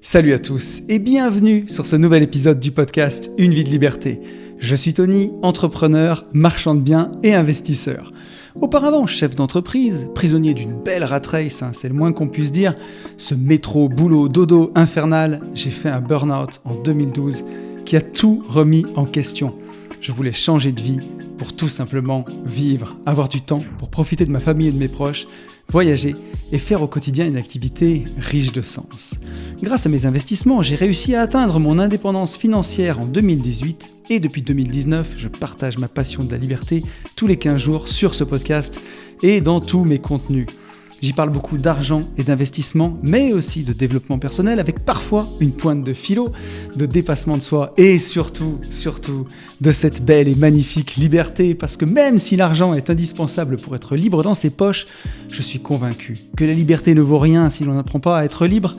Salut à tous et bienvenue sur ce nouvel épisode du podcast Une vie de liberté. Je suis Tony, entrepreneur, marchand de biens et investisseur. Auparavant, chef d'entreprise, prisonnier d'une belle rat race, c'est le moins qu'on puisse dire, ce métro, boulot, dodo infernal, j'ai fait un burn-out en 2012 qui a tout remis en question. Je voulais changer de vie pour tout simplement vivre, avoir du temps pour profiter de ma famille et de mes proches, voyager et faire au quotidien une activité riche de sens. Grâce à mes investissements, j'ai réussi à atteindre mon indépendance financière en 2018 et depuis 2019, je partage ma passion de la liberté tous les 15 jours sur ce podcast et dans tous mes contenus. J'y parle beaucoup d'argent et d'investissement, mais aussi de développement personnel avec parfois une pointe de philo, de dépassement de soi et surtout, de cette belle et magnifique liberté. Parce que même si l'argent est indispensable pour être libre dans ses poches, je suis convaincu que la liberté ne vaut rien si l'on n'apprend pas à être libre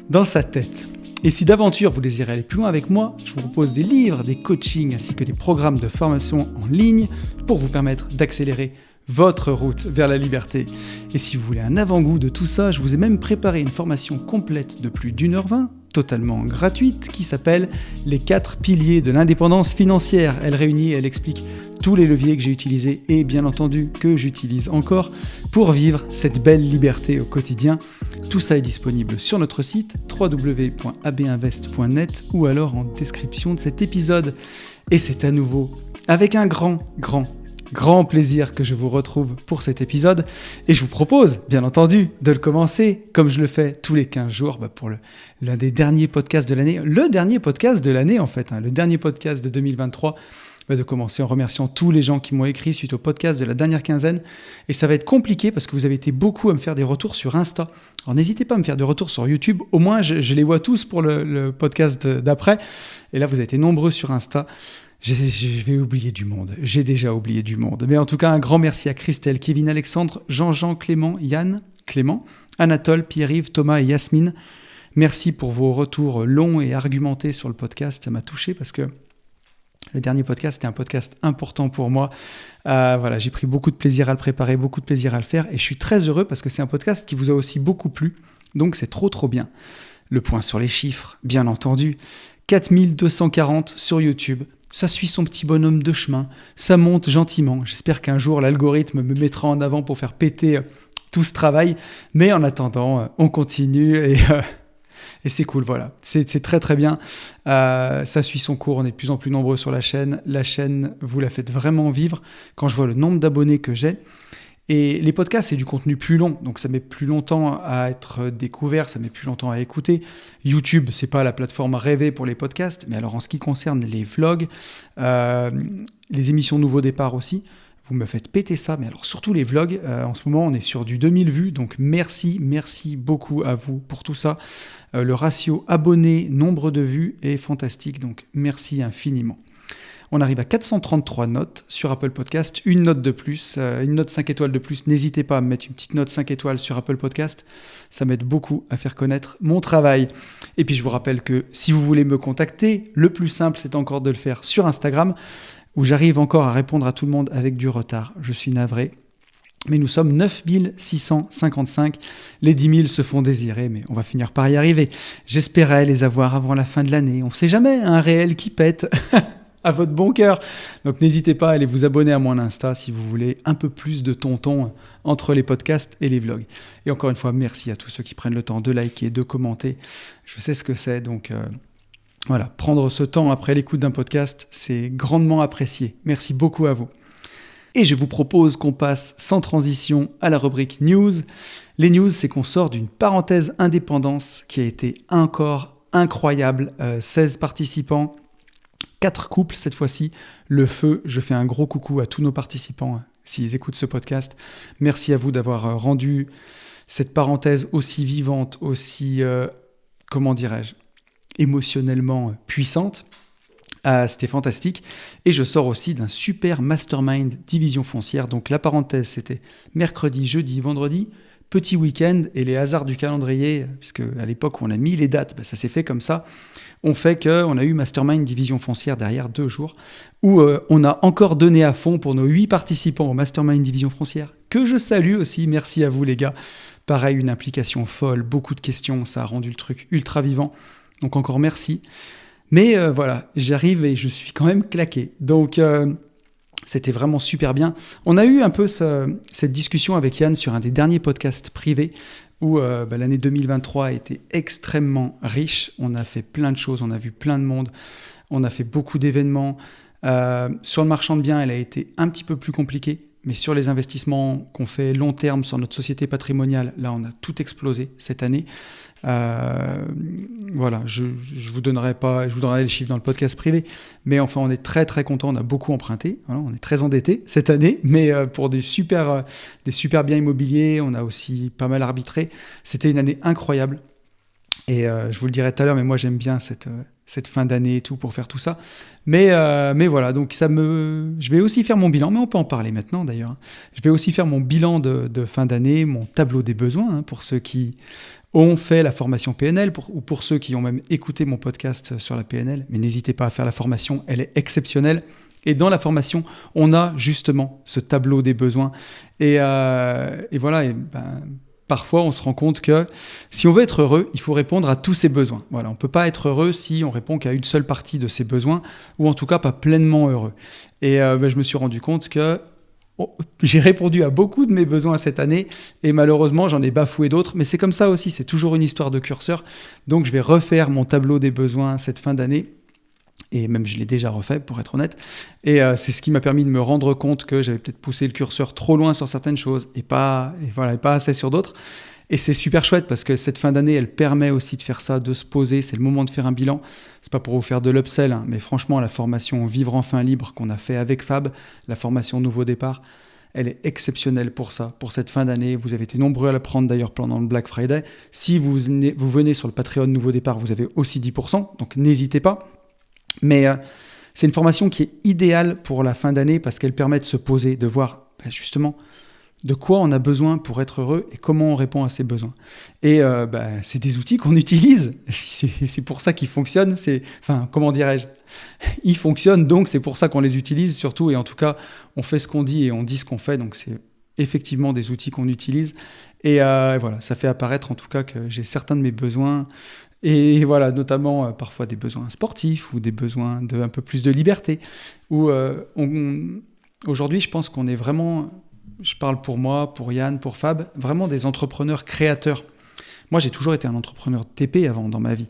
dans sa tête. Et si d'aventure vous désirez aller plus loin avec moi, je vous propose des livres, des coachings ainsi que des programmes de formation en ligne pour vous permettre d'accélérer votre route vers la liberté. Et si vous voulez un avant-goût de tout ça, je vous ai même préparé une formation complète de plus d'1h20, totalement gratuite, qui s'appelle « Les 4 piliers de l'indépendance financière ». Elle réunit et elle explique tous les leviers que j'ai utilisés et bien entendu que j'utilise encore pour vivre cette belle liberté au quotidien. Tout ça est disponible sur notre site www.abinvest.net ou alors en description de cet épisode. Et c'est à nouveau avec un grand plaisir que je vous retrouve pour cet épisode et je vous propose, bien entendu, de le commencer comme je le fais tous les 15 jours pour l'un des derniers podcasts de l'année, le dernier podcast de l'année en fait, le dernier podcast de 2023, de commencer en remerciant tous les gens qui m'ont écrit suite au podcast de la dernière quinzaine. Et ça va être compliqué parce que vous avez été beaucoup à me faire des retours sur Insta. Alors n'hésitez pas à me faire des retours sur YouTube, au moins je les vois tous pour le podcast d'après. Et là vous avez été nombreux sur Insta. Je vais oublier du monde. J'ai déjà oublié du monde. Mais en tout cas, un grand merci à Christelle, Kevin, Alexandre, Jean-Jean, Clément, Yann, Clément, Anatole, Pierre-Yves, Thomas et Yasmine. Merci pour vos retours longs et argumentés sur le podcast. Ça m'a touché parce que le dernier podcast était un podcast important pour moi. J'ai pris beaucoup de plaisir à le préparer, beaucoup de plaisir à le faire. Et je suis très heureux parce que c'est un podcast qui vous a aussi beaucoup plu. Donc c'est trop bien. Le point sur les chiffres, bien entendu. 4240 sur YouTube. Ça suit son petit bonhomme de chemin, ça monte gentiment. J'espère qu'un jour, l'algorithme me mettra en avant pour faire péter tout ce travail. Mais en attendant, on continue et c'est cool, voilà. C'est très bien. Ça suit son cours, on est de plus en plus nombreux sur la chaîne. La chaîne, vous la faites vraiment vivre. Quand je vois le nombre d'abonnés que j'ai, et les podcasts, c'est du contenu plus long, donc ça met plus longtemps à être découvert, ça met plus longtemps à écouter. YouTube, c'est pas la plateforme rêvée pour les podcasts, mais alors en ce qui concerne les vlogs, les émissions Nouveau Départ aussi, vous me faites péter ça, mais alors surtout les vlogs, en ce moment on est sur du 2000 vues, donc merci beaucoup à vous pour tout ça. Le ratio abonnés, nombre de vues est fantastique, donc merci infiniment. On arrive à 433 notes sur Apple Podcast, une note de plus, une note 5 étoiles de plus. N'hésitez pas à me mettre une petite note 5 étoiles sur Apple Podcast. Ça m'aide beaucoup à faire connaître mon travail. Et puis je vous rappelle que si vous voulez me contacter, le plus simple, c'est encore de le faire sur Instagram, où j'arrive encore à répondre à tout le monde avec du retard. Je suis navré. Mais nous sommes 9655. Les 10 000 se font désirer, mais on va finir par y arriver. J'espérais les avoir avant la fin de l'année. On ne sait jamais, un réel qui pète. À votre bon cœur. Donc n'hésitez pas à aller vous abonner à mon Insta si vous voulez un peu plus de tonton entre les podcasts et les vlogs. Et encore une fois, merci à tous ceux qui prennent le temps de liker, de commenter. Je sais ce que c'est, donc prendre ce temps après l'écoute d'un podcast, c'est grandement apprécié. Merci beaucoup à vous. Et je vous propose qu'on passe sans transition à la rubrique News. Les news, c'est qu'on sort d'une parenthèse indépendance qui a été encore incroyable. 16 participants. 4 couples cette fois-ci, le feu. Je fais un gros coucou à tous nos participants s'ils écoutent ce podcast. Merci à vous d'avoir rendu cette parenthèse aussi vivante, aussi, émotionnellement puissante. C'était fantastique. Et je sors aussi d'un super mastermind division foncière. Donc la parenthèse, c'était mercredi, jeudi, vendredi. Petit week-end et les hasards du calendrier, puisque à l'époque où on a mis les dates, ça s'est fait comme ça, on fait qu'on a eu Mastermind Division Foncière derrière 2 jours, où on a encore donné à fond pour nos 8 participants au Mastermind Division Foncière, que je salue aussi, merci à vous les gars, Pareil, une implication folle, beaucoup de questions, ça a rendu le truc ultra vivant. Donc encore merci. Mais voilà, j'arrive et je suis quand même claqué. Donc c'était vraiment super bien. On a eu un peu cette discussion avec Yann sur un des derniers podcasts privés où l'année 2023 a été extrêmement riche. On a fait plein de choses, on a vu plein de monde, on a fait beaucoup d'événements. Sur le marchand de biens, elle a été un petit peu plus compliquée. Mais sur les investissements qu'on fait long terme sur notre société patrimoniale, là, on a tout explosé cette année. Voilà, je vous donnerai les chiffres dans le podcast privé, mais enfin, on est très très content. On a beaucoup emprunté, voilà, on est très endetté cette année, mais pour des super biens immobiliers, on a aussi pas mal arbitré. C'était une année incroyable. Et je vous le dirai tout à l'heure, mais moi j'aime bien cette fin d'année et tout pour faire tout ça. Mais voilà, donc je vais aussi faire mon bilan, mais on peut en parler maintenant d'ailleurs. Je vais aussi faire mon bilan de fin d'année, mon tableau des besoins, pour ceux qui ont fait la formation PNL ou pour ceux qui ont même écouté mon podcast sur la PNL. Mais n'hésitez pas à faire la formation, elle est exceptionnelle. Et dans la formation, on a justement ce tableau des besoins. Et voilà, parfois, on se rend compte que si on veut être heureux, il faut répondre à tous ses besoins. Voilà, on ne peut pas être heureux si on répond qu'à une seule partie de ses besoins, ou en tout cas pas pleinement heureux. Et je me suis rendu compte que j'ai répondu à beaucoup de mes besoins cette année, et malheureusement, j'en ai bafoué d'autres. Mais c'est comme ça aussi, c'est toujours une histoire de curseur. Donc, je vais refaire mon tableau des besoins cette fin d'année. Et même je l'ai déjà refait pour être honnête, et c'est ce qui m'a permis de me rendre compte que j'avais peut-être poussé le curseur trop loin sur certaines choses et pas assez sur d'autres. Et c'est super chouette parce que cette fin d'année, elle permet aussi de faire ça, de se poser. C'est le moment de faire un bilan. C'est pas pour vous faire de l'upsell, hein, mais franchement, la formation Vivre enfin libre qu'on a fait avec Fab, la formation Nouveau départ, elle est exceptionnelle pour ça, pour cette fin d'année. Vous avez été nombreux à la prendre d'ailleurs pendant le Black Friday. Si vous venez sur le Patreon Nouveau départ, vous avez aussi 10%, donc n'hésitez pas. Mais c'est une formation qui est idéale pour la fin d'année parce qu'elle permet de se poser, de voir justement de quoi on a besoin pour être heureux et comment on répond à ces besoins. Et c'est des outils qu'on utilise. C'est pour ça qu'ils fonctionnent. Comment dirais-je ? Ils fonctionnent, donc c'est pour ça qu'on les utilise surtout. Et en tout cas, on fait ce qu'on dit et on dit ce qu'on fait. Donc c'est effectivement des outils qu'on utilise. Et voilà, ça fait apparaître en tout cas que j'ai certains de mes besoins. Et voilà, notamment parfois des besoins sportifs ou des besoins un peu plus de liberté. Aujourd'hui, je pense qu'on est vraiment, je parle pour moi, pour Yann, pour Fab, vraiment des entrepreneurs créateurs. Moi, j'ai toujours été un entrepreneur TP avant dans ma vie.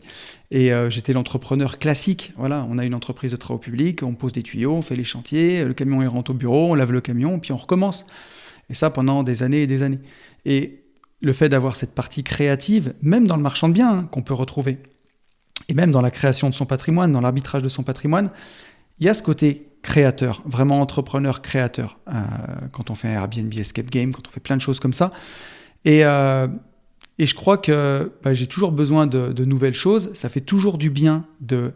Et j'étais l'entrepreneur classique. Voilà, on a une entreprise de travaux publics, on pose des tuyaux, on fait les chantiers, le camion il rentre au bureau, on lave le camion, puis on recommence. Et ça pendant des années et des années. Et le fait d'avoir cette partie créative, même dans le marchand de biens, qu'on peut retrouver, et même dans la création de son patrimoine, dans l'arbitrage de son patrimoine, il y a ce côté créateur, vraiment entrepreneur créateur. Quand on fait un Airbnb Escape Game, quand on fait plein de choses comme ça. Et je crois que j'ai toujours besoin de nouvelles choses. Ça fait toujours du bien de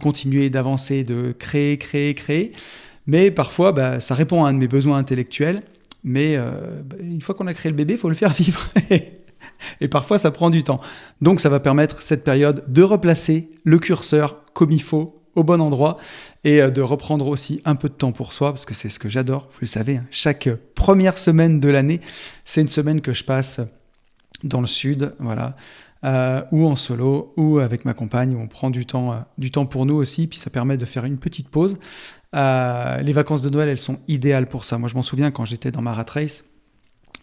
continuer, d'avancer, de créer. Mais parfois, ça répond à un de mes besoins intellectuels. Mais une fois qu'on a créé le bébé, il faut le faire vivre. Et parfois, ça prend du temps. Donc, ça va permettre, cette période, de replacer le curseur comme il faut, au bon endroit, et de reprendre aussi un peu de temps pour soi, parce que c'est ce que j'adore. Vous le savez, hein, chaque première semaine de l'année, c'est une semaine que je passe dans le sud, voilà, ou en solo, ou avec ma compagne, où on prend du temps pour nous aussi, puis ça permet de faire une petite pause. Les vacances de Noël, elles sont idéales pour ça. Moi, je m'en souviens quand j'étais dans ma rat race,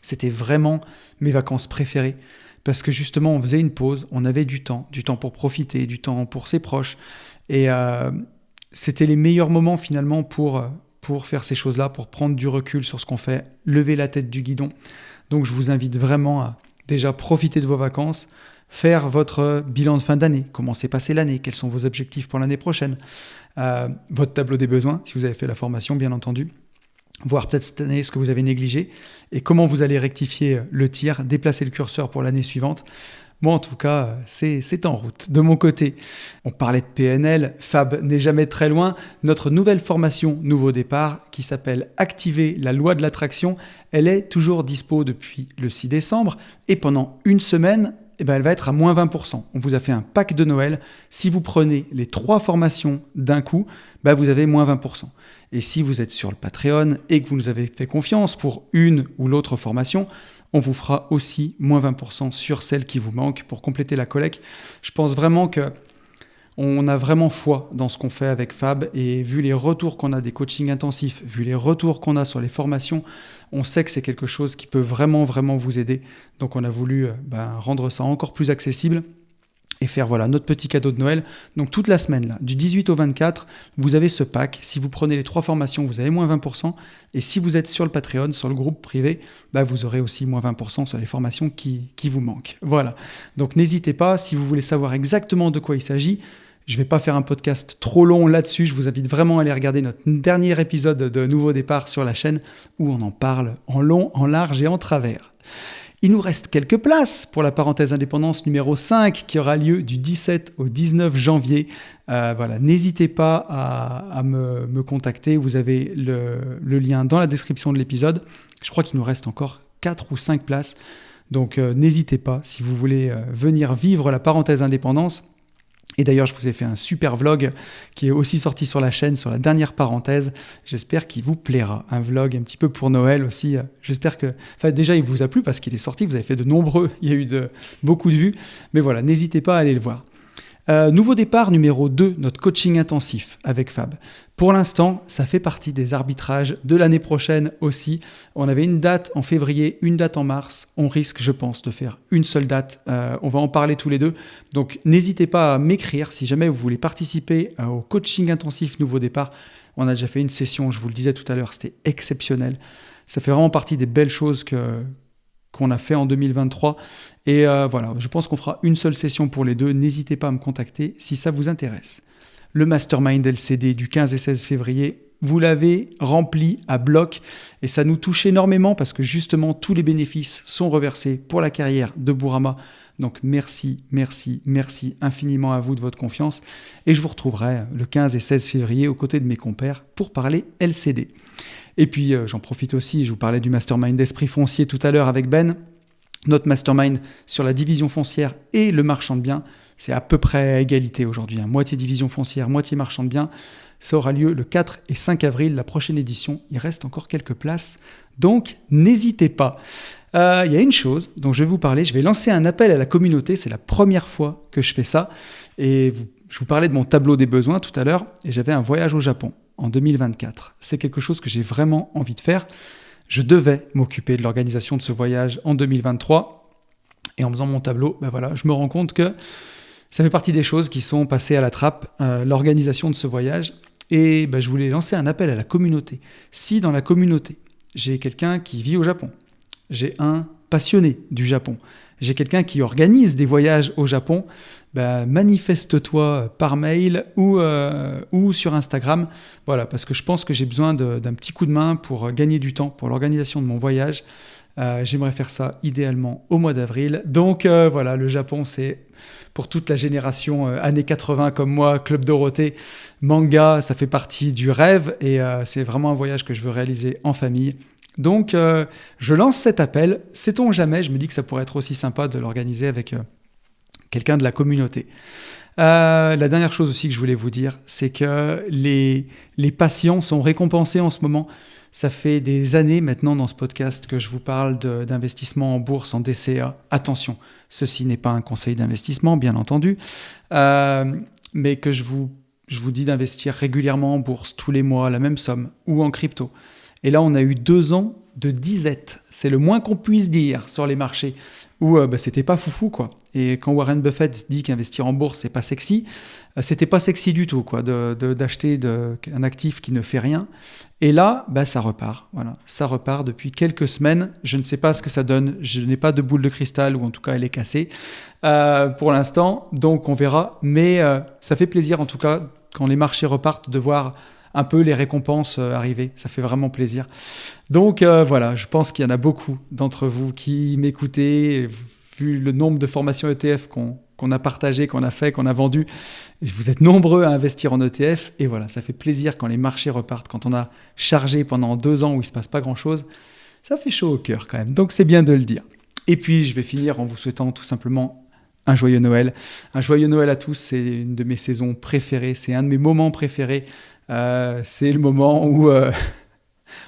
c'était vraiment mes vacances préférées parce que justement, on faisait une pause, on avait du temps pour profiter, du temps pour ses proches. Et c'était les meilleurs moments finalement pour faire ces choses-là, pour prendre du recul sur ce qu'on fait, lever la tête du guidon. Donc, je vous invite vraiment à déjà profiter de vos vacances, faire votre bilan de fin d'année, comment s'est passée l'année, quels sont vos objectifs pour l'année prochaine, votre tableau des besoins, si vous avez fait la formation, bien entendu, voir peut-être cette année ce que vous avez négligé et comment vous allez rectifier le tir, déplacer le curseur pour l'année suivante. Moi, en tout cas, c'est en route. De mon côté, on parlait de PNL, Fab n'est jamais très loin. Notre nouvelle formation Nouveau départ, qui s'appelle Activer la loi de l'attraction, elle est toujours dispo depuis le 6 décembre et pendant une semaine, elle va être à moins 20%. On vous a fait un pack de Noël. Si vous prenez les 3 formations d'un coup, vous avez moins 20%. Et si vous êtes sur le Patreon et que vous nous avez fait confiance pour une ou l'autre formation, on vous fera aussi moins 20% sur celle qui vous manque pour compléter la collecte. Je pense vraiment que on a vraiment foi dans ce qu'on fait avec Fab et vu les retours qu'on a des coachings intensifs, vu les retours qu'on a sur les formations, on sait que c'est quelque chose qui peut vraiment, vraiment vous aider. Donc on a voulu rendre ça encore plus accessible et faire notre petit cadeau de Noël. Donc toute la semaine, là, du 18 au 24, vous avez ce pack. Si vous prenez les 3 formations, vous avez moins 20%. Et si vous êtes sur le Patreon, sur le groupe privé, vous aurez aussi moins 20% sur les formations qui vous manquent. Voilà. Donc n'hésitez pas, si vous voulez savoir exactement de quoi il s'agit, je ne vais pas faire un podcast trop long là-dessus. Je vous invite vraiment à aller regarder notre dernier épisode de Nouveau Départ sur la chaîne où on en parle en long, en large et en travers. Il nous reste quelques places pour la parenthèse indépendance numéro 5 qui aura lieu du 17 au 19 janvier. N'hésitez pas à me contacter. Vous avez le lien dans la description de l'épisode. Je crois qu'il nous reste encore 4 ou 5 places. Donc n'hésitez pas si vous voulez venir vivre la parenthèse indépendance. Et d'ailleurs, je vous ai fait un super vlog qui est aussi sorti sur la chaîne, sur la dernière parenthèse. J'espère qu'il vous plaira. Un vlog un petit peu pour Noël aussi. J'espère que... déjà, il vous a plu parce qu'il est sorti. Vous avez fait de nombreux. Il y a eu beaucoup de vues. Mais voilà, n'hésitez pas à aller le voir. Nouveau départ numéro 2, notre coaching intensif avec Fab. Pour l'instant, ça fait partie des arbitrages de l'année prochaine aussi. On avait une date en février, une date en mars. On risque, je pense, de faire une seule date. On va en parler tous les deux. Donc, n'hésitez pas à m'écrire si jamais vous voulez participer au coaching intensif Nouveau départ. On a déjà fait une session, je vous le disais tout à l'heure, c'était exceptionnel. Ça fait vraiment partie des belles choses qu'on a fait en 2023. Et je pense qu'on fera une seule session pour les deux. N'hésitez pas à me contacter si ça vous intéresse. Le Mastermind LCD du 15 et 16 février, vous l'avez rempli à bloc et ça nous touche énormément parce que justement tous les bénéfices sont reversés pour la carrière de Bourama. Donc merci, merci, merci infiniment à vous de votre confiance et je vous retrouverai le 15 et 16 février aux côtés de mes compères pour parler LCD. Et puis j'en profite aussi, je vous parlais du Mastermind d'Esprit Foncier tout à l'heure avec Ben. Notre Mastermind sur la division foncière et le marchand de biens, c'est à peu près à égalité aujourd'hui. Moitié division foncière, moitié marchand de biens. Ça aura lieu le 4 et 5 avril, la prochaine édition. Il reste encore quelques places, donc n'hésitez pas. Il y a une chose dont je vais vous parler. Je vais lancer un appel à la communauté. C'est la première fois que je fais ça. Et je vous parlais de mon tableau des besoins tout à l'heure. Et j'avais un voyage au Japon en 2024. C'est quelque chose que j'ai vraiment envie de faire. Je devais m'occuper de l'organisation de ce voyage en 2023. Et en faisant mon tableau, je me rends compte que ça fait partie des choses qui sont passées à la trappe, l'organisation de ce voyage. Et je voulais lancer un appel à la communauté. Si dans la communauté, j'ai quelqu'un qui vit au Japon, j'ai un passionné du Japon, j'ai quelqu'un qui organise des voyages au Japon, manifeste-toi par mail ou sur Instagram. Voilà, parce que je pense que j'ai besoin d'un petit coup de main pour gagner du temps pour l'organisation de mon voyage. J'aimerais faire ça idéalement au mois d'avril. Donc le Japon, c'est pour toute la génération années 80 comme moi, Club Dorothée, manga, ça fait partie du rêve et c'est vraiment un voyage que je veux réaliser en famille. Donc je lance cet appel, sait-on jamais, je me dis que ça pourrait être aussi sympa de l'organiser avec quelqu'un de la communauté. La dernière chose aussi que je voulais vous dire, c'est que les patients sont récompensés en ce moment. Ça fait des années maintenant dans ce podcast que je vous parle d'investissement en bourse, en DCA. Attention, ceci n'est pas un conseil d'investissement, bien entendu, mais que je vous dis d'investir régulièrement en bourse, tous les mois, la même somme, ou en crypto. Et là, on a eu 2 ans de disette. C'est le moins qu'on puisse dire sur les marchés où c'était pas foufou, quoi. Et quand Warren Buffett dit qu'investir en bourse, c'est pas sexy, c'était pas sexy du tout, quoi, d'acheter un actif qui ne fait rien. Et là, ça repart. Voilà, ça repart depuis quelques semaines. Je ne sais pas ce que ça donne. Je n'ai pas de boule de cristal, ou en tout cas, elle est cassée pour l'instant. Donc, on verra. Mais ça fait plaisir, en tout cas, quand les marchés repartent, de voir un peu les récompenses arriver. Ça fait vraiment plaisir. Donc je pense qu'il y en a beaucoup d'entre vous qui m'écoutez, vu le nombre de formations ETF qu'on a partagées, qu'on a fait, qu'on a vendues. Vous êtes nombreux à investir en ETF et voilà, ça fait plaisir quand les marchés repartent, quand on a chargé pendant 2 ans où il ne se passe pas grand-chose. Ça fait chaud au cœur quand même, donc c'est bien de le dire. Et puis je vais finir en vous souhaitant tout simplement un joyeux Noël. Un joyeux Noël à tous, c'est une de mes saisons préférées, c'est un de mes moments préférés. C'est le moment où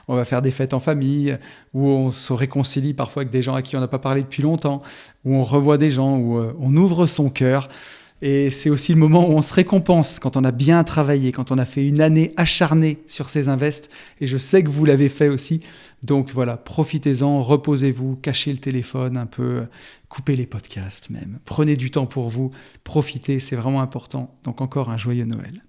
on va faire des fêtes en famille, où on se réconcilie parfois avec des gens à qui on n'a pas parlé depuis longtemps, où on revoit des gens, où on ouvre son cœur. Et c'est aussi le moment où on se récompense quand on a bien travaillé, quand on a fait une année acharnée sur ses invests. Et je sais que vous l'avez fait aussi. Donc voilà, profitez-en, reposez-vous, cachez le téléphone un peu, coupez les podcasts même. Prenez du temps pour vous, profitez, c'est vraiment important. Donc encore un joyeux Noël.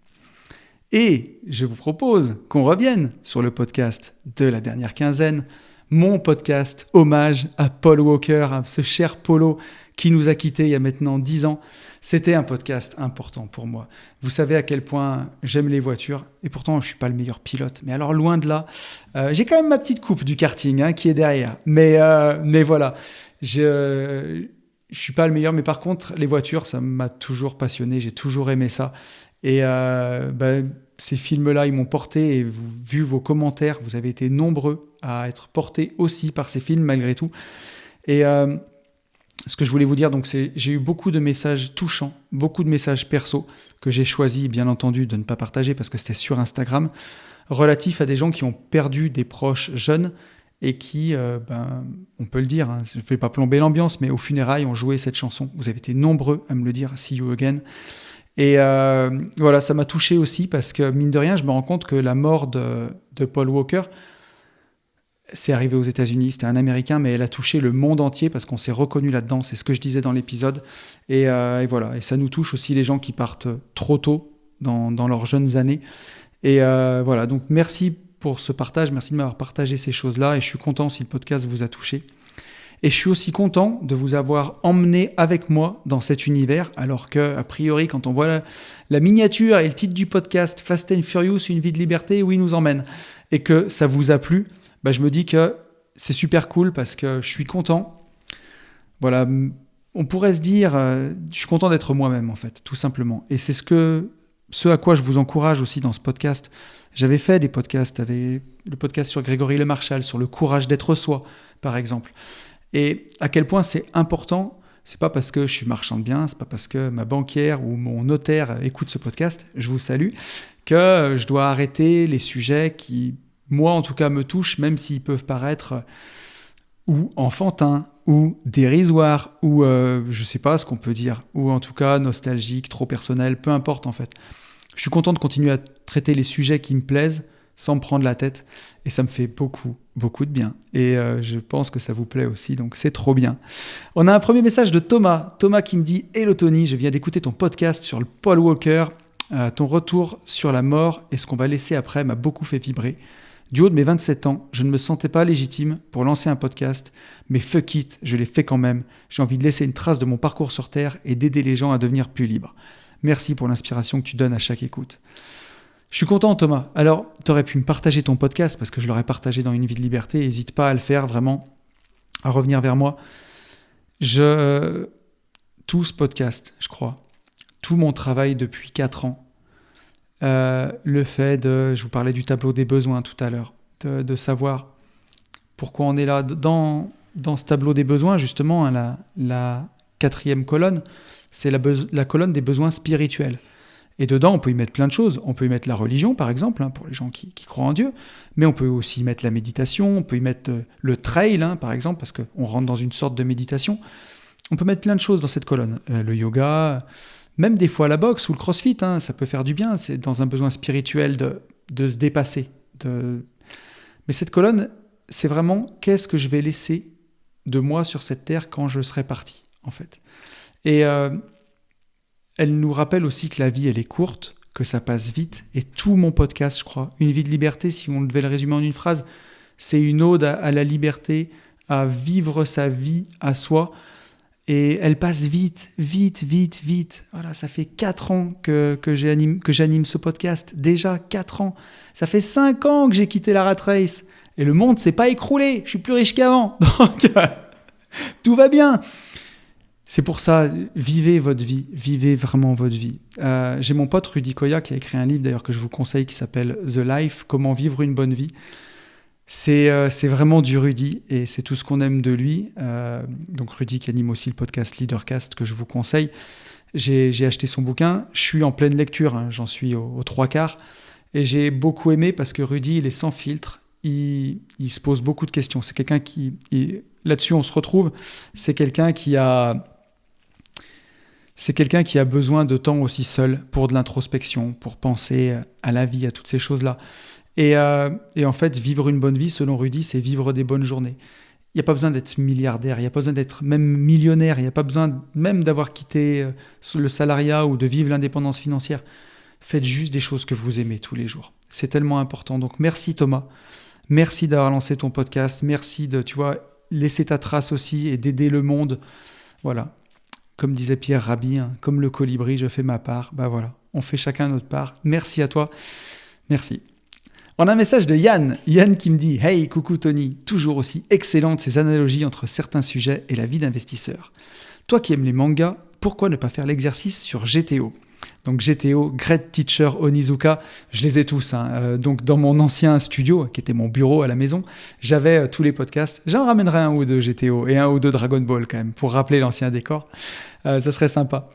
Et je vous propose qu'on revienne sur le podcast de la dernière quinzaine, mon podcast hommage à Paul Walker, à ce cher Polo qui nous a quittés il y a maintenant 10 ans. C'était un podcast important pour moi. Vous savez à quel point j'aime les voitures, et pourtant je ne suis pas le meilleur pilote. Mais alors loin de là, j'ai quand même ma petite coupe du karting qui est derrière. Mais voilà, je ne suis pas le meilleur, mais par contre, les voitures, ça m'a toujours passionné, j'ai toujours aimé ça. Et ces films-là, ils m'ont porté, et vu vos commentaires, vous avez été nombreux à être portés aussi par ces films malgré tout. Et ce que je voulais vous dire, donc, c'est j'ai eu beaucoup de messages touchants, beaucoup de messages perso que j'ai choisi, bien entendu, de ne pas partager parce que c'était sur Instagram, relatifs à des gens qui ont perdu des proches jeunes et qui, on peut le dire, je ne vais pas plomber l'ambiance, mais aux funérailles ont joué cette chanson. Vous avez été nombreux à me le dire, See You Again. Et voilà, ça m'a touché aussi parce que, mine de rien, je me rends compte que la mort de Paul Walker, c'est arrivé aux États-Unis, c'était un Américain, mais elle a touché le monde entier parce qu'on s'est reconnu là-dedans, c'est ce que je disais dans l'épisode. Et voilà, et ça nous touche aussi les gens qui partent trop tôt dans leurs jeunes années. Et voilà, donc merci pour ce partage, merci de m'avoir partagé ces choses-là, et je suis content si le podcast vous a touché. Et je suis aussi content de vous avoir emmené avec moi dans cet univers, alors que, a priori, quand on voit la miniature et le titre du podcast, Fast and Furious, une vie de liberté, où il nous emmène, et que ça vous a plu, je me dis que c'est super cool parce que je suis content. Voilà, on pourrait se dire, je suis content d'être moi-même en fait, tout simplement. Et c'est ce à quoi je vous encourage aussi dans ce podcast. J'avais fait des podcasts, le podcast sur Grégory Le Marchal, sur le courage d'être soi, par exemple. Et à quel point c'est important, c'est pas parce que je suis marchand de biens, c'est pas parce que ma banquière ou mon notaire écoute ce podcast, je vous salue, que je dois arrêter les sujets qui, moi en tout cas, me touchent, même s'ils peuvent paraître ou enfantins, ou dérisoires, ou je sais pas ce qu'on peut dire, ou en tout cas nostalgiques, trop personnels, peu importe en fait. Je suis content de continuer à traiter les sujets qui me plaisent, sans me prendre la tête, et ça me fait beaucoup, beaucoup de bien. Et je pense que ça vous plaît aussi, donc c'est trop bien. On a un premier message de Thomas qui me dit « Hello Tony, je viens d'écouter ton podcast sur le Paul Walker. Ton retour sur la mort et ce qu'on va laisser après m'a beaucoup fait vibrer. Du haut de mes 27 ans, je ne me sentais pas légitime pour lancer un podcast, mais fuck it, je l'ai fait quand même. J'ai envie de laisser une trace de mon parcours sur Terre et d'aider les gens à devenir plus libres. Merci pour l'inspiration que tu donnes à chaque écoute. » Je suis content, Thomas. Alors, tu aurais pu me partager ton podcast parce que je l'aurais partagé dans Une vie de liberté. N'hésite pas à le faire, vraiment, à revenir vers moi. Tout ce podcast, je crois, tout mon travail depuis 4 ans, le fait je vous parlais du tableau des besoins tout à l'heure, de savoir pourquoi on est là. Dans ce tableau des besoins, justement, la 4e colonne, c'est la colonne des besoins spirituels. Et dedans, on peut y mettre plein de choses. On peut y mettre la religion, par exemple, pour les gens qui croient en Dieu. Mais on peut aussi y mettre la méditation. On peut y mettre le trail, par exemple, parce qu'on rentre dans une sorte de méditation. On peut mettre plein de choses dans cette colonne. Le yoga, même des fois la boxe ou le crossfit, ça peut faire du bien. C'est dans un besoin spirituel de se dépasser. Mais cette colonne, c'est vraiment qu'est-ce que je vais laisser de moi sur cette terre quand je serai parti, en fait. Et elle nous rappelle aussi que la vie, elle est courte, que ça passe vite. Et tout mon podcast, je crois, Une vie de liberté, si on devait le résumer en une phrase, c'est une ode à la liberté, à vivre sa vie à soi. Et elle passe vite, vite, vite, vite. Voilà, ça fait 4 ans que j'anime ce podcast. Déjà 4 ans. Ça fait 5 ans que j'ai quitté la rat race. Et le monde ne s'est pas écroulé. Je suis plus riche qu'avant. Donc, tout va bien. C'est pour ça, vivez votre vie, vivez vraiment votre vie. J'ai mon pote Rudy Koya qui a écrit un livre d'ailleurs que je vous conseille qui s'appelle The Life, comment vivre une bonne vie. C'est vraiment du Rudy et c'est tout ce qu'on aime de lui. Donc Rudy qui anime aussi le podcast Leadercast que je vous conseille. J'ai acheté son bouquin, je suis en pleine lecture, j'en suis aux 3/4 et j'ai beaucoup aimé parce que Rudy il est sans filtre, il se pose beaucoup de questions. C'est quelqu'un là-dessus on se retrouve, c'est quelqu'un qui a besoin de temps aussi seul pour de l'introspection, pour penser à la vie, à toutes ces choses-là. Et en fait, vivre une bonne vie, selon Rudy, c'est vivre des bonnes journées. Il n'y a pas besoin d'être milliardaire, il n'y a pas besoin d'être même millionnaire, il n'y a pas besoin même d'avoir quitté le salariat ou de vivre l'indépendance financière. Faites juste des choses que vous aimez tous les jours. C'est tellement important. Donc merci Thomas, merci d'avoir lancé ton podcast, merci de, laisser ta trace aussi et d'aider le monde. Voilà, comme disait Pierre Rabhi, comme le colibri, je fais ma part. Voilà, on fait chacun notre part. Merci à toi, merci. On a un message de Yann qui me dit « Hey, coucou Tony, toujours aussi excellentes ces analogies entre certains sujets et la vie d'investisseur. Toi qui aimes les mangas, pourquoi ne pas faire l'exercice sur GTO ?» Donc GTO, Great Teacher Onizuka, je les ai tous. Donc dans mon ancien studio, qui était mon bureau à la maison, j'avais tous les podcasts. J'en ramènerai un ou deux GTO et un ou deux Dragon Ball quand même, pour rappeler l'ancien décor. Ça serait sympa.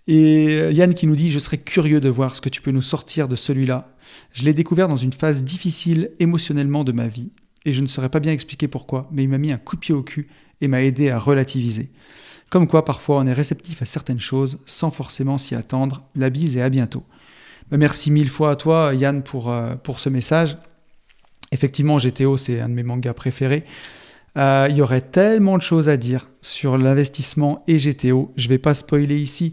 Et Yann qui nous dit « Je serais curieux de voir ce que tu peux nous sortir de celui-là. Je l'ai découvert dans une phase difficile émotionnellement de ma vie et je ne saurais pas bien expliquer pourquoi, mais il m'a mis un coup de pied au cul et m'a aidé à relativiser. Comme quoi, parfois, on est réceptif à certaines choses sans forcément s'y attendre. La bise et à bientôt. » Merci mille fois à toi, Yann, pour ce message. Effectivement, GTO, c'est un de mes mangas préférés. Il y aurait tellement de choses à dire sur l'investissement et GTO. Je ne vais pas spoiler ici,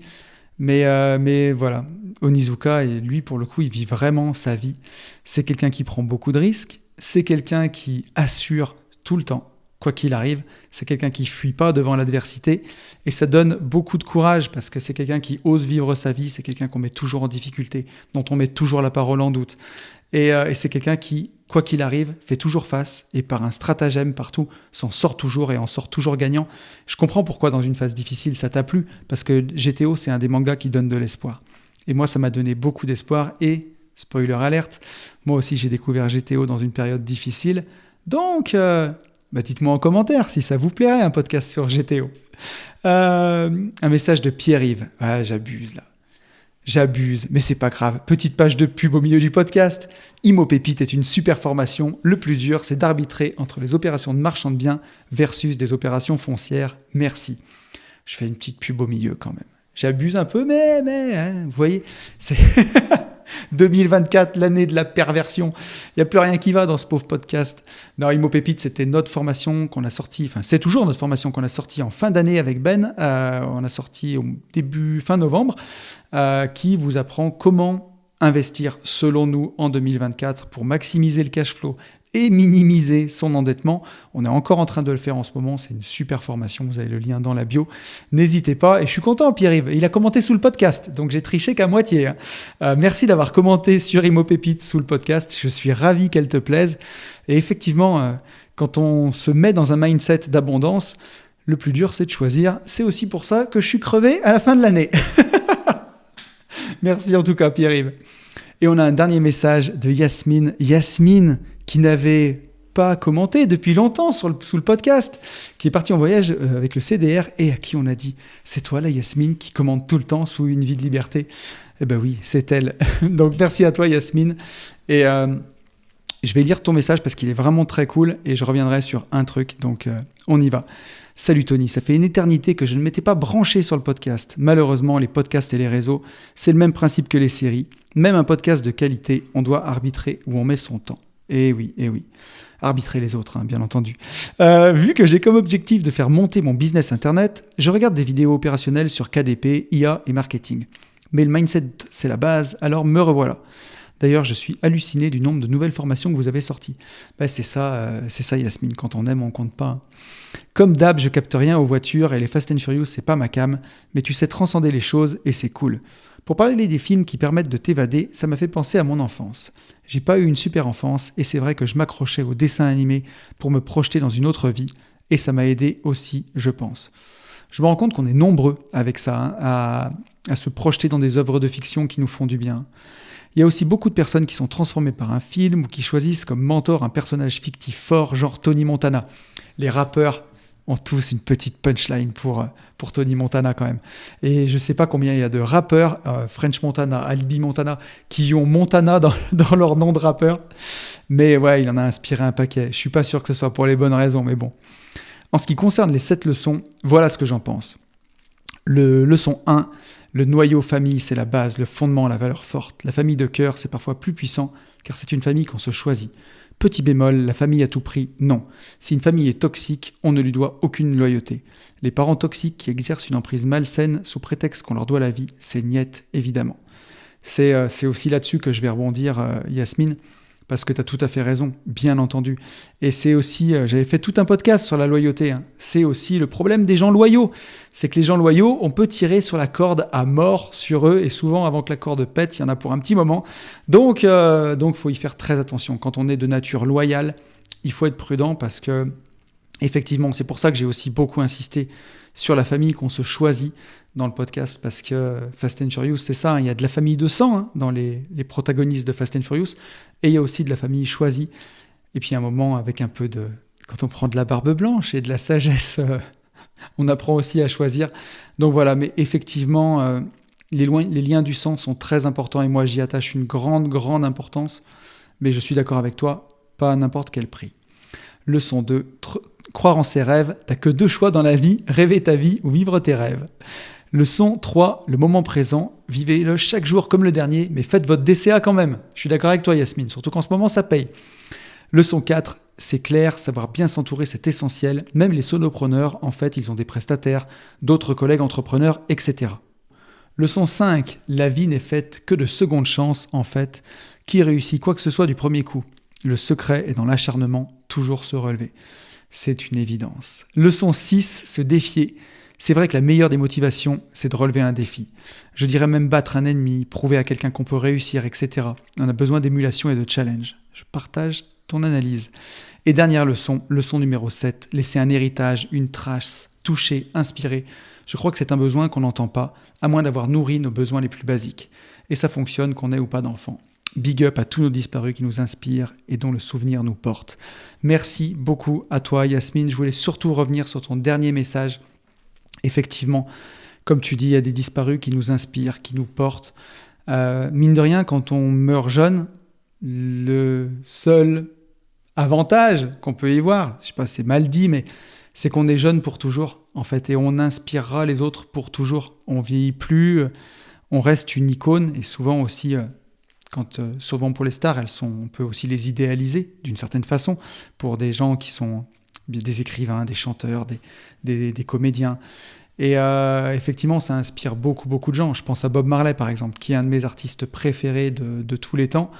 mais voilà. Onizuka, et lui, pour le coup, il vit vraiment sa vie. C'est quelqu'un qui prend beaucoup de risques. C'est quelqu'un qui assure tout le temps. Quoi qu'il arrive, c'est quelqu'un qui ne fuit pas devant l'adversité et ça donne beaucoup de courage parce que c'est quelqu'un qui ose vivre sa vie, c'est quelqu'un qu'on met toujours en difficulté, dont on met toujours la parole en doute. Et c'est quelqu'un qui, quoi qu'il arrive, fait toujours face et par un stratagème partout, s'en sort toujours et en sort toujours gagnant. Je comprends pourquoi dans une phase difficile ça t'a plu, parce que GTO c'est un des mangas qui donne de l'espoir. Et moi ça m'a donné beaucoup d'espoir et, spoiler alerte, moi aussi j'ai découvert GTO dans une période difficile. Donc... dites-moi en commentaire si ça vous plairait un podcast sur GTO. Un message de Pierre-Yves. J'abuse là. J'abuse, mais c'est pas grave. Petite page de pub au milieu du podcast. Imo Pépite est une super formation. Le plus dur, c'est d'arbitrer entre les opérations de marchand de biens versus des opérations foncières. Merci. Je fais une petite pub au milieu quand même. J'abuse un peu, mais vous voyez, c'est... 2024, l'année de la perversion. Il n'y a plus rien qui va dans ce pauvre podcast. Non, Imo Pépite, c'était notre formation qu'on a sortie, c'est toujours notre formation qu'on a sortie en fin d'année avec Ben. On a sorti au fin novembre, qui vous apprend comment investir selon nous en 2024 pour maximiser le cash flow et minimiser son endettement. On est encore en train de le faire en ce moment. C'est une super formation. Vous avez le lien dans la bio. N'hésitez pas. Et je suis content, Pierre-Yves. Il a commenté sous le podcast. Donc, j'ai triché qu'à moitié. Merci d'avoir commenté sur Imo Pépite sous le podcast. Je suis ravi qu'elle te plaise. Et effectivement, quand on se met dans un mindset d'abondance, le plus dur, c'est de choisir. C'est aussi pour ça que je suis crevé à la fin de l'année. Merci en tout cas, Pierre-Yves. Et on a un dernier message de Yasmine. Yasmine, qui n'avait pas commenté depuis longtemps sous le podcast, qui est partie en voyage avec le CDR et à qui on a dit « C'est toi la Yasmine qui commente tout le temps sous Une vie de liberté ?» Eh ben oui, c'est elle. Donc merci à toi Yasmine. Et je vais lire ton message parce qu'il est vraiment très cool et je reviendrai sur un truc. Donc on y va. Salut Tony, ça fait une éternité que je ne m'étais pas branché sur le podcast. Malheureusement, les podcasts et les réseaux, c'est le même principe que les séries. Même un podcast de qualité, on doit arbitrer où on met son temps. Eh oui. Arbitrer les autres, bien entendu. Vu que j'ai comme objectif de faire monter mon business internet, je regarde des vidéos opérationnelles sur KDP, IA et marketing. Mais le mindset, c'est la base, alors me revoilà. D'ailleurs, je suis halluciné du nombre de nouvelles formations que vous avez sorties. C'est ça Yasmine, quand on aime, on compte pas. Comme d'hab, je capte rien aux voitures et les Fast and Furious, c'est pas ma cam, mais tu sais transcender les choses et c'est cool. Pour parler des films qui permettent de t'évader, ça m'a fait penser à mon enfance. J'ai pas eu une super enfance et c'est vrai que je m'accrochais aux dessins animés pour me projeter dans une autre vie et ça m'a aidé aussi, je pense. Je me rends compte qu'on est nombreux avec ça, à se projeter dans des œuvres de fiction qui nous font du bien. Il y a aussi beaucoup de personnes qui sont transformées par un film ou qui choisissent comme mentor un personnage fictif fort, genre Tony Montana. Les rappeurs ont tous une petite punchline pour Tony Montana quand même. Et je sais pas combien il y a de rappeurs, French Montana, Alibi Montana, qui ont Montana dans leur nom de rappeur. Mais ouais, il en a inspiré un paquet. Je suis pas sûr que ce soit pour les bonnes raisons, mais bon. En ce qui concerne les 7 leçons, voilà ce que j'en pense. Leçon 1, le noyau famille, c'est la base, le fondement, la valeur forte. La famille de cœur, c'est parfois plus puissant, car c'est une famille qu'on se choisit. Petit bémol, la famille à tout prix, non. Si une famille est toxique, on ne lui doit aucune loyauté. Les parents toxiques qui exercent une emprise malsaine sous prétexte qu'on leur doit la vie, c'est niet, évidemment. C'est aussi là-dessus que je vais rebondir, Yasmine, parce que tu as tout à fait raison, bien entendu. Et c'est aussi, j'avais fait tout un podcast sur la loyauté, hein. C'est aussi le problème des gens loyaux. C'est que les gens loyaux, on peut tirer sur la corde à mort sur eux, et souvent avant que la corde pète, il y en a pour un petit moment. Donc faut y faire très attention. Quand on est de nature loyale, il faut être prudent parce que, effectivement, c'est pour ça que j'ai aussi beaucoup insisté sur la famille qu'on se choisit dans le podcast, parce que Fast and Furious, c'est ça, hein, il y a de la famille de sang, hein, dans les protagonistes de Fast and Furious, et il y a aussi de la famille choisie. Et puis à un moment, avec un peu de... Quand on prend de la barbe blanche et de la sagesse, on apprend aussi à choisir. Donc voilà, mais effectivement, les liens du sang sont très importants, et moi j'y attache une grande, grande importance, mais je suis d'accord avec toi, pas à n'importe quel prix. Leçon 2, croire en ses rêves, t'as que 2 choix dans la vie, rêver ta vie ou vivre tes rêves. Leçon 3, le moment présent, vivez-le chaque jour comme le dernier, mais faites votre DCA quand même. Je suis d'accord avec toi Yasmine, surtout qu'en ce moment ça paye. Leçon 4, c'est clair, savoir bien s'entourer c'est essentiel, même les solopreneurs, en fait ils ont des prestataires, d'autres collègues entrepreneurs, etc. Leçon 5, la vie n'est faite que de secondes chances, en fait, qui réussit quoi que ce soit du premier coup. Le secret est dans l'acharnement, toujours se relever. C'est une évidence. Leçon 6, se défier. C'est vrai que la meilleure des motivations, c'est de relever un défi. Je dirais même battre un ennemi, prouver à quelqu'un qu'on peut réussir, etc. On a besoin d'émulation et de challenge. Je partage ton analyse. Et dernière leçon numéro 7, laisser un héritage, une trace, toucher, inspirer. Je crois que c'est un besoin qu'on n'entend pas, à moins d'avoir nourri nos besoins les plus basiques. Et ça fonctionne qu'on ait ou pas d'enfants. Big up à tous nos disparus qui nous inspirent et dont le souvenir nous porte. Merci beaucoup à toi Yasmine. Je voulais surtout revenir sur ton dernier message. Effectivement, comme tu dis, il y a des disparus qui nous inspirent, qui nous portent. Mine de rien, quand on meurt jeune, le seul avantage qu'on peut y voir, je sais pas, c'est mal dit, mais c'est qu'on est jeune pour toujours, en fait, et on inspirera les autres pour toujours. On vieillit plus, on reste une icône, et souvent aussi... souvent pour les stars, on peut aussi les idéaliser d'une certaine façon pour des gens qui sont des écrivains, des chanteurs, des comédiens. Et effectivement, ça inspire beaucoup, beaucoup de gens. Je pense à Bob Marley, par exemple, qui est un de mes artistes préférés de tous les temps.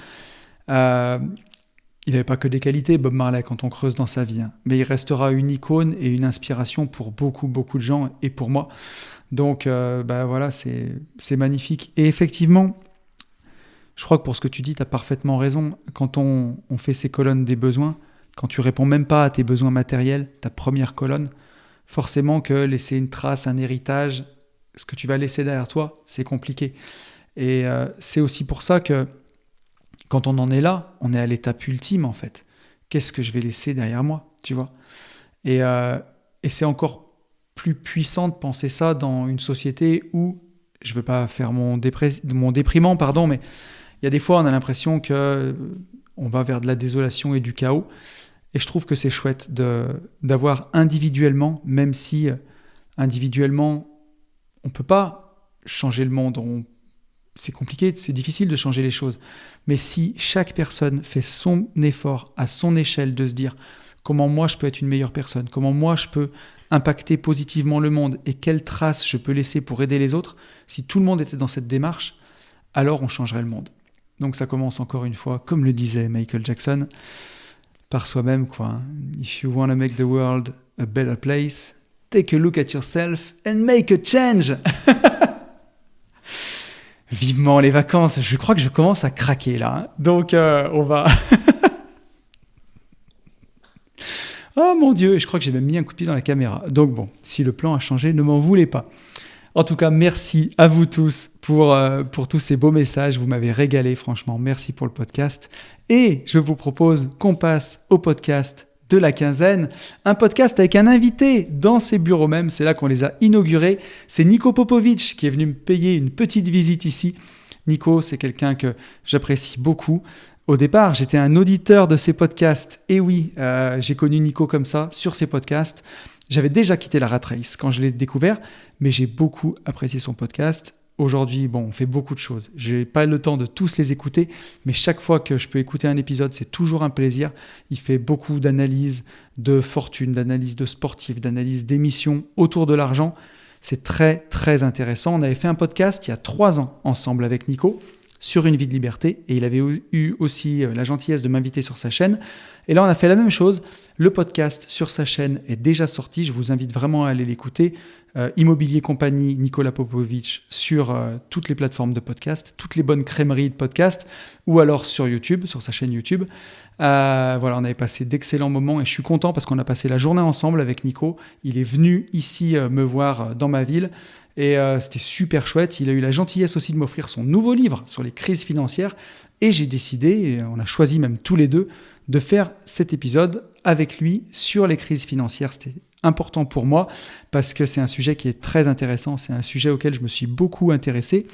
Il n'avait pas que des qualités, Bob Marley, quand on creuse dans sa vie, hein. Mais il restera une icône et une inspiration pour beaucoup, beaucoup de gens et pour moi. Donc, voilà, c'est magnifique. Et effectivement... Je crois que pour ce que tu dis, tu as parfaitement raison. Quand on fait ces colonnes des besoins, quand tu réponds même pas à tes besoins matériels, ta première colonne, forcément que laisser une trace, un héritage, ce que tu vas laisser derrière toi, c'est compliqué. Et c'est aussi pour ça que quand on en est là, on est à l'étape ultime en fait. Qu'est-ce que je vais laisser derrière moi, tu vois ? Et c'est encore plus puissant de penser ça dans une société où, je ne veux pas faire mon déprimant, mais il y a des fois, on a l'impression qu'on va vers de la désolation et du chaos. Et je trouve que c'est chouette d'avoir individuellement, même si individuellement, on ne peut pas changer le monde. C'est compliqué, c'est difficile de changer les choses. Mais si chaque personne fait son effort à son échelle de se dire comment moi je peux être une meilleure personne, comment moi je peux impacter positivement le monde et quelles traces je peux laisser pour aider les autres, si tout le monde était dans cette démarche, alors on changerait le monde. Donc ça commence encore une fois, comme le disait Michael Jackson, par soi-même, quoi. If you want to make the world a better place, take a look at yourself and make a change. Vivement les vacances, je crois que je commence à craquer là. Hein. Donc on va... Oh mon Dieu, je crois que j'ai même mis un coup de pied dans la caméra. Donc bon, si le plan a changé, ne m'en voulez pas. En tout cas, merci à vous tous pour tous ces beaux messages. Vous m'avez régalé, franchement. Merci pour le podcast. Et je vous propose qu'on passe au podcast de la quinzaine, un podcast avec un invité dans ses bureaux même, c'est là qu'on les a inaugurés, c'est Nico Popovic qui est venu me payer une petite visite ici. Nico, c'est quelqu'un que j'apprécie beaucoup. Au départ, j'étais un auditeur de ses podcasts, et oui, j'ai connu Nico comme ça, sur ses podcasts. J'avais déjà quitté la Rat Race quand je l'ai découvert, mais j'ai beaucoup apprécié son podcast. Aujourd'hui, on fait beaucoup de choses. Je n'ai pas le temps de tous les écouter, mais chaque fois que je peux écouter un épisode, c'est toujours un plaisir. Il fait beaucoup d'analyses de fortune, d'analyses de sportifs, d'analyses d'émissions autour de l'argent. C'est très, très intéressant. On avait fait un podcast il y a 3 ans ensemble avec Nico sur Une vie de liberté et il avait eu aussi la gentillesse de m'inviter sur sa chaîne. Et là, on a fait la même chose. Le podcast sur sa chaîne est déjà sorti. Je vous invite vraiment à aller l'écouter. Immobilier Compagnie, Nicolas Popovic sur toutes les plateformes de podcast, toutes les bonnes crèmeries de podcast ou alors sur YouTube, sur sa chaîne YouTube. Voilà, on avait passé d'excellents moments et je suis content parce qu'on a passé la journée ensemble avec Nico. Il est venu ici me voir dans ma ville et c'était super chouette. Il a eu la gentillesse aussi de m'offrir son nouveau livre sur les crises financières et j'ai décidé, et on a choisi même tous les deux, de faire cet épisode avec lui sur les crises financières. C'était important pour moi parce que c'est un sujet qui est très intéressant, c'est un sujet auquel je me suis beaucoup intéressé.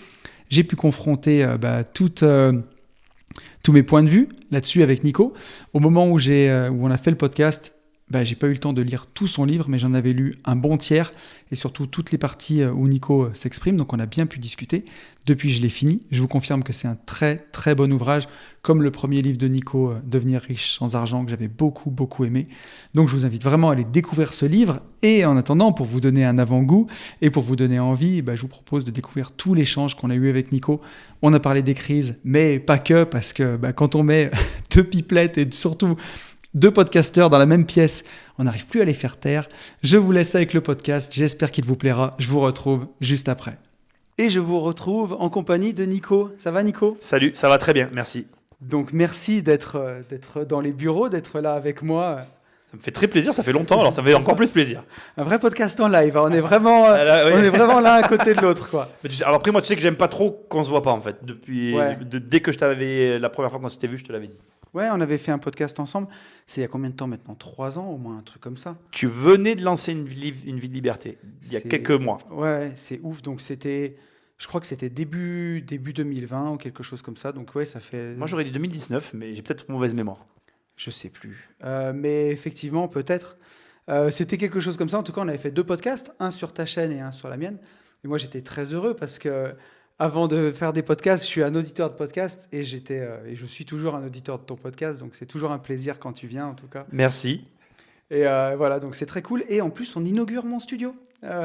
J'ai pu confronter tous mes points de vue là-dessus avec Nico. Au moment où on a fait le podcast, j'ai pas eu le temps de lire tout son livre, mais j'en avais lu un bon tiers et surtout toutes les parties où Nico s'exprime, donc on a bien pu discuter. Depuis, je l'ai fini. Je vous confirme que c'est un très très bon ouvrage, comme le premier livre de Nico, Devenir riche sans argent, que j'avais beaucoup beaucoup aimé. Donc je vous invite vraiment à aller découvrir ce livre. Et en attendant, pour vous donner un avant-goût et pour vous donner envie, je vous propose de découvrir tout l'échange qu'on a eu avec Nico. On a parlé des crises, mais pas que, parce que quand on met 2 pipelettes et surtout 2 podcasteurs dans la même pièce, on n'arrive plus à les faire taire. Je vous laisse avec le podcast, j'espère qu'il vous plaira. Je vous retrouve juste après. Et je vous retrouve en compagnie de Nico. Ça va Nico ? Salut, ça va très bien, merci. Donc merci d'être dans les bureaux, d'être là avec moi. Ça me fait très plaisir, ça fait longtemps, alors ça me fait encore plus plaisir. Un vrai podcast en live, on est vraiment, on est vraiment l'un à côté de l'autre, quoi. Mais alors après, moi, tu sais que j'aime pas trop qu'on se voit pas, en fait. Dès que je t'avais, la première fois qu'on s'était vu, je te l'avais dit. Ouais, on avait fait un podcast ensemble. C'est il y a combien de temps maintenant ? 3 ans au moins, un truc comme ça. Tu venais de lancer une vie de liberté, il y a quelques mois. Ouais, c'est ouf. Donc je crois que c'était début 2020 ou quelque chose comme ça. Donc ouais, ça fait... Moi, j'aurais dit 2019, mais j'ai peut-être mauvaise mémoire. Je sais plus. Mais effectivement, peut-être. C'était quelque chose comme ça. En tout cas, on avait fait 2 podcasts, un sur ta chaîne et un sur la mienne. Et moi, j'étais très heureux parce que avant de faire des podcasts, je suis un auditeur de podcast et je suis toujours un auditeur de ton podcast. Donc, c'est toujours un plaisir quand tu viens, en tout cas. Merci. Et voilà, donc c'est très cool. Et en plus, on inaugure mon studio,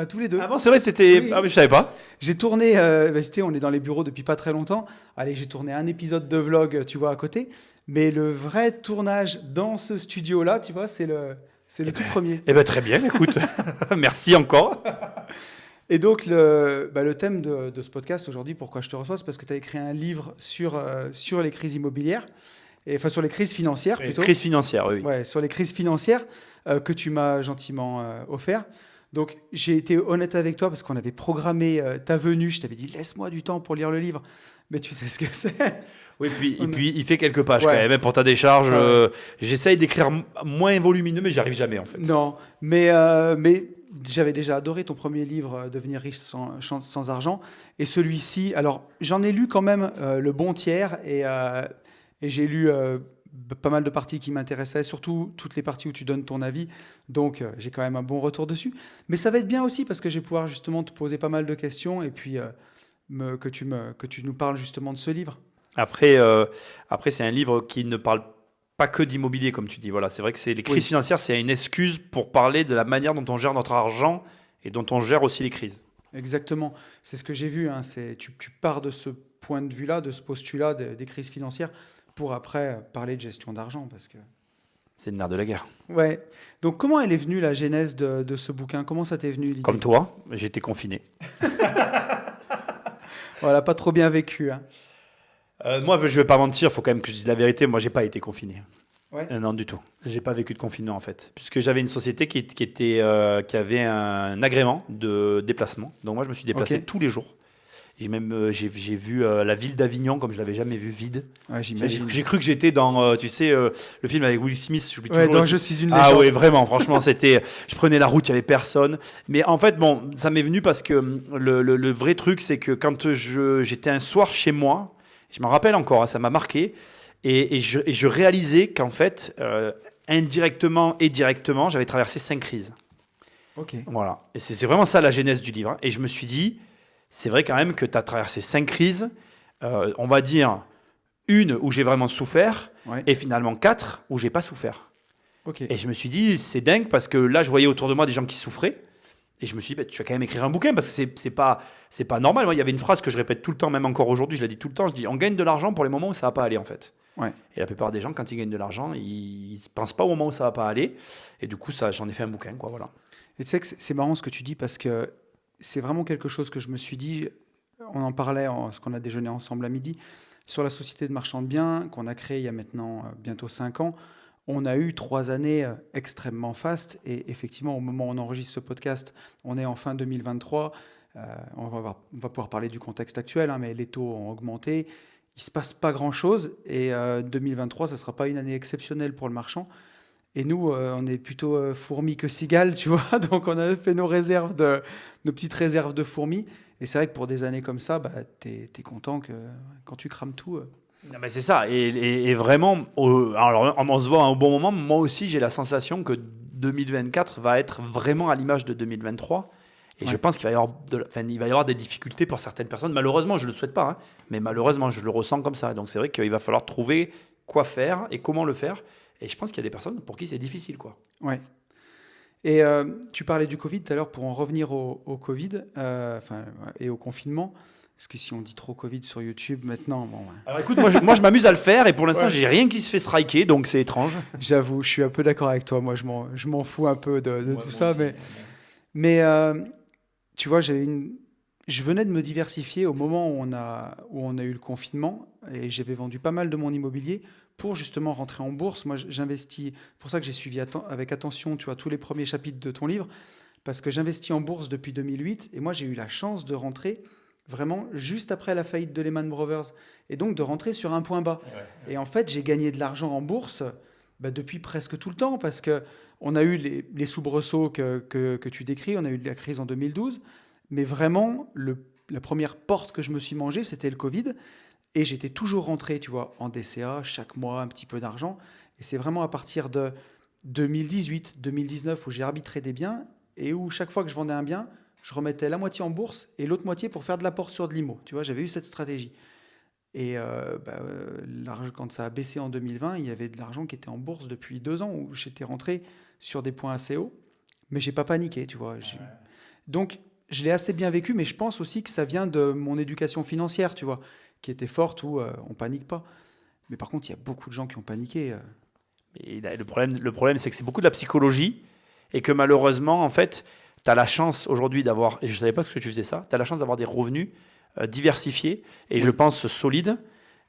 tous les 2. Ah bon, c'est vrai, c'était... Oui. Ah, mais je savais pas. J'ai tourné, on est dans les bureaux depuis pas très longtemps. Allez, j'ai tourné un épisode de vlog, tu vois, à côté. Mais le vrai tournage dans ce studio-là, tu vois, c'est le tout premier. Eh bien, très bien, écoute. Merci encore. Et donc, le thème de ce podcast aujourd'hui, pourquoi je te reçois, c'est parce que tu as écrit un livre sur les crises immobilières, enfin sur les crises financières plutôt. Crises financières, oui. Ouais, sur les crises financières que tu m'as gentiment offert. Donc, j'ai été honnête avec toi parce qu'on avait programmé ta venue. Je t'avais dit, laisse-moi du temps pour lire le livre. Mais tu sais ce que c'est. Oui, et puis il fait quelques pages quand même pour ta décharge. J'essaye d'écrire moins volumineux, mais j'y arrive jamais en fait. Non, mais j'avais déjà adoré ton premier livre, Devenir riche sans argent. Et celui-ci, alors j'en ai lu quand même le bon tiers et j'ai lu pas mal de parties qui m'intéressaient, surtout toutes les parties où tu donnes ton avis. Donc j'ai quand même un bon retour dessus. Mais ça va être bien aussi parce que je vais pouvoir justement te poser pas mal de questions et puis que tu nous parles justement de ce livre. Après, c'est un livre qui ne parle pas que d'immobilier, comme tu dis. Voilà, c'est vrai que les crises financières, c'est une excuse pour parler de la manière dont on gère notre argent et dont on gère aussi les crises. Exactement. C'est ce que j'ai vu. Hein. Tu pars de ce point de vue-là, de ce postulat des crises financières pour après parler de gestion d'argent. Parce que... C'est le nerf de la guerre. Ouais. Donc, comment elle est venue, la genèse de ce bouquin ? Comment ça t'est venu, l'idée ? Comme toi, j'étais confiné. Voilà, pas trop bien vécu. Hein. Moi, je ne vais pas mentir, il faut quand même que je dise la vérité. Moi, je n'ai pas été confiné. Ouais. Non, du tout. Je n'ai pas vécu de confinement, en fait. Puisque j'avais une société qui avait un agrément de déplacement. Donc, moi, je me suis déplacé tous les jours. J'ai vu la ville d'Avignon comme je l'avais jamais vue vide. Ouais, j'imagine. J'ai cru que j'étais dans, tu sais, le film avec Will Smith. J'oublie Ouais, toujours dans Je suis une légende. Ah oui, vraiment, franchement, je prenais la route, il n'y avait personne. Mais en fait, bon, ça m'est venu parce que le vrai truc, c'est que quand j'étais un soir chez moi, je m'en rappelle encore, hein, ça m'a marqué, et je réalisais qu'en fait, indirectement et directement, j'avais traversé 5 crises. Ok. Voilà. Et c'est vraiment ça la genèse du livre. Hein. Et je me suis dit, c'est vrai quand même que tu as traversé 5 crises, on va dire une où j'ai vraiment souffert, Ouais. et finalement 4 où j'ai pas souffert. Ok. Et je me suis dit, c'est dingue parce que là, je voyais autour de moi des gens qui souffraient. Et je me suis dit, tu vas quand même écrire un bouquin parce que c'est pas normal. Moi, il y avait une phrase que je répète tout le temps, même encore aujourd'hui, je la dis tout le temps. Je dis, on gagne de l'argent pour les moments où ça va pas aller en fait. Ouais. Et la plupart des gens, quand ils gagnent de l'argent, ils ne pensent pas au moment où ça va pas aller. Et du coup, j'en ai fait un bouquin, quoi, voilà. Et tu sais que c'est marrant ce que tu dis parce que c'est vraiment quelque chose que je me suis dit. On en parlait parce qu'on a déjeuné ensemble à midi sur la société de marchand de biens qu'on a créée il y a maintenant bientôt 5 ans. On a eu 3 années extrêmement fastes et effectivement, au moment où on enregistre ce podcast, on est en fin 2023. On va pouvoir parler du contexte actuel, hein, mais les taux ont augmenté. Il ne se passe pas grand-chose et 2023, ça ne sera pas une année exceptionnelle pour le marchand. Et nous, on est plutôt fourmis que cigales, tu vois. Donc, on a fait nos petites réserves de fourmis. Et c'est vrai que pour des années comme ça, bah, t'es content que quand tu crames tout. Non, mais c'est ça. Et vraiment, alors, on se voit au bon moment. Moi aussi, j'ai la sensation que 2024 va être vraiment à l'image de 2023. Et Ouais. je pense qu'il va y avoir des difficultés pour certaines personnes. Malheureusement, je ne le souhaite pas, hein, mais malheureusement, je le ressens comme ça. Donc, c'est vrai qu'il va falloir trouver quoi faire et comment le faire. Et je pense qu'il y a des personnes pour qui c'est difficile, quoi. Ouais. Et tu parlais du Covid tout à l'heure pour en revenir au Covid et au confinement. Parce que si on dit trop Covid sur YouTube maintenant, bon. Ouais. Alors écoute, moi je m'amuse à le faire et pour l'instant, Ouais. j'ai rien qui se fait striker, donc c'est étrange. J'avoue, je suis un peu d'accord avec toi. Moi, je m'en fous un peu de Ouais, tout moi ça. aussi. Mais tu vois, je venais de me diversifier au moment où on a eu le confinement et j'avais vendu pas mal de mon immobilier pour justement rentrer en bourse. Moi, j'investis. C'est pour ça que j'ai suivi avec attention, tu vois, tous les premiers chapitres de ton livre, parce que j'investis en bourse depuis 2008 et moi, j'ai eu la chance de rentrer vraiment juste après la faillite de Lehman Brothers et donc de rentrer sur un point bas. Ouais. Et en fait, j'ai gagné de l'argent en bourse depuis presque tout le temps parce que on a eu les soubresauts que tu décris, on a eu la crise en 2012, mais vraiment, la première porte que je me suis mangée, c'était le Covid, et j'étais toujours rentré, tu vois, en DCA, chaque mois, un petit peu d'argent, et c'est vraiment à partir de 2018, 2019, où j'ai arbitré des biens, et où chaque fois que je vendais un bien, je remettais la moitié en bourse, et l'autre moitié pour faire de l'apport sur de l'IMO, tu vois, j'avais eu cette stratégie. Et l'argent, quand ça a baissé en 2020, il y avait de l'argent qui était en bourse depuis 2 ans, où j'étais rentré sur des points assez hauts, mais j'ai pas paniqué, tu vois. Donc, je l'ai assez bien vécu, mais je pense aussi que ça vient de mon éducation financière, tu vois, qui était forte, où on panique pas. Mais par contre, il y a beaucoup de gens qui ont paniqué. Et le problème, c'est que c'est beaucoup de la psychologie et que malheureusement, en fait, tu as la chance aujourd'hui d'avoir, et je ne savais pas que tu faisais ça, tu as la chance d'avoir des revenus diversifiés et Oui. je pense solides.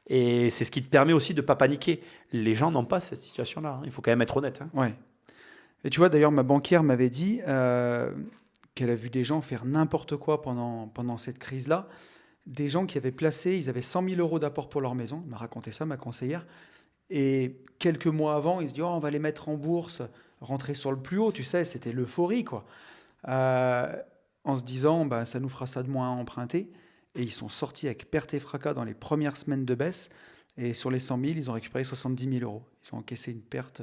Et c'est ce qui te permet aussi de ne pas paniquer. Les gens n'ont pas cette situation-là. Hein. Il faut quand même être honnête. Hein. Ouais. Et tu vois, d'ailleurs, ma banquière m'avait dit qu'elle a vu des gens faire n'importe quoi pendant cette crise-là. Des gens qui avaient placé, ils avaient 100 000 euros d'apport pour leur maison. Elle m'a raconté ça, ma conseillère. Et quelques mois avant, ils se disent, oh, on va les mettre en bourse, rentrer sur le plus haut. Tu sais, c'était l'euphorie, quoi. En se disant, bah, ça nous fera ça de moins à emprunter. Et ils sont sortis avec perte et fracas dans les premières semaines de baisse. Et sur les 100 000, ils ont récupéré 70 000 euros. Ils ont encaissé une perte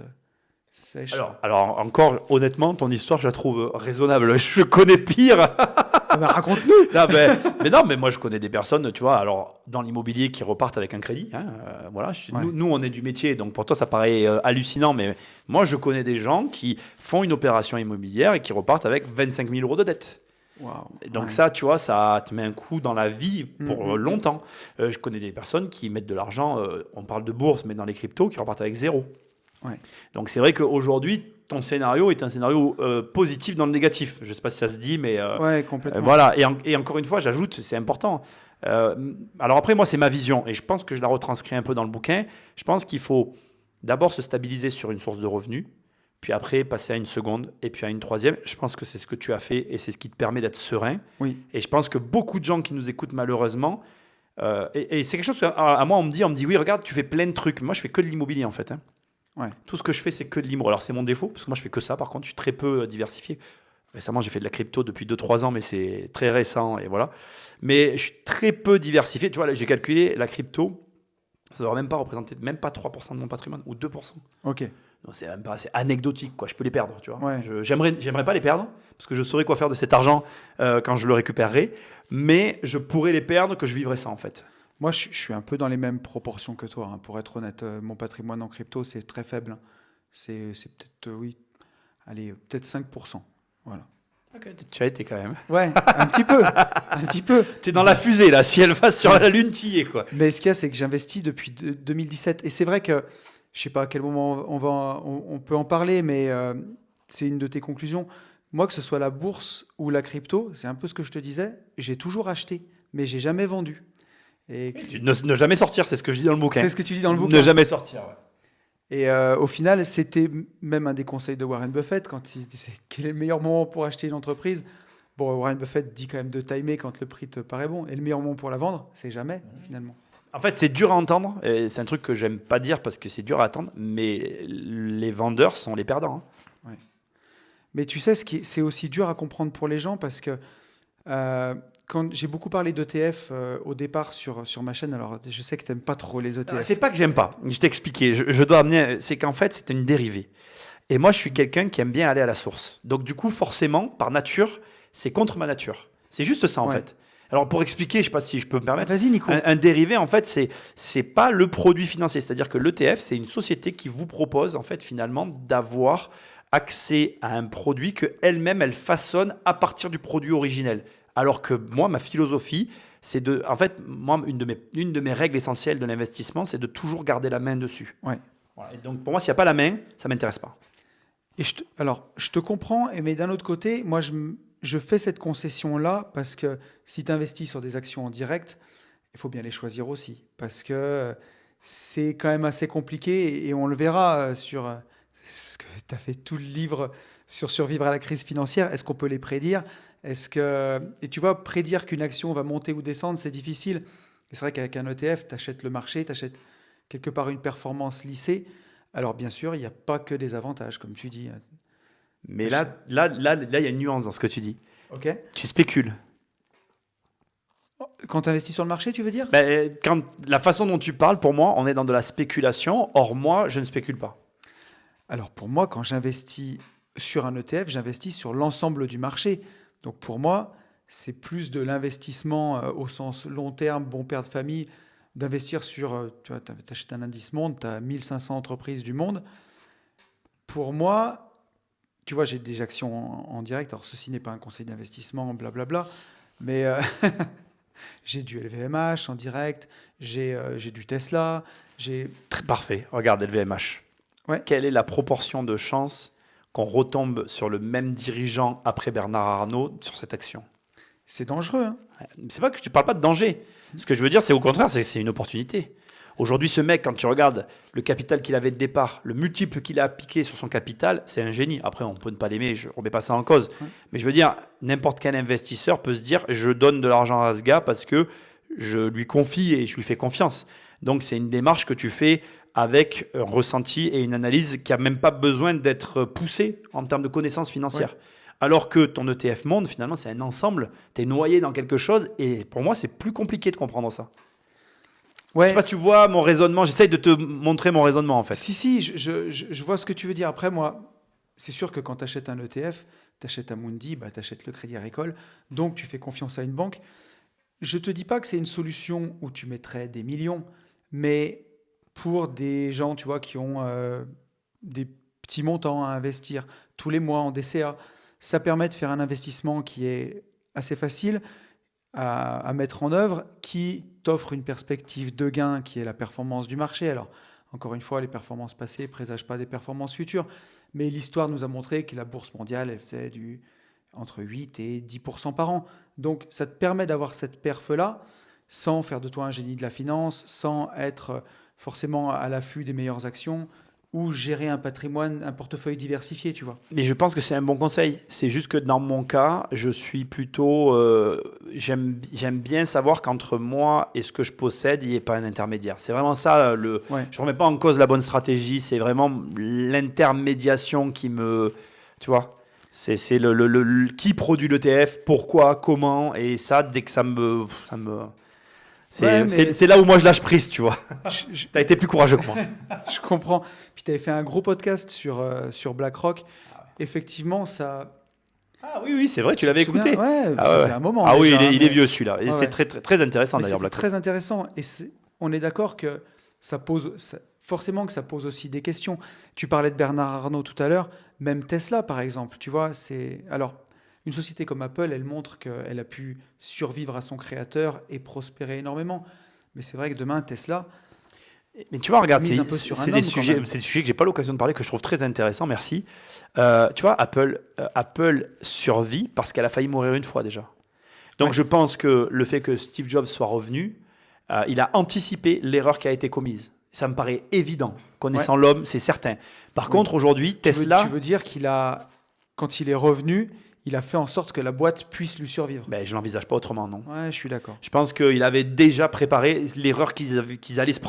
sèche. Alors encore, honnêtement, ton histoire, je la trouve raisonnable. Je connais pire. Bah, raconte-nous. Non, mais non, mais moi, je connais des personnes, tu vois, alors dans l'immobilier qui repartent avec un crédit. Hein, voilà, Ouais. nous, on est du métier, donc pour toi, ça paraît hallucinant. Mais moi, je connais des gens qui font une opération immobilière et qui repartent avec 25 000 euros de dette. Wow. Et donc Ouais. ça, tu vois, ça te met un coup dans la vie pour longtemps. Je connais des personnes qui mettent de l'argent, on parle de bourse, mais dans les cryptos, qui repartent avec 0. Ouais. Donc c'est vrai qu'aujourd'hui, ton scénario est un scénario positif dans le négatif. Je ne sais pas si ça se dit, mais Ouais, complètement. voilà. Et encore une fois, j'ajoute, c'est important. Alors après, moi, c'est ma vision, et je pense que je la retranscris un peu dans le bouquin. Je pense qu'il faut d'abord se stabiliser sur une source de revenus. puis après passer à une seconde, et puis à une troisième. Je pense que c'est ce que tu as fait et c'est ce qui te permet d'être serein. Oui. Et je pense que beaucoup de gens qui nous écoutent malheureusement, et c'est quelque chose à moi on me dit oui regarde tu fais plein de trucs. Moi je fais que de l'immobilier en fait. Hein. Ouais. Tout ce que je fais c'est que de l'immo. Alors c'est mon défaut parce que moi je fais que ça. Par contre je suis très peu diversifié. Récemment j'ai fait de la crypto depuis 2-3 ans mais c'est très récent et voilà. Mais je suis très peu diversifié. Tu vois là j'ai calculé la crypto. Ça ne devrait même pas représenter même pas 3% de mon patrimoine ou 2%. Ok. Donc c'est même pas, c'est anecdotique quoi. Je peux les perdre, tu vois. Ouais. J'aimerais pas les perdre parce que je saurais quoi faire de cet argent quand je le récupérerai, mais je pourrais les perdre que je vivrais ça en fait. Moi, je suis un peu dans les mêmes proportions que toi, hein, pour être honnête. Mon patrimoine en crypto, c'est très faible. Hein. C'est peut-être, oui, allez, peut-être 5%. Voilà. Ok, tu as été quand même. Ouais, un petit peu. Un petit peu. T'es dans la fusée là. Si elle va sur la lune, t'y es quoi. Mais ce qu'il y a, c'est que j'investis depuis 2017. Et c'est vrai que, je sais pas à quel moment on peut en parler, mais c'est une de tes conclusions. Moi, que ce soit la bourse ou la crypto, c'est un peu ce que je te disais, j'ai toujours acheté, mais j'ai jamais vendu. Et Ne jamais sortir, c'est ce que je dis dans le bouquin. c'est ce que tu dis dans le bouquin. Ne jamais sortir. Ouais. Et au final, c'était même un des conseils de Warren Buffett quand il disait quel est le meilleur moment pour acheter une entreprise. Bon, Warren Buffett dit quand même de timer quand le prix te paraît bon. Et le meilleur moment pour la vendre, c'est jamais, finalement. En fait, c'est dur à entendre. Et c'est un truc que j'aime pas dire parce que c'est dur à attendre. Mais les vendeurs sont les perdants. Hein. Ouais. Mais tu sais, c'est aussi dur à comprendre pour les gens parce que quand j'ai beaucoup parlé d'ETF au départ sur ma chaîne, alors je sais que tu n'aimes pas trop les ETF. C'est pas que j'aime pas. Je t'ai expliqué. Je dois amener. C'est qu'en fait, c'est une dérivée. Et moi, je suis quelqu'un qui aime bien aller à la source. Donc, du coup, forcément, par nature, c'est contre ma nature. C'est juste ça, en fait. Alors, pour expliquer, je ne sais pas si je peux me permettre. Vas-y, Nico. Un dérivé, en fait, c'est pas le produit financier. C'est-à-dire que l'ETF, c'est une société qui vous propose, en fait, finalement, d'avoir accès à un produit que elle-même, elle façonne à partir du produit originel. Alors que moi, ma philosophie, c'est de. En fait, moi, une de mes règles essentielles de l'investissement, c'est de toujours garder la main dessus. Ouais. Voilà. Et donc, pour moi, s'il n'y a pas la main, ça ne m'intéresse pas. Et alors, je te comprends, mais d'un autre côté, moi, je fais cette concession-là parce que si tu investis sur des actions en direct, il faut bien les choisir aussi. Parce que c'est quand même assez compliqué et on le verra parce que tu as fait tout le livre sur survivre à la crise financière. Est-ce qu'on peut les prédire? Et tu vois, prédire qu'une action va monter ou descendre, c'est difficile. Et c'est vrai qu'avec un ETF, tu achètes le marché, tu achètes quelque part une performance lissée. Alors bien sûr, il n'y a pas que des avantages, comme tu dis. Mais là, il y a une nuance dans ce que tu dis. Ok. Tu spécules. Quand tu investis sur le marché, tu veux dire? La façon dont tu parles, pour moi, on est dans de la spéculation. Or, moi, je ne spécule pas. Alors pour moi, quand j'investis sur un ETF, j'investis sur l'ensemble du marché. Donc pour moi, c'est plus de l'investissement au sens long terme, bon père de famille, d'investir sur, tu vois, tu achètes un indice monde, tu as 1500 entreprises du monde. Pour moi, tu vois, j'ai des actions en direct. Alors ceci n'est pas un conseil d'investissement, blablabla, mais j'ai du LVMH en direct, j'ai du Tesla, j'ai... Parfait. Regarde, LVMH. Ouais. Quelle est la proportion de chances qu'on retombe sur le même dirigeant après Bernard Arnault sur cette action? C'est dangereux. Hein. C'est pas que je ne parle pas de danger. Ce que je veux dire, c'est au contraire, c'est une opportunité. Aujourd'hui, ce mec, quand tu regardes le capital qu'il avait de départ, le multiple qu'il a appliqué sur son capital, c'est un génie. Après, on peut ne pas l'aimer, je ne remets pas ça en cause. Ouais. Mais je veux dire, n'importe quel investisseur peut se dire, je donne de l'argent à ce gars parce que je lui confie et je lui fais confiance. Donc, c'est une démarche que tu fais avec un ressenti et une analyse qui n'a même pas besoin d'être poussée en termes de connaissances financières. Ouais. Alors que ton ETF monde, finalement, c'est un ensemble. Tu es noyé dans quelque chose et pour moi, c'est plus compliqué de comprendre ça. Ouais. Je sais pas si tu vois mon raisonnement. J'essaye de te montrer mon raisonnement en fait. Si, je vois ce que tu veux dire. Après, moi, c'est sûr que quand tu achètes un ETF, tu achètes Amundi, tu achètes le Crédit Agricole. Donc, tu fais confiance à une banque. Je ne te dis pas que c'est une solution où tu mettrais des millions. Mais pour des gens, tu vois, qui ont des petits montants à investir tous les mois en DCA, ça permet de faire un investissement qui est assez facile à mettre en œuvre, qui t'offre une perspective de gain qui est la performance du marché. Alors, encore une fois, les performances passées ne présagent pas des performances futures, mais l'histoire nous a montré que la bourse mondiale, elle faisait entre 8 et 10% par an. Donc, ça te permet d'avoir cette perf-là sans faire de toi un génie de la finance, sans être forcément à l'affût des meilleures actions ou gérer un patrimoine, un portefeuille diversifié, tu vois. Mais je pense que c'est un bon conseil. C'est juste que dans mon cas, je suis plutôt. J'aime bien savoir qu'entre moi et ce que je possède, il n'y ait pas un intermédiaire. C'est vraiment ça. Ouais. Je ne remets pas en cause la bonne stratégie. C'est vraiment l'intermédiation qui me. Tu vois? C'est qui produit l'ETF, pourquoi, comment. Et ça, dès que ça me. C'est là où moi je lâche prise, tu vois. Tu as été plus courageux que moi. Je comprends. Puis tu avais fait un gros podcast sur BlackRock. Effectivement, ça. Ah oui, c'est vrai, tu l'avais écouté. Ouais, ça fait un moment. Ah déjà, oui, il est mais- vieux celui-là. Et Ouais, c'est ouais. très, très, très intéressant Mais d'ailleurs, c'est BlackRock. très intéressant. Et on est d'accord que forcément que ça pose aussi des questions. Tu parlais de Bernard Arnault tout à l'heure. Même Tesla, par exemple. Tu vois, alors, une société comme Apple, elle montre qu'elle a pu survivre à son créateur et prospérer énormément. Mais c'est vrai que demain, Tesla, Mais tu vois, regarde, mise un peu sur un c'est homme, des quand sujets, même. c'est des sujets que j'ai pas l'occasion de parler, que je trouve très intéressants, merci. Tu vois, Apple survit parce qu'elle a failli mourir une fois déjà. Donc Ouais. je pense que le fait que Steve Jobs soit revenu, il a anticipé l'erreur qui a été commise. Ça me paraît évident. Connaissant l'homme, c'est certain. Par Oui. contre, aujourd'hui, Tesla... Tu veux dire quand il est revenu, il a fait en sorte que la boîte puisse lui survivre. Ben, je l'envisage pas autrement, non. Ouais, je suis d'accord. Je pense qu'il avait déjà préparé l'erreur qu'ils allaient se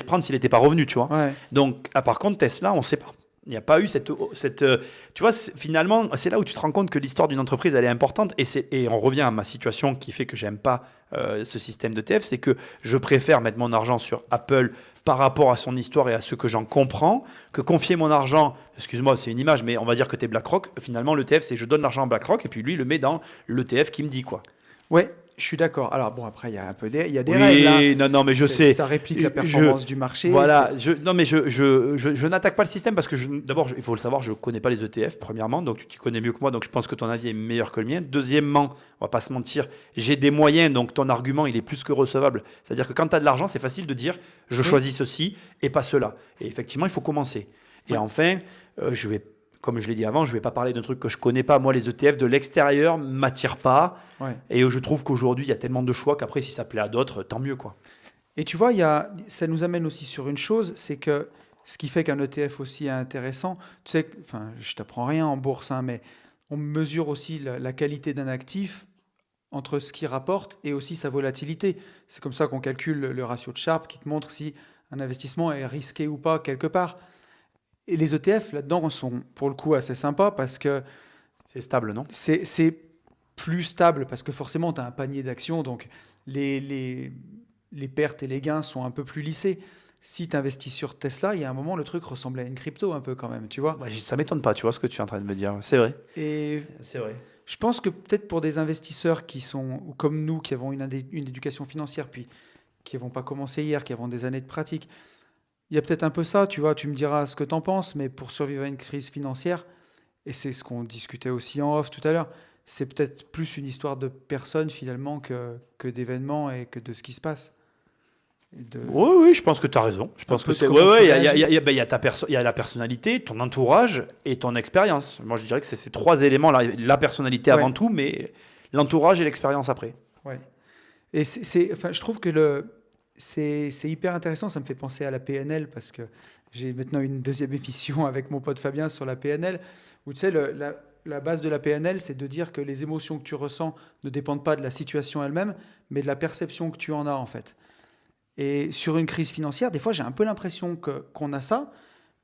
prendre s'il n'était pas revenu, tu vois. Ouais. Donc, par contre, Tesla, on ne sait pas. Il n'y a pas eu tu vois, finalement, c'est là où tu te rends compte que l'histoire d'une entreprise, elle est importante. Et on revient à ma situation qui fait que j'aime pas ce système d'ETF, c'est que je préfère mettre mon argent sur Apple par rapport à son histoire et à ce que j'en comprends, que confier mon argent, excuse-moi, c'est une image, mais on va dire que tu es BlackRock. Finalement, l'ETF, c'est je donne l'argent à BlackRock et puis lui, il le met dans l'ETF qui me dit, quoi. Ouais, je suis d'accord. Alors bon, après, il y a des Oui, règles. Hein. non, mais je sais. Ça réplique la Je- performance du marché. Voilà, non mais je n'attaque pas le système parce que d'abord, il faut le savoir, je ne connais pas les ETF, premièrement, donc tu t'y connais mieux que moi, donc je pense que ton avis est meilleur que le mien. Deuxièmement, on va pas se mentir, j'ai des moyens, donc ton argument, il est plus que recevable. C'est-à-dire que quand tu as de l'argent, c'est facile de dire, je choisis ceci et pas cela. Et effectivement, il faut commencer. Et enfin, comme je l'ai dit avant, je ne vais pas parler d'un truc que je ne connais pas. Moi, les ETF de l'extérieur ne m'attirent pas. Ouais. Et je trouve qu'aujourd'hui, il y a tellement de choix qu'après, si ça plaît à d'autres, tant mieux, quoi. Et tu vois, ça nous amène aussi sur une chose, c'est que ce qui fait qu'un ETF aussi est intéressant, tu sais, enfin, je t'apprends rien en bourse, hein, mais on mesure aussi la qualité d'un actif entre ce qu'il rapporte et aussi sa volatilité. C'est comme ça qu'on calcule le ratio de Sharpe qui te montre si un investissement est risqué ou pas quelque part. Et les ETF, là-dedans, sont pour le coup assez sympas parce que C'est stable, non? c'est plus stable parce que forcément, tu as un panier d'actions, donc les pertes et les gains sont un peu plus lissés. Si tu investis sur Tesla, il y a un moment, le truc ressemblait à une crypto un peu quand même, tu vois. Ouais, ça m'étonne pas, tu vois ce que tu es en train de me dire. C'est vrai. Et C'est vrai. je pense que peut-être pour des investisseurs qui sont ou comme nous, qui avons une éducation financière, puis qui n'avons pas commencé hier, qui avons des années de pratique, il y a peut-être un peu ça, tu vois, tu me diras ce que tu en penses, mais pour survivre à une crise financière, et c'est ce qu'on discutait aussi en off tout à l'heure, c'est peut-être plus une histoire de personnes finalement que d'événements et que de ce qui se passe. Oui, je pense que tu as raison. Je pense peu que de c'est. comment Ouais, tu il y réagis. y a la personnalité, ton entourage et ton expérience. Moi, je dirais que c'est ces trois éléments. La personnalité avant Ouais. tout, mais l'entourage et l'expérience après. Ouais. Et enfin, je trouve que c'est hyper intéressant. Ça me fait penser à la PNL parce que j'ai maintenant une deuxième émission avec mon pote Fabien sur la PNL où tu sais, la base de la PNL, c'est de dire que les émotions que tu ressens ne dépendent pas de la situation elle-même, mais de la perception que tu en as en fait. Et sur une crise financière, des fois, j'ai un peu l'impression qu'on a ça.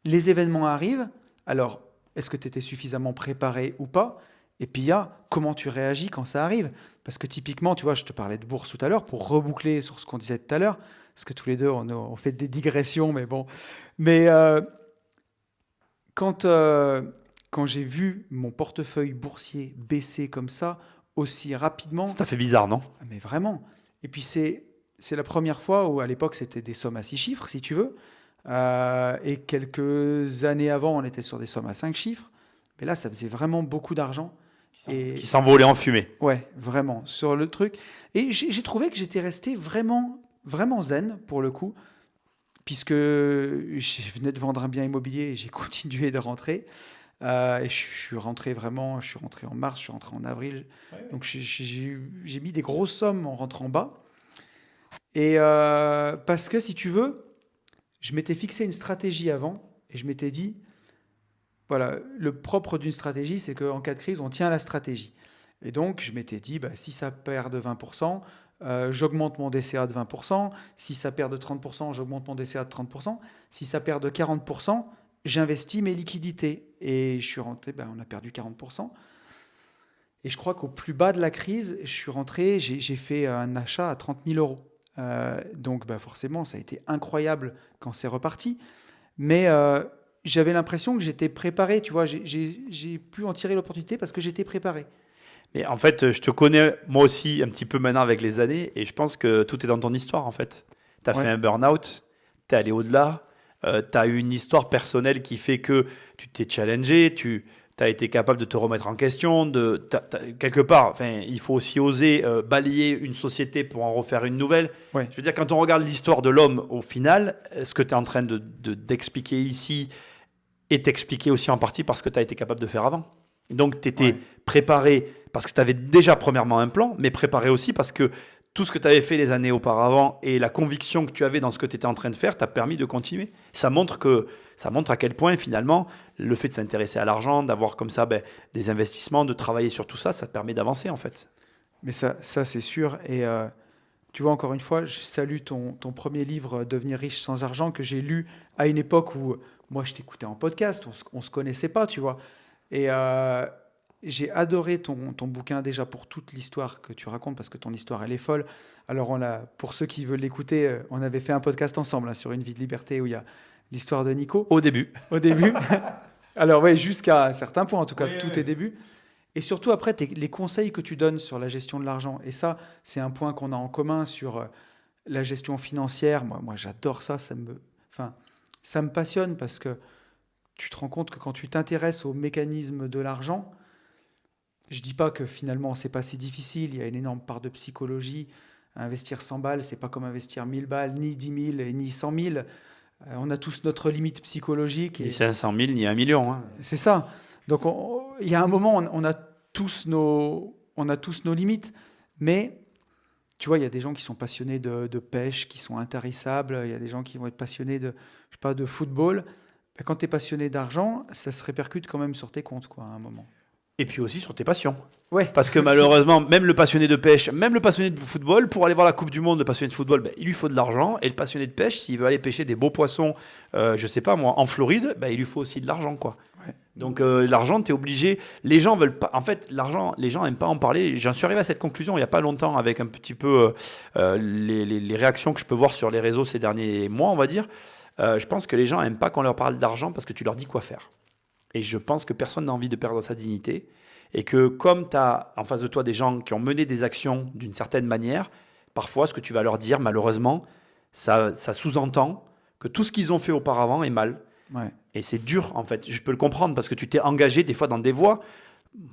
Les événements arrivent. Alors, est-ce que tu étais suffisamment préparé ou pas? Et puis, il y a comment tu réagis quand ça arrive. Parce que typiquement, tu vois, je te parlais de bourse tout à l'heure, pour reboucler sur ce qu'on disait tout à l'heure, parce que tous les deux, on fait des digressions, mais bon. Mais quand, quand j'ai vu mon portefeuille boursier baisser comme ça, aussi rapidement, Ça t'a fait bizarre, non? ah, mais vraiment. Et puis c'est la première fois où à l'époque c'était des sommes à 6 chiffres, si tu veux. Et quelques années avant, on était sur des sommes à 5 chiffres. Mais là, ça faisait vraiment beaucoup d'argent. Et Qui s'envolait en fumée. ouais, vraiment, sur le truc. Et j'ai trouvé que j'étais resté vraiment, vraiment zen pour le coup, puisque je venais de vendre un bien immobilier et j'ai continué de rentrer. Et je suis rentré vraiment, je suis rentré en mars, je suis rentré en avril. Donc j'ai mis des grosses sommes en rentrant bas. Et parce que si tu veux, je m'étais fixé une stratégie avant, et Et je m'étais dit, voilà, le propre d'une stratégie, c'est qu'en cas de crise, on tient à la stratégie. Et donc, je m'étais dit, si ça perd de 20%, j'augmente mon DCA de 20%. Si ça perd de 30%, j'augmente mon DCA de 30%. Si ça perd de 40%, j'investis mes liquidités. Et je suis rentré, on a perdu 40%. Et je crois qu'au plus bas de la crise, je suis rentré, j'ai fait un achat à 30 000 euros. Donc forcément, ça a été incroyable quand c'est reparti. Mais j'avais l'impression que j'étais préparé. Tu vois, j'ai pu en tirer l'opportunité parce que j'étais préparé. Mais en fait, je te connais moi aussi un petit peu maintenant avec les années et je pense que tout est dans ton histoire en fait. Tu as fait un burn-out, tu es allé au-delà, tu as eu une histoire personnelle qui fait que tu t'es challengé, tu as été capable de te remettre en question. Quelque part, il faut aussi oser balayer une société pour en refaire une nouvelle. Ouais. Je veux dire, quand on regarde l'histoire de l'homme au final, ce que tu es en train d'expliquer ici est expliqué aussi en partie par ce que tu as été capable de faire avant. Donc, tu étais préparé parce que tu avais déjà premièrement un plan, mais préparé aussi parce que tout ce que tu avais fait les années auparavant et la conviction que tu avais dans ce que tu étais en train de faire t'a permis de continuer. Ça montre à quel point finalement le fait de s'intéresser à l'argent, d'avoir comme ça des investissements, de travailler sur tout ça, ça te permet d'avancer en fait. Mais ça c'est sûr. Et tu vois, encore une fois, je salue ton premier livre, Devenir riche sans argent, que j'ai lu à une époque où moi je t'écoutais en podcast, on se connaissait pas, tu vois. Et j'ai adoré ton bouquin déjà pour toute l'histoire que tu racontes, parce que ton histoire, elle est folle. Alors, pour ceux qui veulent l'écouter, on avait fait un podcast ensemble sur Une vie de liberté où il y a l'histoire de Nico. Au début. Alors, ouais, jusqu'à un certain point, en tout cas, tout est début. Et surtout, après, les conseils que tu donnes sur la gestion de l'argent. Et ça, c'est un point qu'on a en commun sur la gestion financière. Moi j'adore ça. Ça me passionne parce que tu te rends compte que quand tu t'intéresses aux mécanismes de l'argent, je ne dis pas que finalement, ce n'est pas si difficile. Il y a une énorme part de psychologie. Investir 100 balles, ce n'est pas comme investir 1000 balles, ni 10 000, ni 100 000. On a tous notre limite psychologique. Ni 500 000, ni 1 million. Hein. C'est ça. Donc, il y a un moment, on a tous nos limites. Mais, tu vois, il y a des gens qui sont passionnés de pêche, qui sont intarissables. Il y a des gens qui vont être passionnés de football. Quand tu es passionné d'argent, ça se répercute quand même sur tes comptes, à un moment. Et puis aussi sur tes passions. Ouais. Parce que malheureusement, même le passionné de pêche, même le passionné de football, pour aller voir la Coupe du Monde, le passionné de football, il lui faut de l'argent. Et le passionné de pêche, s'il veut aller pêcher des beaux poissons, je sais pas moi, en Floride, il lui faut aussi de l'argent, quoi. Ouais. Donc l'argent, tu es obligé. Les gens veulent pas. En fait, l'argent, les gens n'aiment pas en parler. J'en suis arrivé à cette conclusion il n'y a pas longtemps avec un petit peu les réactions que je peux voir sur les réseaux ces derniers mois, on va dire. Je pense que les gens n'aiment pas qu'on leur parle d'argent parce que tu leur dis quoi faire. Et je pense que personne n'a envie de perdre sa dignité. Et que comme tu as en face de toi des gens qui ont mené des actions d'une certaine manière, parfois ce que tu vas leur dire, malheureusement, ça sous-entend que tout ce qu'ils ont fait auparavant est mal. Ouais. Et c'est dur, en fait. Je peux le comprendre parce que tu t'es engagé des fois dans des voies,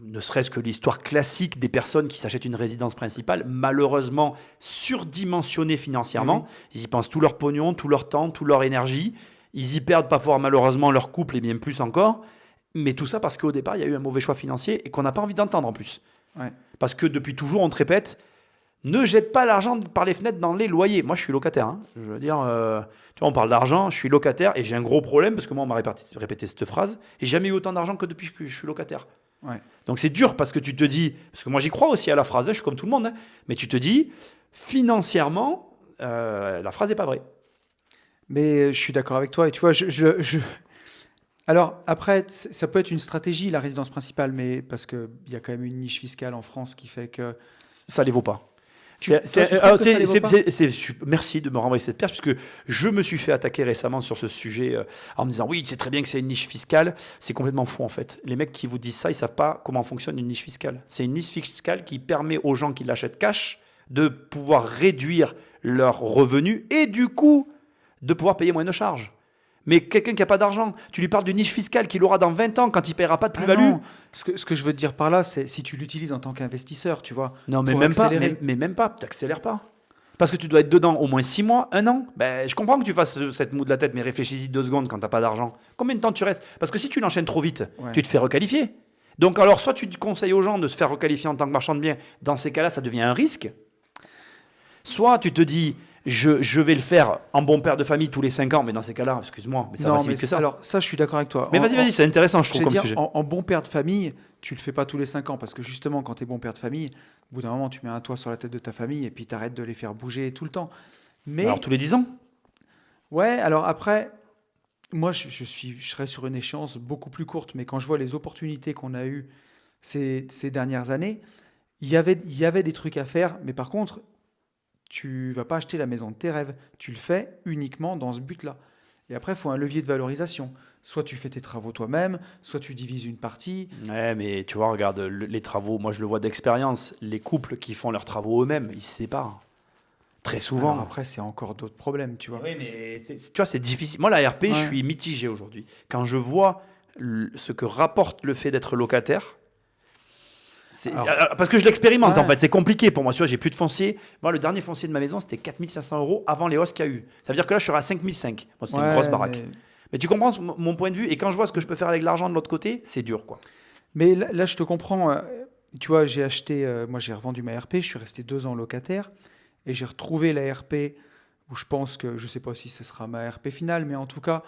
ne serait-ce que l'histoire classique des personnes qui s'achètent une résidence principale, malheureusement surdimensionnée financièrement. Oui. Ils y pensent tout leur pognon, tout leur temps, toute leur énergie. Ils y perdent parfois malheureusement leur couple et bien plus encore. Mais tout ça parce qu'au départ, il y a eu un mauvais choix financier et qu'on n'a pas envie d'entendre en plus. Ouais. Parce que depuis toujours, on te répète, ne jette pas l'argent par les fenêtres dans les loyers. Moi, je suis locataire. Hein. Je veux dire, tu vois, on parle d'argent, je suis locataire et j'ai un gros problème parce que moi, on m'a répété cette phrase. Et jamais eu autant d'argent que depuis que je suis locataire. Ouais. Donc c'est dur parce que tu te dis, parce que moi j'y crois aussi à la phrase, je suis comme tout le monde, hein, mais tu te dis, financièrement, la phrase n'est pas vraie. Mais je suis d'accord avec toi et tu vois, Alors après, ça peut être une stratégie, la résidence principale, mais parce qu'il y a quand même une niche fiscale en France qui fait que... Ça ne les vaut pas. Merci de me renvoyer cette perche, parce que je me suis fait attaquer récemment sur ce sujet en me disant oui, tu sais très bien que c'est une niche fiscale. C'est complètement faux en fait. Les mecs qui vous disent ça, ils ne savent pas comment fonctionne une niche fiscale. C'est une niche fiscale qui permet aux gens qui l'achètent cash de pouvoir réduire leurs revenus et du coup de pouvoir payer moins de charges. Mais quelqu'un qui n'a pas d'argent, tu lui parles d'une niche fiscale qu'il aura dans 20 ans quand il ne paiera pas de plus-value. Non. Ce que je veux te dire par là, c'est si tu l'utilises en tant qu'investisseur, tu vois. Non, mais même pas, mais même pas, tu n'accélères pas. Parce que tu dois être dedans au moins 6 mois, 1 an. Je comprends que tu fasses cette moue de la tête, mais réfléchis-y 2 secondes quand tu n'as pas d'argent. Combien de temps tu restes ? Parce que si tu l'enchaînes trop vite, tu te fais requalifier. Donc alors, soit tu conseilles aux gens de se faire requalifier en tant que marchand de biens. Dans ces cas-là, ça devient un risque. Soit tu te dis... je vais le faire en bon père de famille tous les 5 ans, mais dans ces cas-là, excuse-moi, mais ça va si vite que ça. Alors ça, je suis d'accord avec toi. Mais vas-y, c'est intéressant, je trouve, comme dire, sujet. en bon père de famille, tu le fais pas tous les 5 ans, parce que justement, quand tu es bon père de famille, au bout d'un moment, tu mets un toit sur la tête de ta famille et puis tu arrêtes de les faire bouger tout le temps. Mais Alors tous les 10 ans. ouais, alors après, moi, je serais sur une échéance beaucoup plus courte, mais quand je vois les opportunités qu'on a eues ces dernières années, il y avait des trucs à faire, mais par contre, tu vas pas acheter la maison de tes rêves. Tu le fais uniquement dans ce but-là. Et après, il faut un levier de valorisation. Soit tu fais tes travaux toi-même, soit tu divises une partie. Ouais, mais tu vois, regarde, les travaux, moi je le vois d'expérience, les couples qui font leurs travaux eux-mêmes, ils se séparent. Très souvent. Alors après, c'est encore d'autres problèmes, tu vois. Oui, mais tu vois, c'est difficile. Moi, la RP, je Ouais. suis mitigé aujourd'hui. Quand je vois ce que rapporte le fait d'être locataire, parce que je l'expérimente en Ouais. fait, c'est compliqué pour moi. Tu vois, j'ai plus de foncier. Moi, le dernier foncier de ma maison, c'était 4 500 euros avant les hausses qu'il y a eu. Ça veut dire que là, je serai à 5 500. Bon, c'était une Ouais, grosse baraque. Mais tu comprends mon point de vue. Et quand je vois ce que je peux faire avec l'argent de l'autre côté, c'est dur, quoi. mais là, je te comprends. Tu vois, j'ai acheté, moi j'ai revendu ma RP, je suis resté 2 ans locataire et j'ai retrouvé la RP où je pense que, je sais pas si ce sera ma RP finale, mais en tout cas,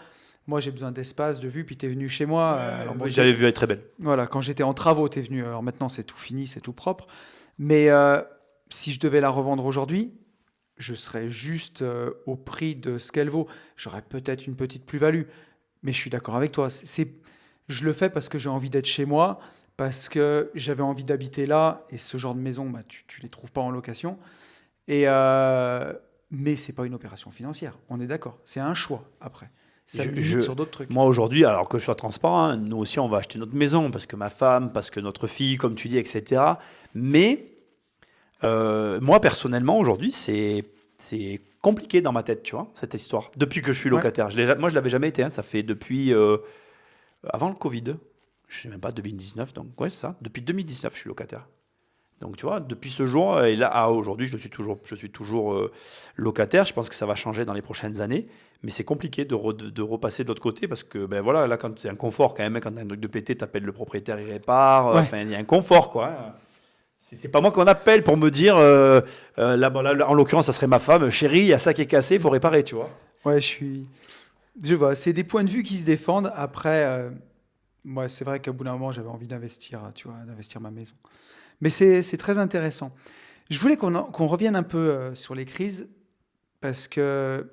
moi j'ai besoin d'espace, de vue, puis tu es venu chez moi. Alors bon, J'avais vu, elle est très belle. voilà, quand j'étais en travaux, tu es venu. Alors maintenant, c'est tout fini, c'est tout propre. Mais si je devais la revendre aujourd'hui, je serais juste au prix de ce qu'elle vaut. J'aurais peut-être une petite plus-value. Mais je suis d'accord avec toi. Je le fais parce que j'ai envie d'être chez moi, parce que j'avais envie d'habiter là. Et ce genre de maison, bah, tu ne les trouves pas en location. Mais ce n'est pas une opération financière. On est d'accord. C'est un choix après. Ça me limite sur d'autres trucs. Moi aujourd'hui, alors que je sois transparent, hein, nous aussi on va acheter notre maison parce que ma femme, parce que notre fille, comme tu dis, etc. Mais moi personnellement aujourd'hui, c'est compliqué dans ma tête, tu vois, cette histoire. Depuis que je suis Ouais. locataire, moi je l'avais jamais été. Hein, ça fait depuis avant le Covid. Je sais même pas 2019, donc ouais c'est ça. Depuis 2019, je suis locataire. Donc tu vois, depuis ce jour et là à aujourd'hui, je suis toujours locataire. Je pense que ça va changer dans les prochaines années, mais c'est compliqué de repasser de l'autre côté parce que ben voilà, là quand c'est un confort quand même, quand t'as un truc de pété, t'appelles le propriétaire, il répare. Ouais. Enfin, il y a un confort quoi. Hein. C'est pas moi qu'on appelle pour me dire, là, en l'occurrence, ça serait ma femme, chérie, il y a ça qui est cassé, il faut réparer, tu vois. Ouais, je vois. C'est des points de vue qui se défendent. Après, moi, c'est vrai qu'à bout d'un moment, j'avais envie d'investir, tu vois, d'investir ma maison. Mais c'est très intéressant. Je voulais qu'on revienne un peu sur les crises parce que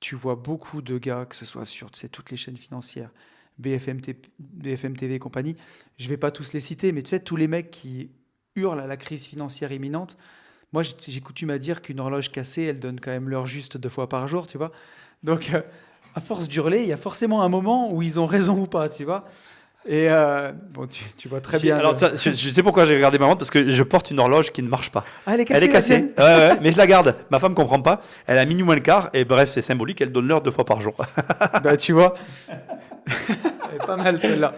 tu vois beaucoup de gars, que ce soit sur tu sais, toutes les chaînes financières, BFM TV et compagnie. Je vais pas tous les citer, mais tu sais, tous les mecs qui hurlent à la crise financière imminente. Moi, j'ai coutume à dire qu'une horloge cassée, elle donne quand même l'heure juste 2 fois par jour, tu vois. Donc, à force d'hurler, il y a forcément un moment où ils ont raison ou pas, tu vois. Et bon, tu vois très bien. Alors, je sais pourquoi j'ai regardé ma montre, parce que je porte une horloge qui ne marche pas. Ah, elle est Elle cassée, est la cassée, tienne ouais, mais je la garde. Ma femme comprend pas. Elle a minuit moins le quart, et bref, c'est symbolique, elle donne l'heure 2 fois par jour. Bah, tu vois. Elle est pas mal celle-là.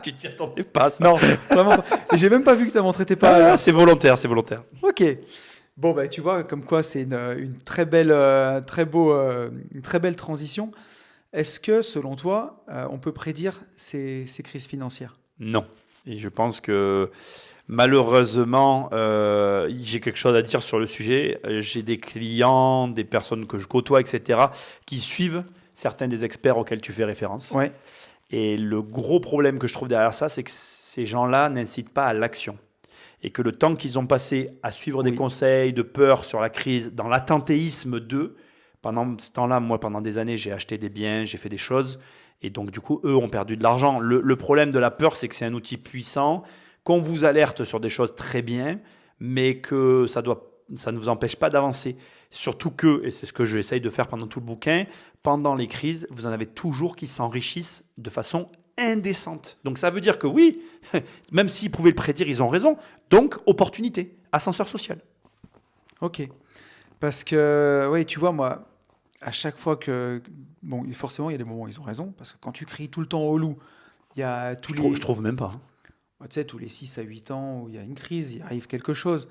Tu t'y attendais pas, ça. Non, vraiment pas. Et j'ai même pas vu que ta montre était pas. C'est volontaire, c'est volontaire. Ok. Bon, bah, tu vois, comme quoi c'est une très belle, une très belle transition. Est-ce que, selon toi, on peut prédire ces crises financières? Non. Et je pense que malheureusement, j'ai quelque chose à dire sur le sujet. J'ai des clients, des personnes que je côtoie, etc., qui suivent certains des experts auxquels tu fais référence. Ouais. Et le gros problème que je trouve derrière ça, c'est que ces gens-là n'incitent pas à l'action. Et que le temps qu'ils ont passé à suivre des Oui. conseils de peur sur la crise, dans l'attentéisme d'eux, pendant ce temps-là, moi, pendant des années, j'ai acheté des biens, j'ai fait des choses. Et donc, du coup, eux ont perdu de l'argent. Le problème de la peur, c'est que c'est un outil puissant, qu'on vous alerte sur des choses très bien, mais que ça ne vous empêche pas d'avancer. Surtout que, et c'est ce que j'essaye de faire pendant tout le bouquin, pendant les crises, vous en avez toujours qui s'enrichissent de façon indécente. Donc ça veut dire que oui, même s'ils pouvaient le prédire, ils ont raison. Donc, opportunité, ascenseur social. Ok. Parce que, oui, tu vois, moi, à chaque fois que. Bon, forcément, il y a des moments où ils ont raison. Parce que quand tu cries tout le temps au loup, il y a tous les. Je trouve même pas. Tu sais, tous les 6 à 8 ans où il y a une crise, il arrive quelque chose.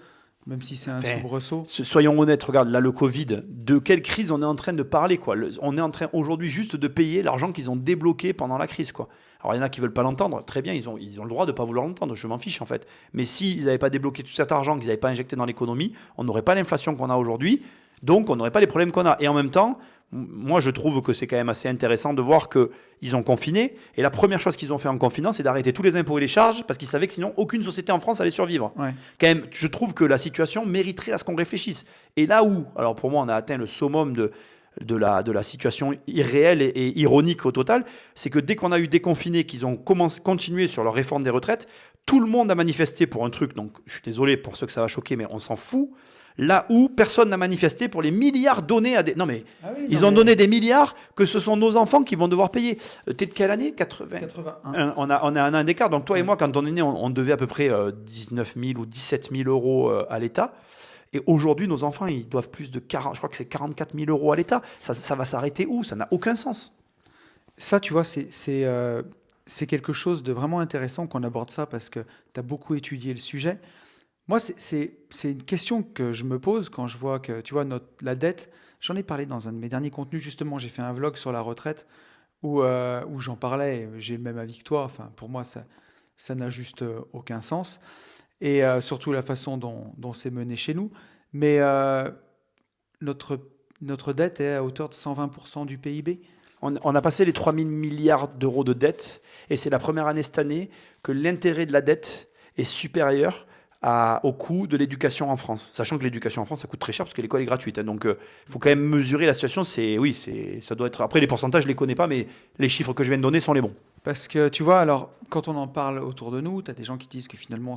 Même si c'est un Enfin, soubresaut. Soyons honnêtes, regarde, là, le Covid, de quelle crise on est en train de parler, quoi. On est en train aujourd'hui juste de payer l'argent qu'ils ont débloqué pendant la crise, quoi. Alors, il y en a qui veulent pas l'entendre, très bien, ils ont le droit de pas vouloir l'entendre, je m'en fiche, en fait. Mais s'ils n'avaient pas débloqué tout cet argent, qu'ils n'avaient pas injecté dans l'économie, on n'aurait pas l'inflation qu'on a aujourd'hui. Donc, on n'aurait pas les problèmes qu'on a. Et en même temps, moi, je trouve que c'est quand même assez intéressant de voir qu'ils ont confiné. Et la première chose qu'ils ont fait en confinant, c'est d'arrêter tous les impôts et les charges parce qu'ils savaient que sinon, aucune société en France allait survivre. Ouais. Quand même, je trouve que la situation mériterait à ce qu'on réfléchisse. Et là où, alors pour moi, on a atteint le summum de la situation irréelle et ironique au total, c'est que dès qu'on a eu déconfiné, qu'ils ont continué sur leur réforme des retraites, tout le monde a manifesté pour un truc, donc je suis désolé pour ceux que ça va choquer, mais on s'en fout. Là où personne n'a manifesté pour les milliards donnés à des... Non mais, ils ont donné des milliards que ce sont nos enfants qui vont devoir payer. T'es de quelle année? 81. On a un an d'écart. Donc toi et moi, quand on est né, on devait à peu près 19 000 ou 17 000 euros à l'État. Et aujourd'hui, nos enfants, ils doivent plus de 40... Je crois que c'est 44 000 euros à l'État. Ça va s'arrêter où? Ça n'a aucun sens. Ça, tu vois, c'est quelque chose de vraiment intéressant qu'on aborde ça parce que tu as beaucoup étudié le sujet. Moi, c'est une question que je me pose quand je vois que, tu vois, la dette, j'en ai parlé dans un de mes derniers contenus, justement, j'ai fait un vlog sur la retraite où j'en parlais, et j'ai le même avis que toi, enfin, pour moi, ça n'a juste aucun sens, et surtout la façon dont c'est mené chez nous, mais notre, notre dette est à hauteur de 120% du PIB. On a passé les 3 000 milliards d'euros de dette. Et c'est la première année cette année que l'intérêt de la dette est supérieur au coût de l'éducation en France. Sachant que l'éducation en France, ça coûte très cher parce que l'école est gratuite. Hein. Donc, il faut quand même mesurer la situation. Ça doit être... Après, les pourcentages, je ne les connais pas, mais les chiffres que je viens de donner sont les bons. Parce que, tu vois, alors, quand on en parle autour de nous, tu as des gens qui disent que finalement,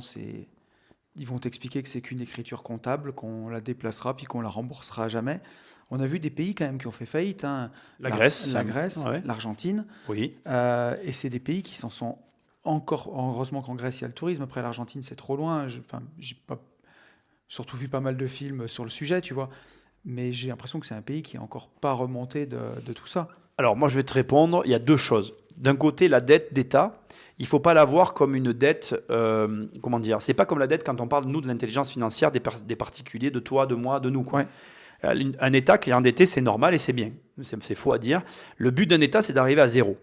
ils vont t'expliquer que c'est qu'une écriture comptable, qu'on la déplacera puis qu'on la remboursera jamais. On a vu des pays quand même qui ont fait faillite. Hein. La Grèce. Ouais. L'Argentine. Oui. Et c'est des pays qui s'en sont encore... Heureusement qu'en Grèce, il y a le tourisme. Après, l'Argentine, c'est trop loin. J'ai surtout vu pas mal de films sur le sujet, tu vois. Mais j'ai l'impression que c'est un pays qui est encore pas remonté de tout ça. Alors, moi, je vais te répondre. Il y a deux choses. D'un côté, la dette d'État, il ne faut pas la voir comme une dette, comment dire, c'est pas comme la dette quand on parle, nous, de l'intelligence financière des particuliers, de toi, de moi, de nous, quoi. Ouais. Un État qui est endetté, c'est normal et c'est bien. C'est faux à dire. Le but d'un État, c'est d'arriver à zéro.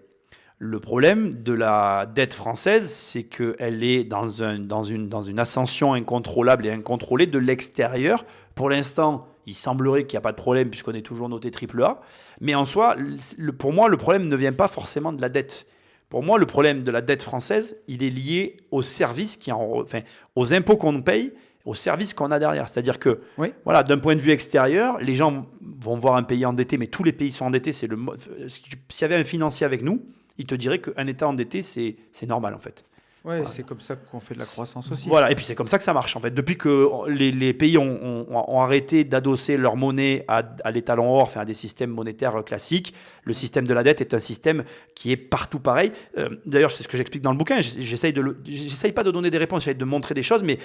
Le problème de la dette française, c'est qu'elle est dans une ascension incontrôlable et incontrôlée de l'extérieur. Pour l'instant, il semblerait qu'il n'y a pas de problème puisqu'on est toujours noté AAA. Mais en soi, pour moi, le problème ne vient pas forcément de la dette. Pour moi, le problème de la dette française, il est lié aux services, aux impôts qu'on paye, aux services qu'on a derrière. C'est-à-dire que, Oui. voilà, d'un point de vue extérieur, les gens vont voir un pays endetté, mais tous les pays sont endettés. S'il y avait un financier avec nous, il te dirait qu'un État endetté, c'est normal en fait. Ouais, Voilà. c'est comme ça qu'on fait de la croissance aussi. Voilà, et puis c'est comme ça que ça marche en fait. Depuis que les pays ont arrêté d'adosser leur monnaie à l'étalon or, enfin à des systèmes monétaires classiques, le système de la dette est un système qui est partout pareil. D'ailleurs, c'est ce que j'explique dans le bouquin. J'essaye pas de donner des réponses, j'essaye de montrer des choses, mais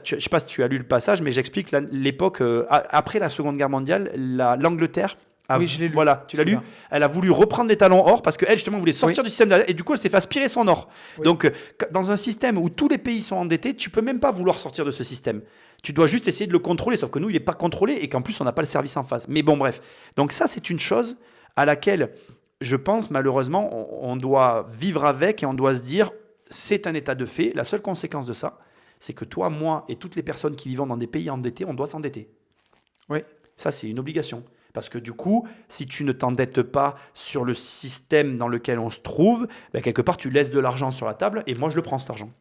je sais pas si tu as lu le passage, mais j'explique l'époque après la Seconde Guerre mondiale, l'Angleterre. Oui, je l'ai lu. Voilà, tu l'as lu. Celui-là. Elle a voulu reprendre les talons or parce qu'elle, justement, voulait sortir Oui. du système de la dette et du coup, elle s'est fait aspirer son or. Oui. Donc, dans un système où tous les pays sont endettés, tu peux même pas vouloir sortir de ce système. Tu dois juste essayer de le contrôler, sauf que nous, il n'est pas contrôlé et qu'en plus, on n'a pas le service en face. Mais bon, bref. Donc ça, c'est une chose à laquelle je pense, malheureusement, on doit vivre avec et on doit se dire, c'est un état de fait. La seule conséquence de ça, c'est que toi, moi et toutes les personnes qui vivent dans des pays endettés, on doit s'endetter. Oui. Ça, c'est une obligation. Parce que du coup, si tu ne t'endettes pas sur le système dans lequel on se trouve, ben quelque part, tu laisses de l'argent sur la table et moi, je le prends, cet argent.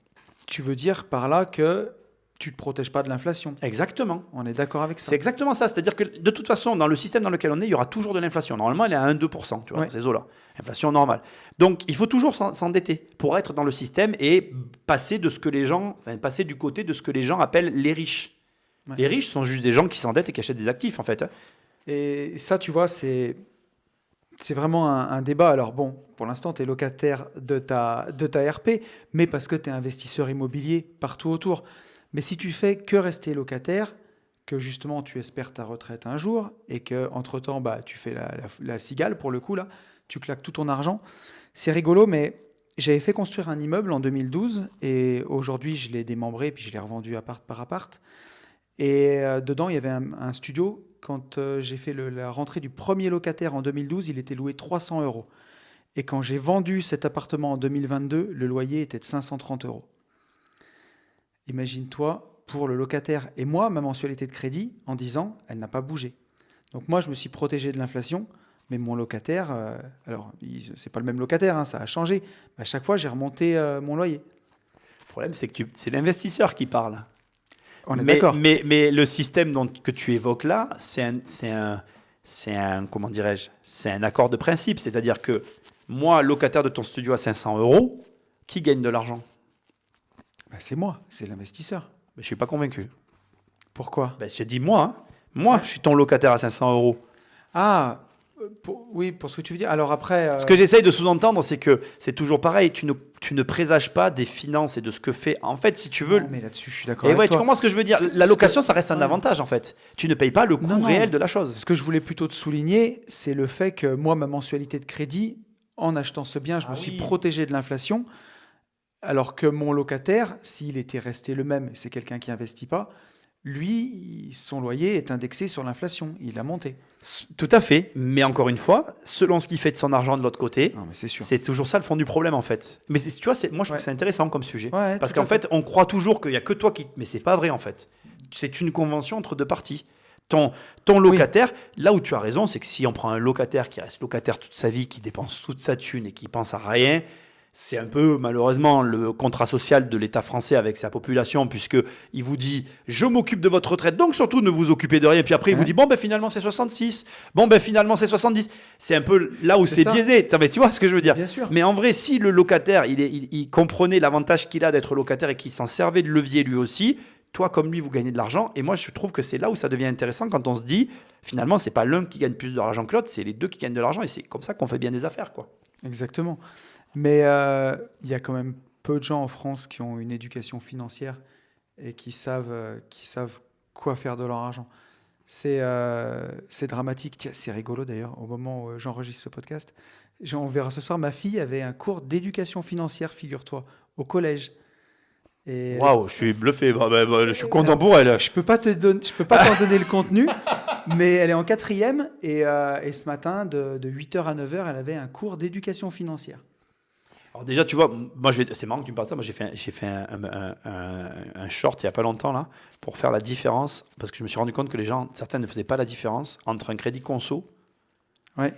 Tu veux dire par là que tu ne te protèges pas de l'inflation. Exactement. On est d'accord avec ça. C'est exactement ça. C'est-à-dire que de toute façon, dans le système dans lequel on est, il y aura toujours de l'inflation. Normalement, elle est à 1-2%, tu vois, Ouais. dans ces eaux-là. Inflation normale. Donc, il faut toujours s'endetter pour être dans le système et passer passer du côté de ce que les gens appellent les riches. Ouais. Les riches sont juste des gens qui s'endettent et qui achètent des actifs, en fait. Hein. Et ça, tu vois, c'est vraiment un débat. Alors bon, pour l'instant, tu es locataire de ta RP, mais parce que tu es investisseur immobilier partout autour. Mais si tu fais que rester locataire, que justement tu espères ta retraite un jour, et qu'entre-temps, bah, tu fais la cigale, pour le coup, là, tu claques tout ton argent, c'est rigolo, mais j'avais fait construire un immeuble en 2012, et aujourd'hui, je l'ai démembré, puis je l'ai revendu appart par appart. Et dedans, il y avait un studio. Quand j'ai fait la rentrée du premier locataire en 2012, il était loué 300 €. Et quand j'ai vendu cet appartement en 2022, le loyer était de 530 €. Imagine-toi, pour le locataire et moi, ma mensualité de crédit, en 10 ans, elle n'a pas bougé. Donc moi, je me suis protégé de l'inflation, mais mon locataire, c'est pas le même locataire, hein, ça a changé. Mais à chaque fois, j'ai remonté mon loyer. Le problème, c'est que c'est l'investisseur qui parle. On est d'accord. Mais le système que tu évoques là, comment dirais-je, c'est un accord de principe. C'est-à-dire que moi, locataire de ton studio à 500 €, qui gagne de l'argent? Bah, c'est moi, c'est l'investisseur. Mais je ne suis pas convaincu. Pourquoi? Ben, j'ai dit moi. Hein. Moi, je suis ton locataire à 500 €. Ah, oui, pour ce que tu veux dire. Alors après... Ce que j'essaye de sous-entendre, c'est que c'est toujours pareil. Tu ne présages pas des finances et de ce que fait. En fait, si tu veux. Non, mais là-dessus, je suis d'accord Et avec ouais, toi. tu comprends ce que je veux dire? La location, ça reste un avantage, en fait. Tu ne payes pas le coût réel de la chose. Ce que je voulais plutôt te souligner, c'est le fait que moi, ma mensualité de crédit, en achetant ce bien, je me suis protégé de l'inflation. Alors que mon locataire, s'il était resté le même, c'est quelqu'un qui n'investit pas, lui, son loyer est indexé sur l'inflation. Il a monté. Tout à fait. Mais encore une fois, selon ce qu'il fait de son argent de l'autre côté, non, mais c'est sûr. C'est toujours ça le fond du problème en fait. Mais tu vois, moi je trouve que c'est intéressant comme sujet. Ouais, parce qu'en fait, on croit toujours qu'il n'y a que toi qui. Mais c'est pas vrai en fait. C'est une convention entre deux parties. Ton locataire, là où tu as raison, c'est que si on prend un locataire qui reste locataire toute sa vie, qui dépense toute sa thune et qui pense à rien, c'est un peu malheureusement le contrat social de l'État français avec sa population, puisqu'il vous dit « je m'occupe de votre retraite, donc surtout ne vous occupez de rien ». Puis après, il vous dit « bon, ben finalement c'est 66 ». Bon, ben finalement c'est 70. C'est un peu là où c'est biaisé. Tu vois ce que je veux dire? Bien sûr. Mais en vrai, si le locataire, il comprenait l'avantage qu'il a d'être locataire et qu'il s'en servait de levier lui aussi, toi comme lui, vous gagnez de l'argent. Et moi, je trouve que c'est là où ça devient intéressant quand on se dit finalement, c'est pas l'un qui gagne plus de l'argent que l'autre, c'est les deux qui gagnent de l'argent. Et c'est comme ça qu'on fait bien des affaires, quoi. Exactement. Mais il y a quand même peu de gens en France qui ont une éducation financière et qui savent quoi faire de leur argent. C'est dramatique. Tiens, c'est rigolo d'ailleurs, au moment où j'enregistre ce podcast. On verra ce soir, ma fille avait un cours d'éducation financière, figure-toi, au collège. Waouh, je suis bluffé. Je suis content pour elle. Je peux pas t'en donner le contenu, mais elle est en 4e et ce matin, de 8h à 9h, elle avait un cours d'éducation financière. Alors déjà, tu vois, moi, c'est marrant que tu me parles de ça. Moi, j'ai fait un short il n'y a pas longtemps là, pour faire la différence, parce que je me suis rendu compte que certains ne faisaient pas la différence entre un crédit conso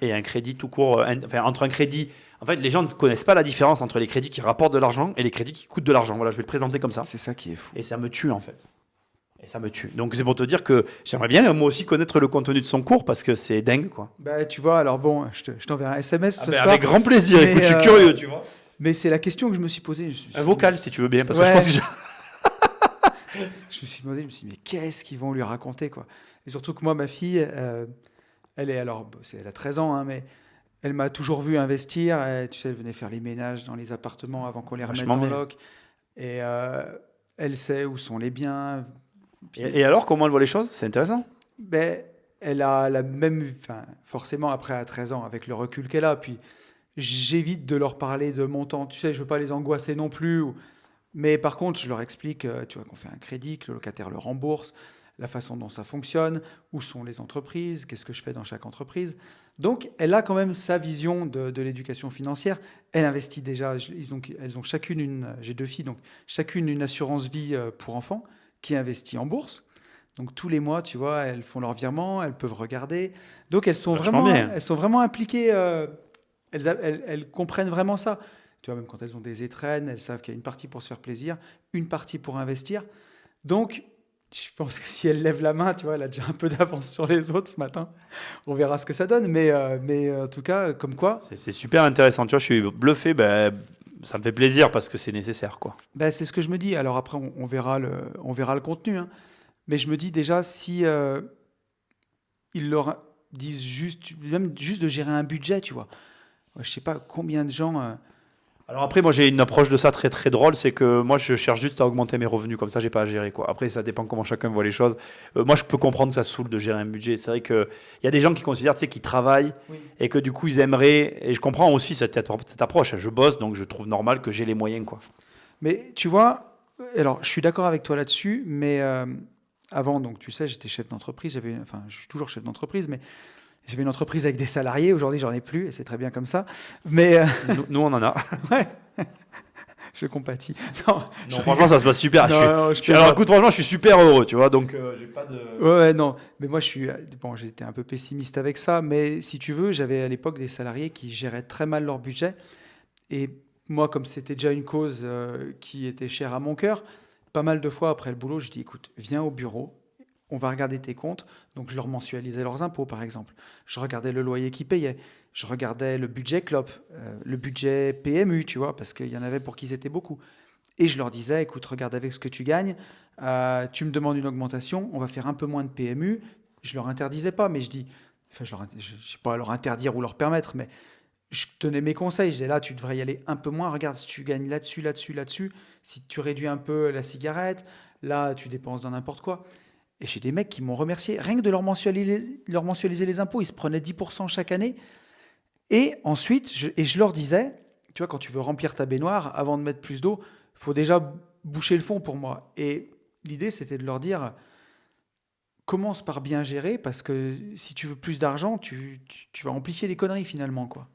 et un crédit tout court. Entre un crédit... En fait, les gens ne connaissent pas la différence entre les crédits qui rapportent de l'argent et les crédits qui coûtent de l'argent. Voilà, je vais le présenter comme ça. C'est ça qui est fou. Et ça me tue, en fait. Et ça me tue. Donc, c'est pour te dire que j'aimerais bien, moi aussi, connaître le contenu de son cours, parce que c'est dingue, quoi. Bah, tu vois, alors bon, je t'enverrai un SMS ce soir. Avec grand plaisir. Écoute, je suis curieux, tu vois. Mais c'est la question que je me suis posée. Un vocal, si tu veux bien, parce que je pense que je me suis demandé, mais qu'est-ce qu'ils vont lui raconter, quoi. Et surtout que moi, ma fille, elle a 13 ans, hein, mais elle m'a toujours vu investir. Tu sais, elle venait faire les ménages dans les appartements avant qu'on les remette en loc. Et elle sait où sont les biens. Et alors, comment elle voit les choses? C'est intéressant. Ben, elle a la même... forcément, après, à 13 ans, avec le recul qu'elle a, puis... J'évite de leur parler de montant. Tu sais, je ne veux pas les angoisser non plus. Mais par contre, je leur explique tu vois, qu'on fait un crédit, que le locataire le rembourse, la façon dont ça fonctionne, où sont les entreprises, qu'est-ce que je fais dans chaque entreprise. Donc, elle a quand même sa vision de l'éducation financière. Elle investit déjà. Elles ont chacune j'ai 2 filles, donc chacune une assurance vie pour enfants qui investit en bourse. Donc, tous les mois, tu vois, elles font leur virement, elles peuvent regarder. Donc, elles sont vraiment impliquées... Elles comprennent vraiment ça. Tu vois, même quand elles ont des étrennes, elles savent qu'il y a une partie pour se faire plaisir, une partie pour investir. Donc, je pense que si elle lève la main, tu vois, elle a déjà un peu d'avance sur les autres ce matin. On verra ce que ça donne. Mais en tout cas, comme quoi... C'est super intéressant. Tu vois, je suis bluffé. Ça me fait plaisir parce que c'est nécessaire, quoi. C'est ce que je me dis. Alors après, on verra le contenu. Hein. Mais je me dis déjà, si ils leur disent même juste de gérer un budget, tu vois. Je ne sais pas combien de gens... Alors après, moi, j'ai une approche de ça très, très drôle. C'est que moi, je cherche juste à augmenter mes revenus. Comme ça, je n'ai pas à gérer, quoi. Après, ça dépend comment chacun voit les choses. Moi, je peux comprendre que ça saoule de gérer un budget. C'est vrai qu'il y a des gens qui considèrent, tu sais, qu'ils travaillent et que du coup, ils aimeraient... Et je comprends aussi cette approche. Je bosse, donc je trouve normal que j'ai les moyens, quoi. Mais tu vois, alors, je suis d'accord avec toi là-dessus, mais avant, donc, tu sais, j'étais chef d'entreprise. Je suis toujours chef d'entreprise, mais... J'avais une entreprise avec des salariés. Aujourd'hui, j'en ai plus et c'est très bien comme ça. Mais nous, on en a. Ouais. Je compatis. Non, Non, franchement, ça se passe super. Non, Alors, écoute, franchement, je suis super heureux, tu vois. Donc, j'ai pas de. Ouais, non. Mais moi, bon, j'étais un peu pessimiste avec ça. Mais si tu veux, j'avais à l'époque des salariés qui géraient très mal leur budget. Et moi, comme c'était déjà une cause qui était chère à mon cœur, pas mal de fois après le boulot, je dis, écoute, viens au bureau, on va regarder tes comptes. Donc, je leur mensualisais leurs impôts, par exemple. Je regardais le loyer qu'ils payaient. Je regardais le budget CLOP, le budget PMU, tu vois, parce qu'il y en avait pour qui c'était beaucoup. Et je leur disais, écoute, regarde avec ce que tu gagnes, tu me demandes une augmentation, on va faire un peu moins de PMU. Je leur interdisais pas, mais je dis, enfin, je ne sais pas leur interdire ou leur permettre, mais je tenais mes conseils. Je disais, là, tu devrais y aller un peu moins. Regarde, si tu gagnes là-dessus, là-dessus, là-dessus, si tu réduis un peu la cigarette, là, tu dépenses dans n'importe quoi. Et j'ai des mecs qui m'ont remercié, rien que de leur mensualiser les impôts. Ils se prenaient 10% chaque année. Et ensuite, je leur disais, tu vois, quand tu veux remplir ta baignoire, avant de mettre plus d'eau, il faut déjà boucher le fond pour moi. Et l'idée, c'était de leur dire, commence par bien gérer, parce que si tu veux plus d'argent, tu vas amplifier les conneries finalement, quoi.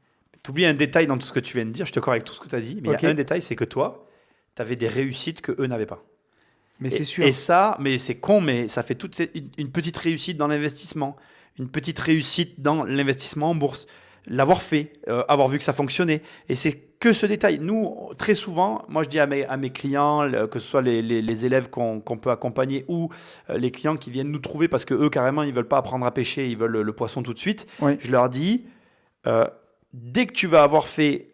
T'oublies un détail dans tout ce que tu viens de dire. Je te corrige avec tout ce que tu as dit. Mais il Ok, y a un détail, c'est que toi, tu avais des réussites que eux n'avaient pas. mais c'est Et sûr. ça, mais c'est con, mais ça fait une petite réussite dans l'investissement, une petite réussite dans l'investissement en bourse, l'avoir fait, avoir vu que ça fonctionnait. Et c'est que ce détail. Nous, très souvent, moi je dis à mes clients, que ce soit les élèves qu'on peut accompagner ou les clients qui viennent nous trouver parce que eux carrément ils veulent pas apprendre à pêcher, ils veulent le poisson tout de suite. Oui, Je leur dis, euh, dès que tu vas avoir fait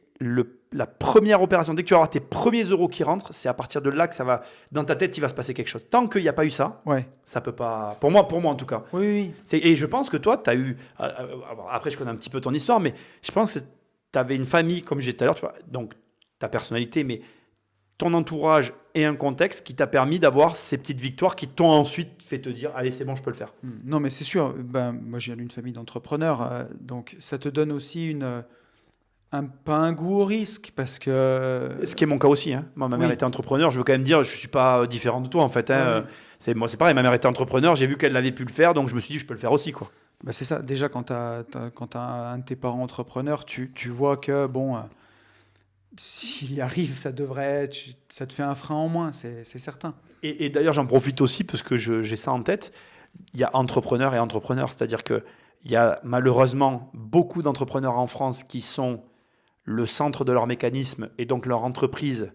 la première opération, dès que tu vas avoir tes premiers euros qui rentrent, c'est à partir de là que ça va, dans ta tête, il va se passer quelque chose. Tant qu'il n'y a pas eu ça, ouais. ça peut pas. Pour moi en tout cas. Oui, oui, Et je pense que toi, tu as eu. Après, je connais un petit peu ton histoire, mais je pense que tu avais une famille, comme j'ai dit tout à l'heure, tu vois, donc ta personnalité, mais ton entourage et un contexte qui t'a permis d'avoir ces petites victoires qui t'ont ensuite fait te dire allez, c'est bon, je peux le faire. Non, mais c'est sûr. Ben, moi, je viens d'une famille d'entrepreneurs, donc ça te donne aussi pas un goût au risque, parce que... Ce qui est mon cas aussi. Hein. Moi, ma mère Oui, était entrepreneur. Je veux quand même dire, je ne suis pas différent de toi en fait. ouais, Hein. ouais. Moi, c'est pareil. Ma mère était entrepreneur. J'ai vu qu'elle avait pu le faire, donc je me suis dit, je peux le faire aussi, quoi. Bah, c'est ça. Déjà, quand t'as un de tes parents entrepreneur, tu vois que, bon, s'il y arrive, ça te fait un frein en moins, c'est certain. Et d'ailleurs, j'en profite aussi parce que j'ai ça en tête. Il y a entrepreneur et entrepreneur, c'est-à-dire que il y a malheureusement beaucoup d'entrepreneurs en France qui sont le centre de leur mécanisme et donc leur entreprise.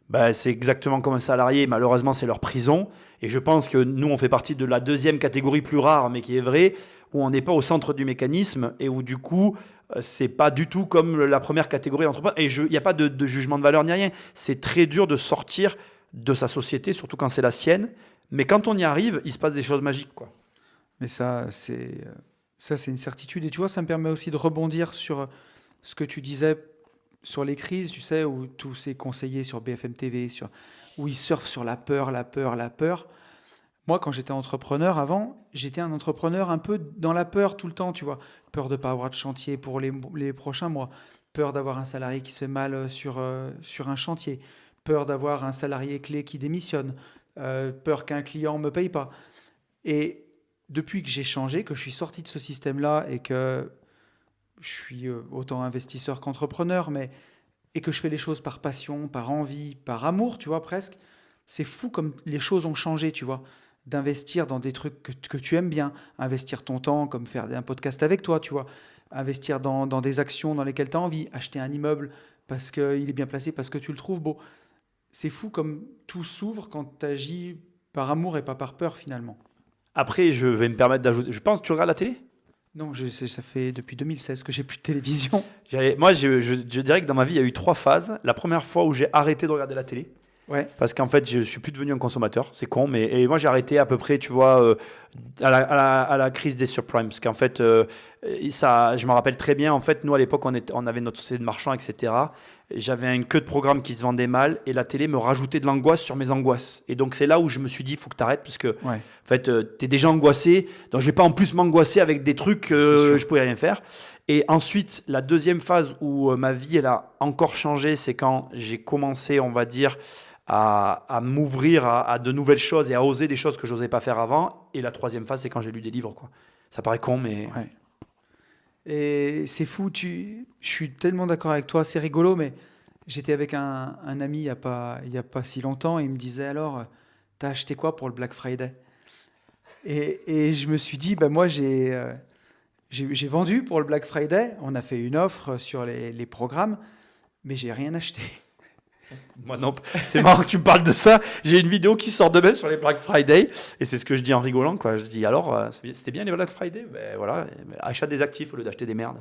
Ben, c'est exactement comme un salarié, malheureusement c'est leur prison. Et je pense que nous on fait partie de la deuxième catégorie plus rare, mais qui est vraie, où on n'est pas au centre du mécanisme et où du coup c'est pas du tout comme la première catégorie d'entrepreneur. Et il n'y a pas de jugement de valeur ni rien. C'est très dur de sortir de sa société, surtout quand c'est la sienne. Mais quand on y arrive, il se passe des choses magiques, quoi. Mais ça, c'est une certitude. Et tu vois, ça me permet aussi de rebondir sur ce que tu disais sur les crises, tu sais, où tous ces conseillers sur BFM TV, où ils surfent sur la peur, la peur, la peur. Moi, quand j'étais entrepreneur avant, j'étais un entrepreneur un peu dans la peur tout le temps, tu vois. Peur de ne pas avoir de chantier pour les prochains mois. Peur d'avoir un salarié qui se fait mal sur un chantier. Peur d'avoir un salarié clé qui démissionne. Peur qu'un client ne me paye pas. Et depuis que j'ai changé, que je suis sorti de ce système-là et que je suis autant investisseur qu'entrepreneur, et que je fais les choses par passion, par envie, par amour, tu vois, presque, c'est fou comme les choses ont changé, tu vois. D'investir dans des trucs que tu aimes bien, investir ton temps, comme faire un podcast avec toi, tu vois, investir dans des actions dans lesquelles tu as envie, acheter un immeuble parce qu'il est bien placé, parce que tu le trouves beau. C'est fou comme tout s'ouvre quand tu agis par amour et pas par peur finalement. Après, je vais me permettre d'ajouter. Je pense que tu regardes la télé. Non, ça fait depuis 2016 que j'ai plus de télévision. Moi, je dirais que dans ma vie, il y a eu 3 phases. La première fois où j'ai arrêté de regarder la télé, Ouais, parce qu'en fait, je suis plus devenu un consommateur. C'est con, mais et moi, j'ai arrêté à peu près, tu vois, à la crise des subprimes. Parce qu'en fait, ça, je me rappelle très bien. En fait, nous, à l'époque, on avait notre société de marchand, etc. J'avais une queue de programme qui se vendait mal et la télé me rajoutait de l'angoisse sur mes angoisses. Et donc, c'est là où je me suis dit, il faut que tu arrêtes, parce que, ouais, en fait, tu es déjà angoissé. Donc, je vais pas en plus m'angoisser avec des trucs c'est que sûr. je pouvais rien faire. Et ensuite, la deuxième phase où ma vie, elle a encore changé, c'est quand j'ai commencé, on va dire, à m'ouvrir à de nouvelles choses et à oser des choses que je n'osais pas faire avant. Et la troisième phase, c'est quand j'ai lu des livres, quoi. Ça paraît con, mais Ouais. Et c'est fou, je suis tellement d'accord avec toi, c'est rigolo, mais J'étais avec un ami il y a pas si longtemps et il me disait alors, t'as acheté quoi pour le Black Friday? Et je me suis dit, bah moi j'ai vendu pour le Black Friday, on a fait une offre sur les programmes, mais j'ai rien acheté. Moi non, c'est marrant que tu me parles de ça. J'ai une vidéo qui sort demain sur les Black Friday et c'est ce que je dis en rigolant, quoi. Je dis alors, c'était bien les Black Friday? Ben voilà, achat des actifs au lieu d'acheter des merdes.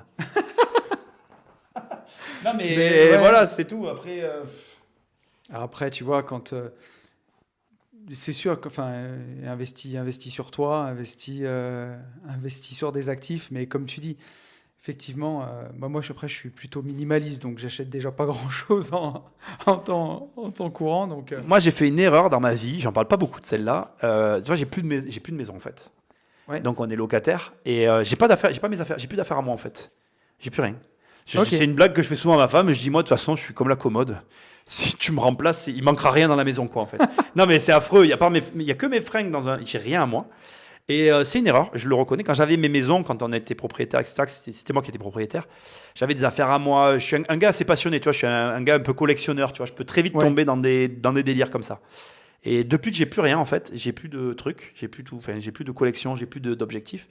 Non mais Ouais. voilà, c'est tout. Après, Après, tu vois, c'est sûr que, enfin, investis sur toi, investis sur des actifs, mais comme tu dis, effectivement, moi, après, je suis plutôt minimaliste, donc j'achète déjà pas grand-chose en temps courant, donc. moi j'ai fait une erreur dans ma vie. J'en parle pas beaucoup de celle-là. Tu vois, j'ai plus de maison en fait. Ouais. Donc on est locataire et j'ai pas d'affaires, j'ai pas mes affaires, j'ai plus d'affaires à moi en fait. J'ai plus rien. Ok. C'est une blague que je fais souvent à ma femme. Je dis moi de toute façon je suis comme la commode. Si tu me remplaces, il manquera rien dans la maison quoi en fait. Non mais c'est affreux. Il y a que mes fringues dans un. J'ai rien à moi. Et c'est une erreur. Je le reconnais. Quand j'avais mes maisons, quand on était propriétaire, etc. C'était moi qui étais propriétaire. J'avais des affaires à moi. Je suis un gars assez passionné. Tu vois, je suis un gars un peu collectionneur. Tu vois, je peux très vite Ouais. tomber dans des délires comme ça. Et depuis que j'ai plus rien en fait, j'ai plus de trucs, j'ai plus tout, enfin j'ai plus de collection, j'ai plus d'objectifs.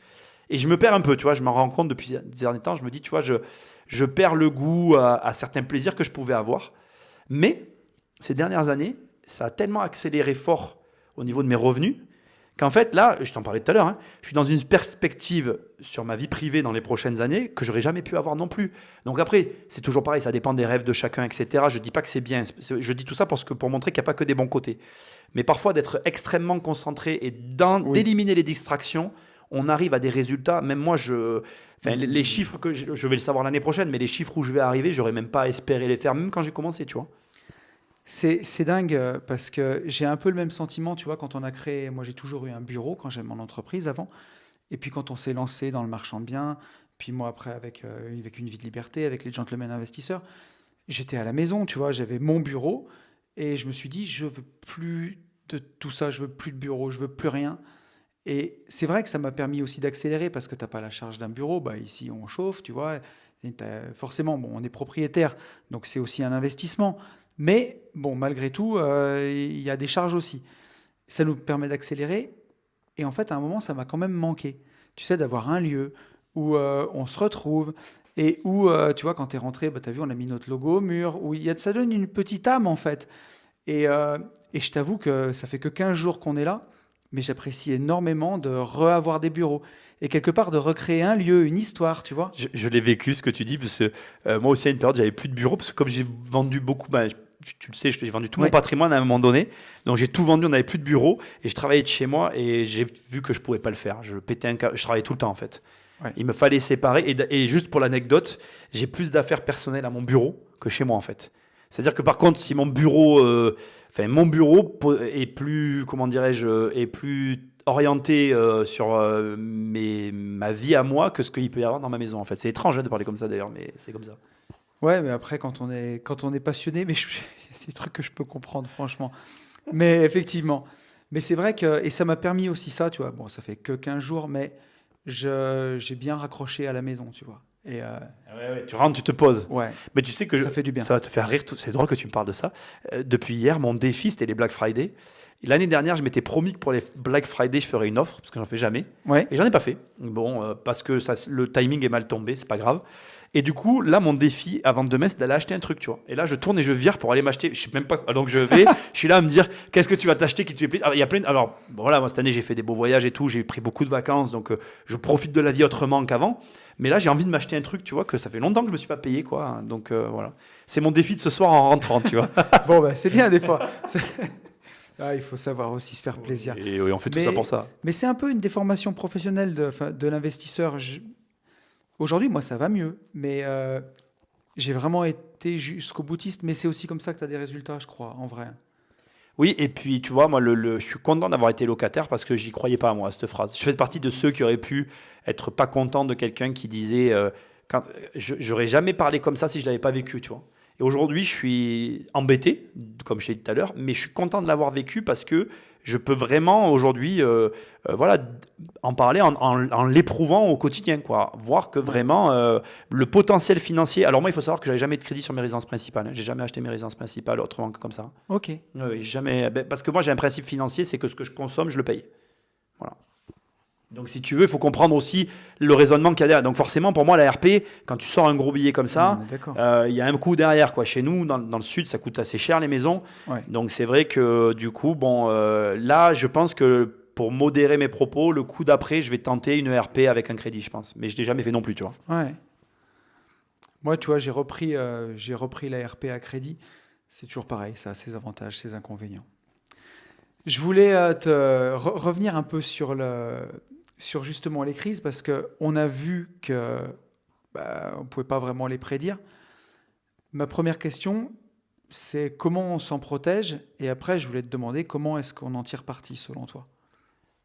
Et je me perds un peu, tu vois, je m'en rends compte depuis ces derniers temps, je me dis, tu vois, je perds le goût à certains plaisirs que je pouvais avoir. Mais ces dernières années, ça a tellement accéléré fort au niveau de mes revenus qu'en fait, là, je t'en parlais tout à l'heure, hein, je suis dans une perspective sur ma vie privée dans les prochaines années que j'aurais jamais pu avoir non plus. Donc après, c'est toujours pareil, ça dépend des rêves de chacun, etc. Je dis pas que c'est bien, je dis tout ça pour montrer qu'il n'y a pas que des bons côtés. Mais parfois, d'être extrêmement concentré et Oui. d'éliminer les distractions, on arrive à des résultats. Même moi, enfin, les chiffres que je vais le savoir l'année prochaine, mais les chiffres où je vais arriver, j'aurais même pas espéré les faire, même quand j'ai commencé, tu vois. C'est dingue parce que j'ai un peu le même sentiment, tu vois, quand on a créé, moi j'ai toujours eu un bureau quand j'ai mon entreprise avant, et puis quand on s'est lancé dans le marchand de biens, puis moi après avec une vie de liberté, avec les gentlemen investisseurs, j'étais à la maison, tu vois, j'avais mon bureau, et je me suis dit, je veux plus de tout ça, je veux plus de bureau, je veux plus rien. Et c'est vrai que ça m'a permis aussi d'accélérer parce que tu n'as pas la charge d'un bureau, bah ici on chauffe, tu vois, et forcément, bon, on est propriétaire, donc c'est aussi un investissement. Mais bon, malgré tout, il y a des charges aussi. Ça nous permet d'accélérer. Et en fait, à un moment, ça m'a quand même manqué. Tu sais, d'avoir un lieu où on se retrouve et où, tu vois, quand tu es rentré, bah, tu as vu, on a mis notre logo au mur, où ça donne une petite âme, en fait. Et je t'avoue que ça fait que 15 jours qu'on est là, mais j'apprécie énormément de reavoir des bureaux. Et quelque part, de recréer un lieu, une histoire, tu vois. Je l'ai vécu, ce que tu dis, parce que moi aussi, à une période, j'avais plus de bureau, parce que comme j'ai vendu beaucoup, bah, tu le sais, j'ai vendu tout mon Ouais. patrimoine à un moment donné. Donc j'ai tout vendu, on n'avait plus de bureau, et je travaillais de chez moi, et j'ai vu que je pouvais pas le faire. Je pétais un câble, je travaillais tout le temps, en fait. Ouais. Il me fallait séparer, et juste pour l'anecdote, j'ai plus d'affaires personnelles à mon bureau que chez moi, en fait. C'est-à-dire que par contre, si mon bureau est plus, comment dirais-je, est plus orienté sur ma vie à moi que ce qu'il peut y avoir dans ma maison, en fait. C'est étrange hein, de parler comme ça, d'ailleurs, mais c'est comme ça. Ouais, mais après, quand on est passionné, mais il y a des trucs que je peux comprendre, franchement. Mais effectivement. Mais c'est vrai que, et ça m'a permis aussi ça, tu vois. Bon, ça fait que 15 jours, mais j'ai bien raccroché à la maison, tu vois. Et Ouais, tu rentres, tu te poses. ouais, Mais tu sais que ça fait du bien. ça va te faire rire. C'est drôle que tu me parles de ça. Depuis hier, mon défi, c'était les Black Friday. L'année dernière, je m'étais promis que pour les Black Friday, je ferais une offre, parce que j'en fais jamais. Ouais, Et j'en ai pas fait. Bon, parce que le timing est mal tombé, c'est pas grave. Et du coup, là, mon défi avant demain, c'est d'aller acheter un truc, tu vois. Et là, je tourne et je vire pour aller m'acheter. Je sais même pas. Donc, je suis là à me dire, qu'est-ce que tu vas t'acheter qui te fait plaisir. Alors, il y a plein. Alors, bon, voilà, moi, cette année, j'ai fait des beaux voyages et tout. J'ai pris beaucoup de vacances. Donc, je profite de la vie autrement qu'avant. Mais là, j'ai envie de m'acheter un truc, tu vois, que ça fait longtemps que je me suis pas payé, quoi. Donc, voilà. C'est mon défi de ce soir en rentrant, tu vois. bon, bah, c'est bien des fois. Ah, il faut savoir aussi se faire plaisir. Et oui, on fait tout Mais, ça pour ça. mais c'est un peu une déformation professionnelle de l'investisseur. Aujourd'hui, moi, ça va mieux, mais j'ai vraiment été jusqu'au boutiste. Mais c'est aussi comme ça que tu as des résultats, je crois, en vrai. Oui, et puis tu vois, moi, je suis content d'avoir été locataire parce que j'y croyais pas, moi, à cette phrase. Je fais partie de ceux qui auraient pu être pas contents de quelqu'un qui disait j'aurais jamais parlé comme ça si je l'avais pas vécu, tu vois. Et aujourd'hui, je suis embêté, comme je t'ai dit tout à l'heure, mais je suis content de l'avoir vécu parce que je peux vraiment aujourd'hui voilà, en parler en l'éprouvant au quotidien, quoi. Voir que vraiment le potentiel financier. Alors moi, il faut savoir que j'avais jamais de crédit sur mes résidences principales. J'ai jamais acheté mes résidences principales autrement que comme ça. Ok. Jamais. Parce que moi, j'ai un principe financier, c'est que ce que je consomme, je le paye. Voilà. Donc, si tu veux, il faut comprendre aussi le raisonnement qu'il y a derrière. Donc, forcément, pour moi, la RP, quand tu sors un gros billet comme ça, il y a un coût derrière, quoi. Chez nous, dans le sud, ça coûte assez cher les maisons. Ouais. Donc, c'est vrai que du coup, bon, là, je pense que pour modérer mes propos, le coup d'après, je vais tenter une RP avec un crédit, je pense. Mais je ne l'ai jamais fait non plus, tu vois. Ouais. Moi, tu vois, j'ai repris la RP à crédit. C'est toujours pareil, ça a ses avantages, ses inconvénients. Je voulais revenir un peu sur justement les crises parce qu'on a vu que on ne pouvait pas vraiment les prédire. Ma première question, c'est comment on s'en protège et après, je voulais te demander comment est-ce qu'on en tire parti selon toi.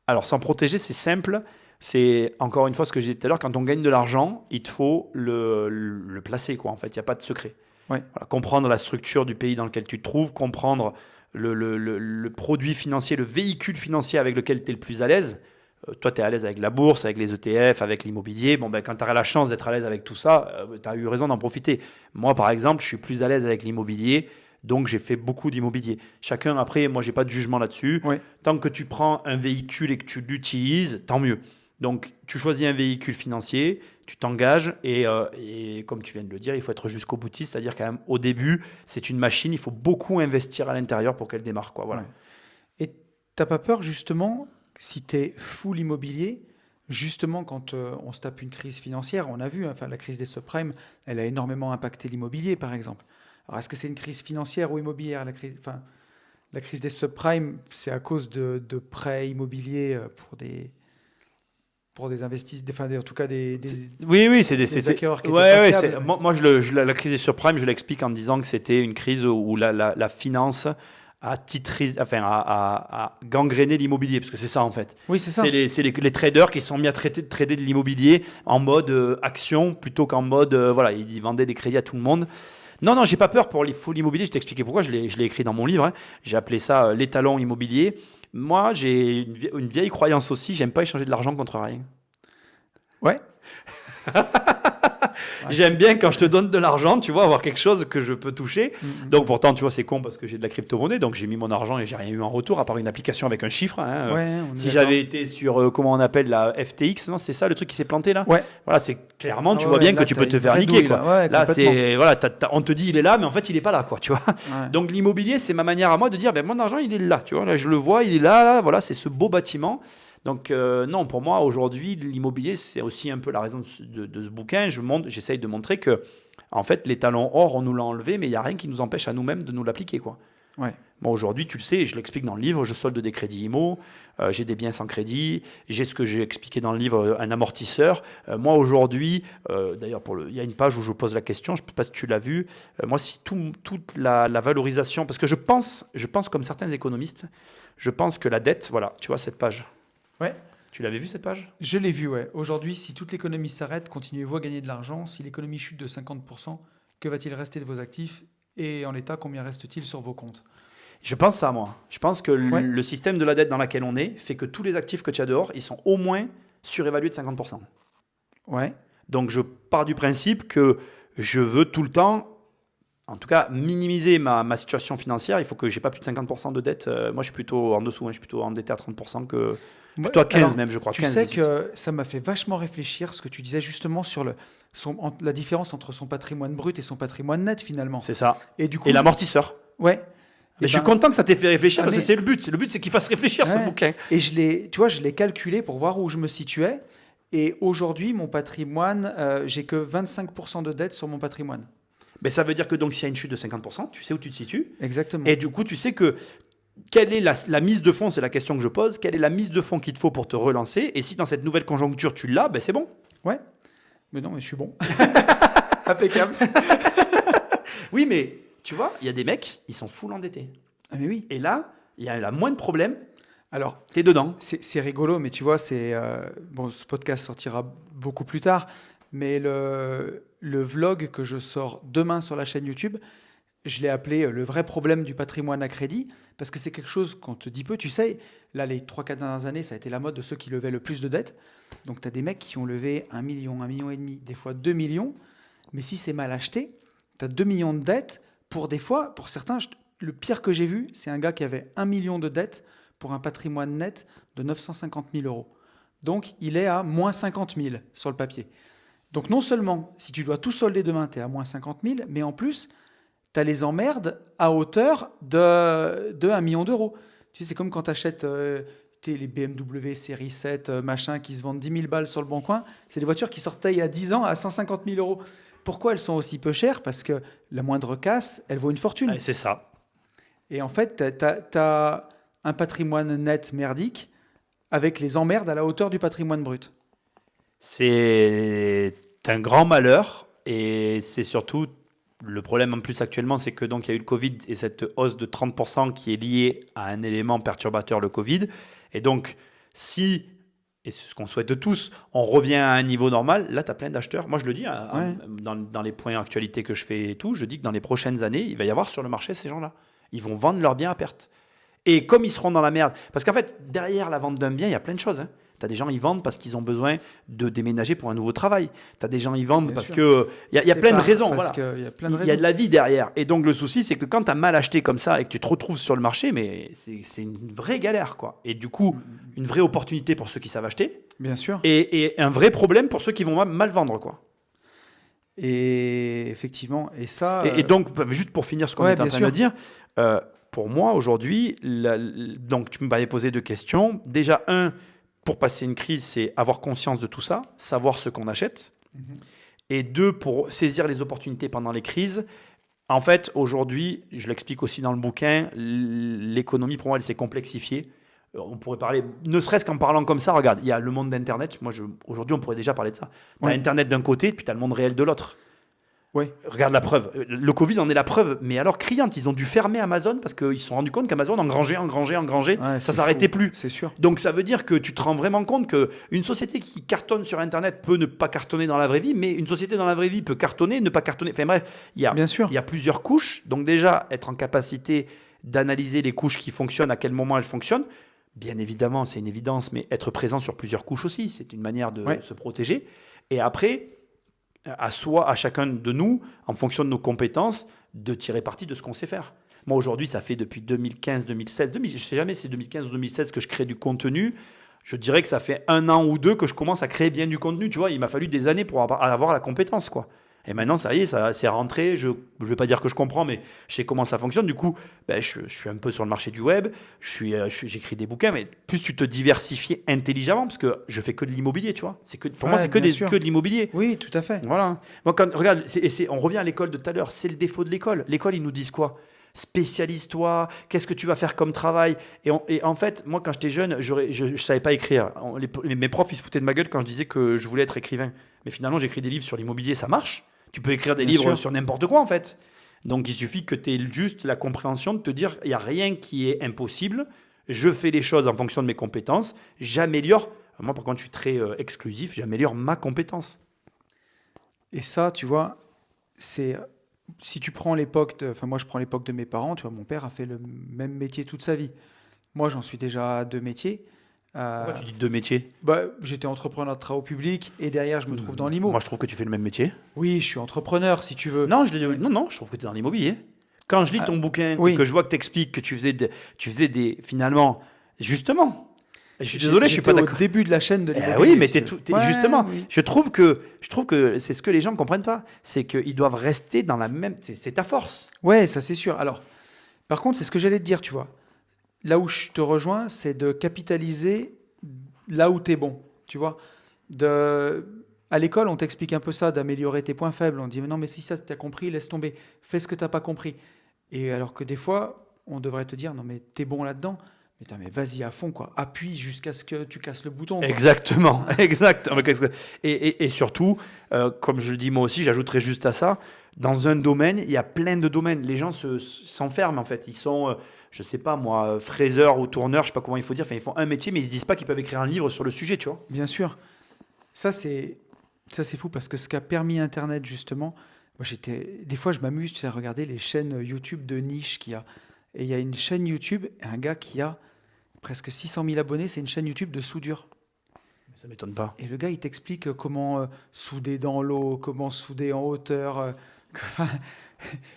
Alors, s'en protéger, c'est simple. C'est encore une fois ce que j'ai dit tout à l'heure, quand on gagne de l'argent, il te faut le placer, quoi. En fait, il n'y a pas de secret. Ouais. Voilà, comprendre la structure du pays dans lequel tu te trouves, comprendre le produit financier, le véhicule financier avec lequel tu es le plus à l'aise. Toi, tu es à l'aise avec la bourse, avec les ETF, avec l'immobilier. Bon, ben, quand tu as la chance d'être à l'aise avec tout ça, tu as eu raison d'en profiter. Moi, par exemple, je suis plus à l'aise avec l'immobilier. Donc, j'ai fait beaucoup d'immobilier. Chacun, après, moi, j'ai pas de jugement là-dessus. Ouais. Tant que tu prends un véhicule et que tu l'utilises, tant mieux. Donc, tu choisis un véhicule financier, tu t'engages et comme tu viens de le dire, il faut être jusqu'au boutiste. C'est-à-dire quand même, au début, c'est une machine, il faut beaucoup investir à l'intérieur pour qu'elle démarre, quoi. Voilà. Ouais. Et t'as pas peur, justement, si tu es full immobilier, justement, quand on se tape une crise financière, on a vu, enfin, la crise des subprimes, elle a énormément impacté l'immobilier, par exemple. Alors, est-ce que c'est une crise financière ou immobilière, la crise des subprimes, c'est à cause de prêts immobiliers pour des investisseurs, enfin, en tout cas Oui, des acquéreurs qui étaient ouais, pas ouais, fiables. moi, la crise des subprimes, je l'explique en disant que c'était une crise où la finance a gangréné l'immobilier, parce que c'est ça en fait. Oui, c'est ça. C'est les traders qui se sont mis à trader de l'immobilier en mode action plutôt qu'en mode, voilà, ils vendaient des crédits à tout le monde. Non, j'ai pas peur pour les full immobiliers. Je t'expliquais pourquoi, je l'ai écrit dans mon livre. Hein. J'ai appelé ça l'étalon immobilier. Moi, j'ai une vieille croyance aussi, j'aime pas échanger de l'argent contre rien. Ouais. J'aime bien quand je te donne de l'argent, tu vois, avoir quelque chose que je peux toucher. Donc pourtant, tu vois, c'est con parce que j'ai de la crypto-monnaie, donc j'ai mis mon argent et j'ai rien eu en retour, à part une application avec un chiffre. Hein. Ouais, si j'avais été sur, comment on appelle, la FTX, non, c'est ça le truc qui s'est planté là. Ouais. Voilà, c'est clairement, tu vois bien que tu peux te faire niquer. Quoi. Ouais, là, c'est, voilà, on te dit il est là, mais en fait, il est pas là, quoi, tu vois. Ouais. Donc l'immobilier, c'est ma manière à moi de dire, ben, mon argent, il est là, tu vois, là, je le vois, il est là, voilà, c'est ce beau bâtiment. Donc non, pour moi, aujourd'hui, l'immobilier, c'est aussi un peu la raison de ce bouquin. J'essaye de montrer que, en fait, les talons or, on nous l'a enlevé, mais il n'y a rien qui nous empêche à nous-mêmes de nous l'appliquer, quoi. Ouais. Moi, aujourd'hui, tu le sais, je l'explique dans le livre, je solde des crédits IMO, j'ai des biens sans crédit, j'ai ce que j'ai expliqué dans le livre, un amortisseur. Moi, aujourd'hui, d'ailleurs, il y a une page où je pose la question, je ne sais pas si tu l'as vu. Moi, si toute la valorisation, parce que je pense comme certains économistes, je pense que la dette, voilà, tu vois cette page. Ouais. Tu l'avais vu cette page ? Je l'ai vu, ouais. Aujourd'hui, si toute l'économie s'arrête, continuez-vous à gagner de l'argent. Si l'économie chute de 50%, que va-t-il rester de vos actifs ? Et en l'état, combien reste-t-il sur vos comptes ? Je pense ça, moi. Je pense que le système de la dette dans lequel on est fait que tous les actifs que tu as dehors, ils sont au moins surévalués de 50%. Ouais. Donc, je pars du principe que je veux tout le temps, en tout cas, minimiser ma situation financière. Il faut que je n'ai pas plus de 50% de dette. Moi, je suis plutôt en dessous. Hein. Je suis plutôt endetté à 30% que... Plutôt à 15 alors, même, je crois. Tu 15, sais 18. que ça m'a fait vachement réfléchir ce que tu disais justement sur la différence entre son patrimoine brut et son patrimoine net finalement. C'est ça. Et du coup, l'amortisseur. Ouais. Mais je suis content que ça t'ait fait réfléchir parce que c'est le but. Le but, c'est qu'il fasse réfléchir ce bouquin. Et je l'ai calculé pour voir où je me situais. Et aujourd'hui, mon patrimoine, j'ai que 25% de dette sur mon patrimoine. Mais ça veut dire que donc s'il y a une chute de 50%, tu sais où tu te situes. Exactement. Et du coup, tu sais que quelle est la mise de fonds, c'est la question que je pose. Quelle est la mise de fonds qu'il te faut pour te relancer ? Et si dans cette nouvelle conjoncture, tu l'as, ben c'est bon. Ouais. Mais non, mais je suis bon. Impeccable. Oui, mais tu vois, il y a des mecs, ils sont full endettés. Ah mais oui. Et là, il y a la moindre problème. Alors, t'es dedans. C'est rigolo, mais tu vois, bon, ce podcast sortira beaucoup plus tard, mais le vlog que je sors demain sur la chaîne YouTube, je l'ai appelé le vrai problème du patrimoine à crédit, parce que c'est quelque chose qu'on te dit peu. Tu sais, là, les 3-4 dernières années, ça a été la mode de ceux qui levaient le plus de dettes. Donc, tu as des mecs qui ont levé 1 million, 1,5 million, des fois 2 millions. Mais si c'est mal acheté, tu as 2 millions de dettes. Pour certains, le pire que j'ai vu, c'est un gars qui avait 1 million de dettes pour un patrimoine net de 950 000 euros. Donc, il est à moins 50 000 sur le papier. Donc, non seulement, si tu dois tout solder demain, tu es à moins 50 000, mais en plus, tu as les emmerdes à hauteur de 1 million d'euros. Tu sais, c'est comme quand tu achètes les BMW série 7, machin, qui se vendent 10 000 balles sur le bon coin. C'est des voitures qui sortaient il y a 10 ans à 150 000 euros. Pourquoi elles sont aussi peu chères? Parce que la moindre casse, elle vaut une fortune. Ouais, c'est ça. Et en fait, tu as un patrimoine net merdique avec les emmerdes à la hauteur du patrimoine brut. C'est un grand malheur et c'est surtout le problème en plus actuellement, c'est que donc il y a eu le Covid et cette hausse de 30% qui est liée à un élément perturbateur, le Covid. Et donc, si, et c'est ce qu'on souhaite de tous, on revient à un niveau normal, là, tu as plein d'acheteurs. Moi, je le dis dans les points actualité que je fais et tout, je dis que dans les prochaines années, il va y avoir sur le marché ces gens-là. Ils vont vendre leurs biens à perte. Et comme ils seront dans la merde, parce qu'en fait, derrière la vente d'un bien, il y a plein de choses. Tu as des gens, ils vendent parce qu'ils ont besoin de déménager pour un nouveau travail. Tu as des gens, ils vendent Bien parce sûr. qu'il y a plein de raisons. Parce Voilà. qu'il y a plein de Il y a raisons. de la vie derrière. Et donc, le souci, c'est que quand tu as mal acheté comme ça et que tu te retrouves sur le marché, mais c'est une vraie galère, quoi. Et du coup, une vraie opportunité pour ceux qui savent acheter Bien sûr. et un vrai problème pour ceux qui vont mal vendre, quoi. Et effectivement, et ça... Et donc, juste pour finir ce qu'on Ouais, est en bien train sûr. de dire, pour moi, aujourd'hui, donc tu m'avais posé deux questions. Déjà, pour passer une crise, c'est avoir conscience de tout ça, savoir ce qu'on achète. Et deux, pour saisir les opportunités pendant les crises. En fait, aujourd'hui, je l'explique aussi dans le bouquin, l'économie, pour moi, elle s'est complexifiée. On pourrait parler, ne serait-ce qu'en parlant comme ça, regarde, il y a le monde d'Internet. Aujourd'hui, on pourrait déjà parler de ça. Tu as Ouais. Internet d'un côté, puis tu as le monde réel de l'autre. Ouais. Regarde la preuve. Le Covid en est la preuve, mais alors criante. Ils ont dû fermer Amazon parce qu'ils se sont rendus compte qu'Amazon engrangeait. Ouais, Ça c'est s'arrêtait fou, plus. c'est sûr. Donc ça veut dire que tu te rends vraiment compte qu'une société qui cartonne sur Internet peut ne pas cartonner dans la vraie vie, mais une société dans la vraie vie peut cartonner, ne pas cartonner. Enfin bref, Bien sûr. il y a plusieurs couches. Donc déjà, être en capacité d'analyser les couches qui fonctionnent, à quel moment elles fonctionnent. Bien évidemment, c'est une évidence, mais être présent sur plusieurs couches aussi, c'est une manière de se protéger. Et après, à chacun de nous, en fonction de nos compétences, de tirer parti de ce qu'on sait faire. Moi, aujourd'hui, ça fait depuis 2015, 2016, je ne sais jamais si c'est 2015 ou 2016 que je crée du contenu. Je dirais que ça fait 1 an ou 2 que je commence à créer bien du contenu. Tu vois, il m'a fallu des années pour avoir la compétence, quoi. Et maintenant, ça y est, c'est rentré. Je ne vais pas dire que je comprends, mais je sais comment ça fonctionne. Du coup, je suis un peu sur le marché du web. J'écris des bouquins, mais plus tu te diversifies intelligemment, parce que je fais que de l'immobilier, tu vois. Pour moi, c'est que de l'immobilier. Oui, tout à fait. Voilà. Moi, regarde, on revient à l'école de tout à l'heure. C'est le défaut de l'école. L'école, ils nous disent quoi? Spécialise-toi, qu'est-ce que tu vas faire comme travail? Et en fait, moi, quand j'étais jeune, je ne savais pas écrire. Mes profs, ils se foutaient de ma gueule quand je disais que je voulais être écrivain. Mais finalement, j'écris des livres sur l'immobilier, ça marche. Tu peux écrire des Bien livres sûr. sur n'importe quoi, en fait. Donc, il suffit que tu aies juste la compréhension de te dire, il n'y a rien qui est impossible. Je fais les choses en fonction de mes compétences. J'améliore. Moi, par contre, je suis très exclusif. J'améliore ma compétence. Et ça, tu vois, c'est... Si tu prends l'époque de... Enfin, moi, je prends l'époque de mes parents. Tu vois, mon père a fait le même métier toute sa vie. Moi, j'en suis déjà à 2 métiers. Pourquoi tu dis 2 métiers? J'étais entrepreneur de travaux publics et derrière, je me trouve dans l'IMO. Moi, je trouve que tu fais le même métier. Oui, je suis entrepreneur, si tu veux. Non, je trouve que tu es dans l'immobilier. Quand je lis ton bouquin, oui. et que je vois que tu expliques que tu faisais des. Finalement, justement. Je suis désolé, je suis pas d'accord. Au début de la chaîne de l'immobilier. Oui, mais justement, oui. je trouve que c'est ce que les gens ne comprennent pas. C'est qu'ils doivent rester dans la même. C'est ta force. Ouais, ça c'est sûr. Alors, par contre, c'est ce que j'allais te dire, tu vois. Là où je te rejoins, c'est de capitaliser là où tu es bon, tu vois. À l'école, on t'explique un peu ça, d'améliorer tes points faibles. On dit, mais non, mais si ça, tu as compris, laisse tomber. Fais ce que tu n'as pas compris. Et alors que des fois, on devrait te dire, non, mais tu es bon là-dedans. Mais vas-y à fond, quoi. Appuie jusqu'à ce que tu casses le bouton, quoi. Exactement. Et surtout, comme je le dis moi aussi, j'ajouterais juste à ça, dans un domaine, il y a plein de domaines. Les gens s'enferment, en fait. Ils sont, je sais pas moi, fraiseurs ou tourneurs, je sais pas comment il faut dire. Enfin, ils font un métier, mais ils se disent pas qu'ils peuvent écrire un livre sur le sujet, tu vois. Bien sûr. Ça, c'est fou parce que ce qu'a permis Internet, justement, Des fois, je m'amuse, tu sais, à regarder les chaînes YouTube de niche qu'il y a. Et il y a une chaîne YouTube, un gars qui a presque 600 000 abonnés, c'est une chaîne YouTube de soudure. Ça m'étonne pas. Et le gars, il t'explique comment souder dans l'eau, comment souder en hauteur. Enfin,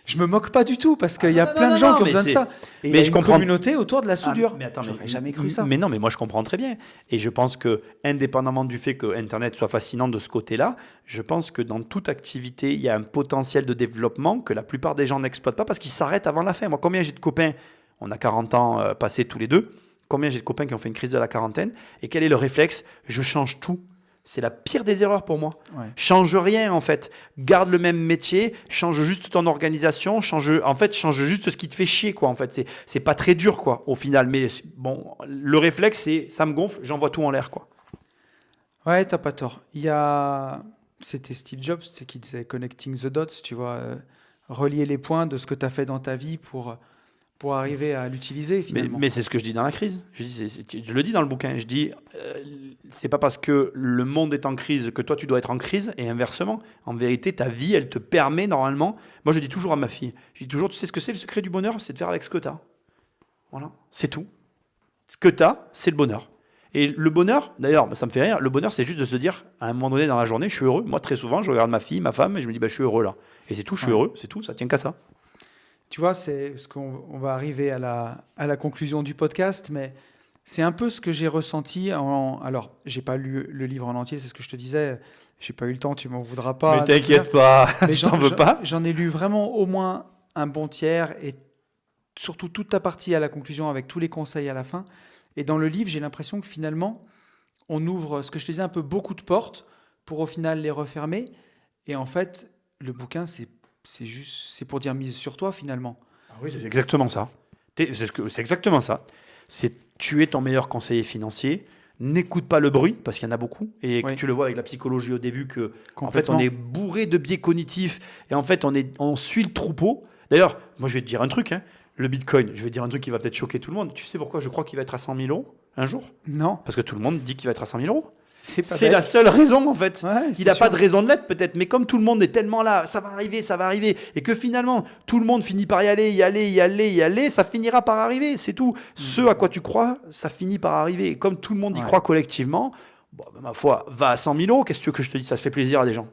je me moque pas du tout parce qu'il y a plein de gens qui ont besoin de ça. Et il y a une communauté autour de la soudure. Mais attends, J'aurais jamais cru ça. Mais non, mais moi je comprends très bien. Et je pense que, indépendamment du fait que Internet soit fascinant de ce côté-là, je pense que dans toute activité, il y a un potentiel de développement que la plupart des gens n'exploitent pas parce qu'ils s'arrêtent avant la fin. Moi, combien j'ai de copains, on a 40 ans passés tous les deux, combien j'ai de copains qui ont fait une crise de la quarantaine, et quel est le réflexe? Je change tout. C'est la pire des erreurs pour moi. Ouais. Change rien en fait. Garde le même métier, change juste ton organisation, change juste ce qui te fait chier quoi. En fait, c'est pas très dur quoi au final. Mais bon, le réflexe c'est ça me gonfle, j'envoie tout en l'air quoi. Ouais, t'as pas tort. C'était Steve Jobs qui disait connecting the dots, tu vois, relier les points de ce que tu as fait dans ta vie pour arriver à l'utiliser finalement. Mais c'est ce que je dis dans la crise. Je le dis dans le bouquin. Je dis, c'est pas parce que le monde est en crise que toi tu dois être en crise et inversement. En vérité, ta vie, elle te permet normalement. Moi, je dis toujours à ma fille, je dis toujours, tu sais ce que c'est le secret du bonheur, c'est de faire avec ce que tu as. Voilà, c'est tout. Ce que tu as, c'est le bonheur. Et le bonheur, d'ailleurs, ça me fait rire, le bonheur, c'est juste de se dire, à un moment donné dans la journée, je suis heureux. Moi, très souvent, je regarde ma fille, ma femme, et je me dis, bah, je suis heureux là. Et c'est tout, je suis heureux, c'est tout, ça tient qu'à ça. Tu vois, c'est ce qu'on va arriver à la conclusion du podcast, mais c'est un peu ce que j'ai ressenti. Alors, j'ai pas lu le livre en entier, c'est ce que je te disais. J'ai pas eu le temps, tu m'en voudras pas. Mais t'inquiète pas, mais je t'en veux pas. J'en ai lu vraiment au moins un bon tiers et surtout toute ta partie à la conclusion avec tous les conseils à la fin. Et dans le livre, j'ai l'impression que finalement, on ouvre, ce que je te disais, un peu beaucoup de portes pour au final les refermer. Et en fait, le bouquin, c'est pour dire mise sur toi finalement. Ah oui, c'est exactement ça. C'est exactement ça. C'est tu es ton meilleur conseiller financier. N'écoute pas le bruit, parce qu'il y en a beaucoup. Et Oui. tu le vois avec la psychologie au début, que en fait, Complètement. on est bourré de biais cognitifs. Et en fait, on suit le troupeau. D'ailleurs, moi, je vais te dire un truc. Hein. Le Bitcoin, je vais te dire un truc qui va peut-être choquer tout le monde. Tu sais pourquoi je crois qu'il va être à 100 000 euros un jour? Non, Parce que tout le monde dit qu'il va être à 100 000 euros. c'est pas C'est bête. la seule raison, en fait. Ouais, Il n'a c'est pas sûr. de raison de l'être, peut-être, mais comme tout le monde est tellement là, ça va arriver, et que finalement, tout le monde finit par y aller, ça finira par arriver, c'est tout. Ce à quoi tu crois, ça finit par arriver. Et comme tout le monde y Ouais. croit collectivement, bon, ben, ma foi, va à 100 000 euros, qu'est-ce que tu veux que je te dise? Ça se fait plaisir à des gens.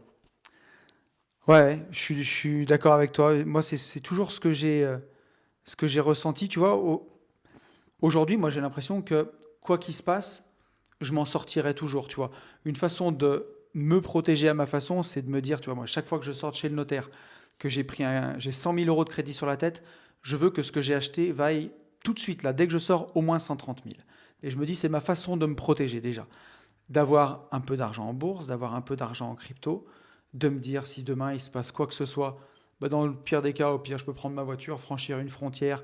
Ouais, je suis d'accord avec toi. Moi, c'est toujours ce que j'ai ressenti. Tu vois, aujourd'hui, moi, j'ai l'impression que quoi qu'il se passe, je m'en sortirai toujours. Tu vois, une façon de me protéger à ma façon, c'est de me dire, tu vois, moi, chaque fois que je sors de chez le notaire, que j'ai 100 000 euros de crédit sur la tête, je veux que ce que j'ai acheté vaille tout de suite, là, dès que je sors, au moins 130 000. Et je me dis, c'est ma façon de me protéger déjà. D'avoir un peu d'argent en bourse, d'avoir un peu d'argent en crypto, de me dire si demain il se passe quoi que ce soit, bah dans le pire des cas, au pire, je peux prendre ma voiture, franchir une frontière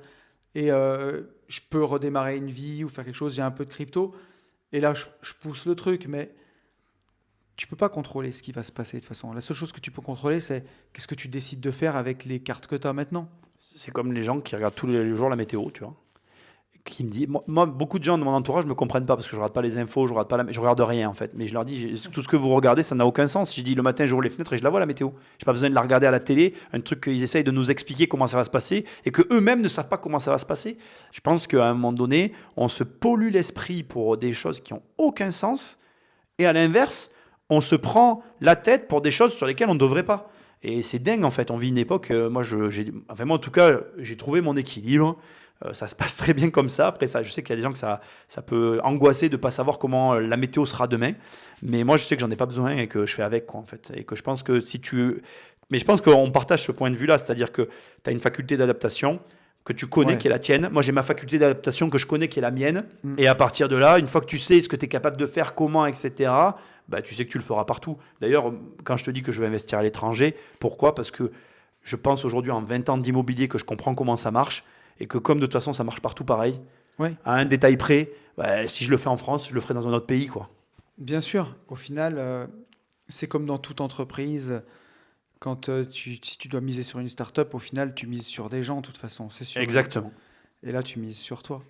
et je peux redémarrer une vie ou faire quelque chose, j'ai un peu de crypto. Et là, je pousse le truc, mais tu peux pas contrôler ce qui va se passer de toute façon. La seule chose que tu peux contrôler, c'est qu'est-ce que tu décides de faire avec les cartes que tu as maintenant. C'est comme les gens qui regardent tous les jours la météo, tu vois. Qui me dit, moi, beaucoup de gens de mon entourage ne me comprennent pas parce que je regarde pas les infos, je regarde rien en fait. Mais je leur dis, tout ce que vous regardez, ça n'a aucun sens. Je dis le matin, j'ouvre les fenêtres et je la vois la météo. J'ai pas besoin de la regarder à la télé, un truc qu'ils essayent de nous expliquer comment ça va se passer et que eux-mêmes ne savent pas comment ça va se passer. Je pense qu'à un moment donné, on se pollue l'esprit pour des choses qui ont aucun sens et à l'inverse, on se prend la tête pour des choses sur lesquelles on ne devrait pas. Et c'est dingue en fait. On vit une époque. Moi en tout cas, j'ai trouvé mon équilibre. Ça se passe très bien comme ça. Après, je sais qu'il y a des gens que ça peut angoisser de ne pas savoir comment la météo sera demain. Mais moi, je sais que j'en ai pas besoin et que je fais avec, quoi, en fait. Et que je pense que Mais je pense qu'on partage ce point de vue-là. C'est-à-dire que tu as une faculté d'adaptation que tu connais, qui est la tienne. Moi, j'ai ma faculté d'adaptation que je connais, qui est la mienne. Et à partir de là, une fois que tu sais ce que tu es capable de faire, comment, etc., bah, tu sais que tu le feras partout. D'ailleurs, quand je te dis que je vais investir à l'étranger, pourquoi? Parce que je pense aujourd'hui, en 20 ans d'immobilier, que je comprends comment ça marche. Et que comme de toute façon, ça marche partout pareil, Ouais. à un détail près, bah, si je le fais en France, je le ferai dans un autre pays, quoi. Bien sûr, au final, c'est comme dans toute entreprise. Quand si tu dois miser sur une start-up, au final, tu mises sur des gens, de toute façon, c'est sûr. Exactement. Et là, tu mises sur toi.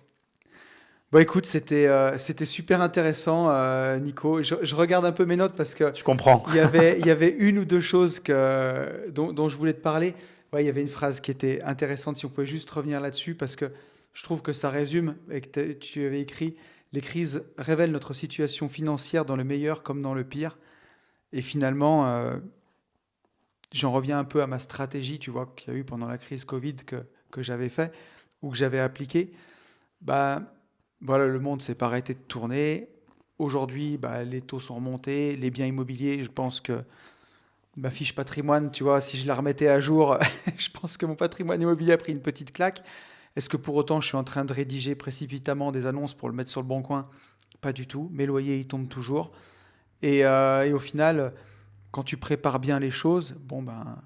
Bon, écoute, c'était super intéressant, Nico. Je regarde un peu mes notes parce que Je comprends. il y avait une ou deux choses dont je voulais te parler. Ouais, il y avait une phrase qui était intéressante, si on pouvait juste revenir là-dessus, parce que je trouve que ça résume, et que tu avais écrit, les crises révèlent notre situation financière dans le meilleur comme dans le pire. Et finalement, j'en reviens un peu à ma stratégie, tu vois, qu'il y a eu pendant la crise Covid que j'avais fait ou que j'avais appliqué. Bah, voilà, le monde s'est pas arrêté de tourner. Aujourd'hui, bah, les taux sont remontés, les biens immobiliers, je pense que ma fiche patrimoine, tu vois, si je la remettais à jour, je pense que mon patrimoine immobilier a pris une petite claque. Est-ce que pour autant je suis en train de rédiger précipitamment des annonces pour le mettre sur le bon coin? Pas du tout. Mes loyers, ils tombent toujours. Et au final, quand tu prépares bien les choses, bon ben,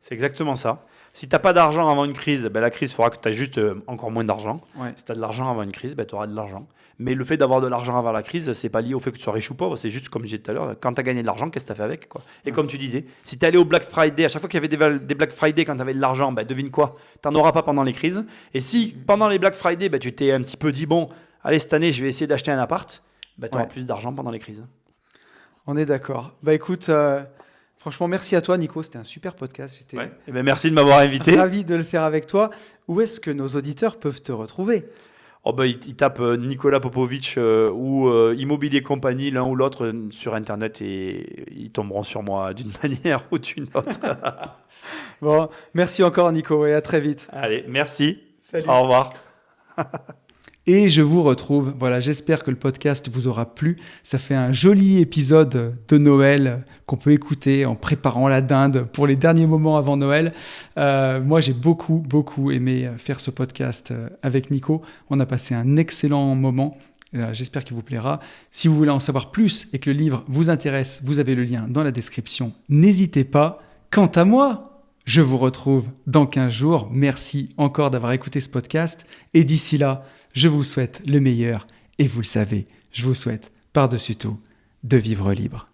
C'est exactement ça. Si tu n'as pas d'argent avant une crise, ben la crise fera que tu as juste encore moins d'argent. ouais, Si tu as de l'argent avant une crise, ben tu auras de l'argent. Mais le fait d'avoir de l'argent avant la crise, c'est pas lié au fait que tu sois riche ou pauvre. C'est juste comme je disais tout à l'heure, quand tu as gagné de l'argent, qu'est-ce que tu as fait avec quoi. Et ouais. comme tu disais, si tu es allé au Black Friday, à chaque fois qu'il y avait des Black Friday, quand tu avais de l'argent, ben devine quoi, tu n'en auras pas pendant les crises. Et si pendant les Black Friday, ben, tu t'es un petit peu dit, bon, allez, cette année, je vais essayer d'acheter un appart, ben, tu auras Ouais, plus d'argent pendant les crises. on est d'accord. Bah écoute, franchement, merci à toi, Nico. C'était un super podcast. J'étais Ouais. Et ben, merci de m'avoir invité. ravi de le faire avec toi. Où est-ce que nos auditeurs peuvent te retrouver? Oh bah, il tape Nicolas Popovic ou Immobilier Compagnie, l'un ou l'autre, sur Internet et ils tomberont sur moi d'une manière ou d'une autre. Bon, merci encore, Nico, et à très vite. Allez, merci. Salut. Au revoir. Et je vous retrouve. Voilà, j'espère que le podcast vous aura plu. Ça fait un joli épisode de Noël qu'on peut écouter en préparant la dinde pour les derniers moments avant Noël. Moi, j'ai beaucoup aimé faire ce podcast avec Nico. On a passé un excellent moment. J'espère qu'il vous plaira. Si vous voulez en savoir plus et que le livre vous intéresse, vous avez le lien dans la description. N'hésitez pas. Quant à moi, je vous retrouve dans 15 jours. Merci encore d'avoir écouté ce podcast. Et d'ici là, je vous souhaite le meilleur et vous le savez, je vous souhaite par-dessus tout de vivre libre.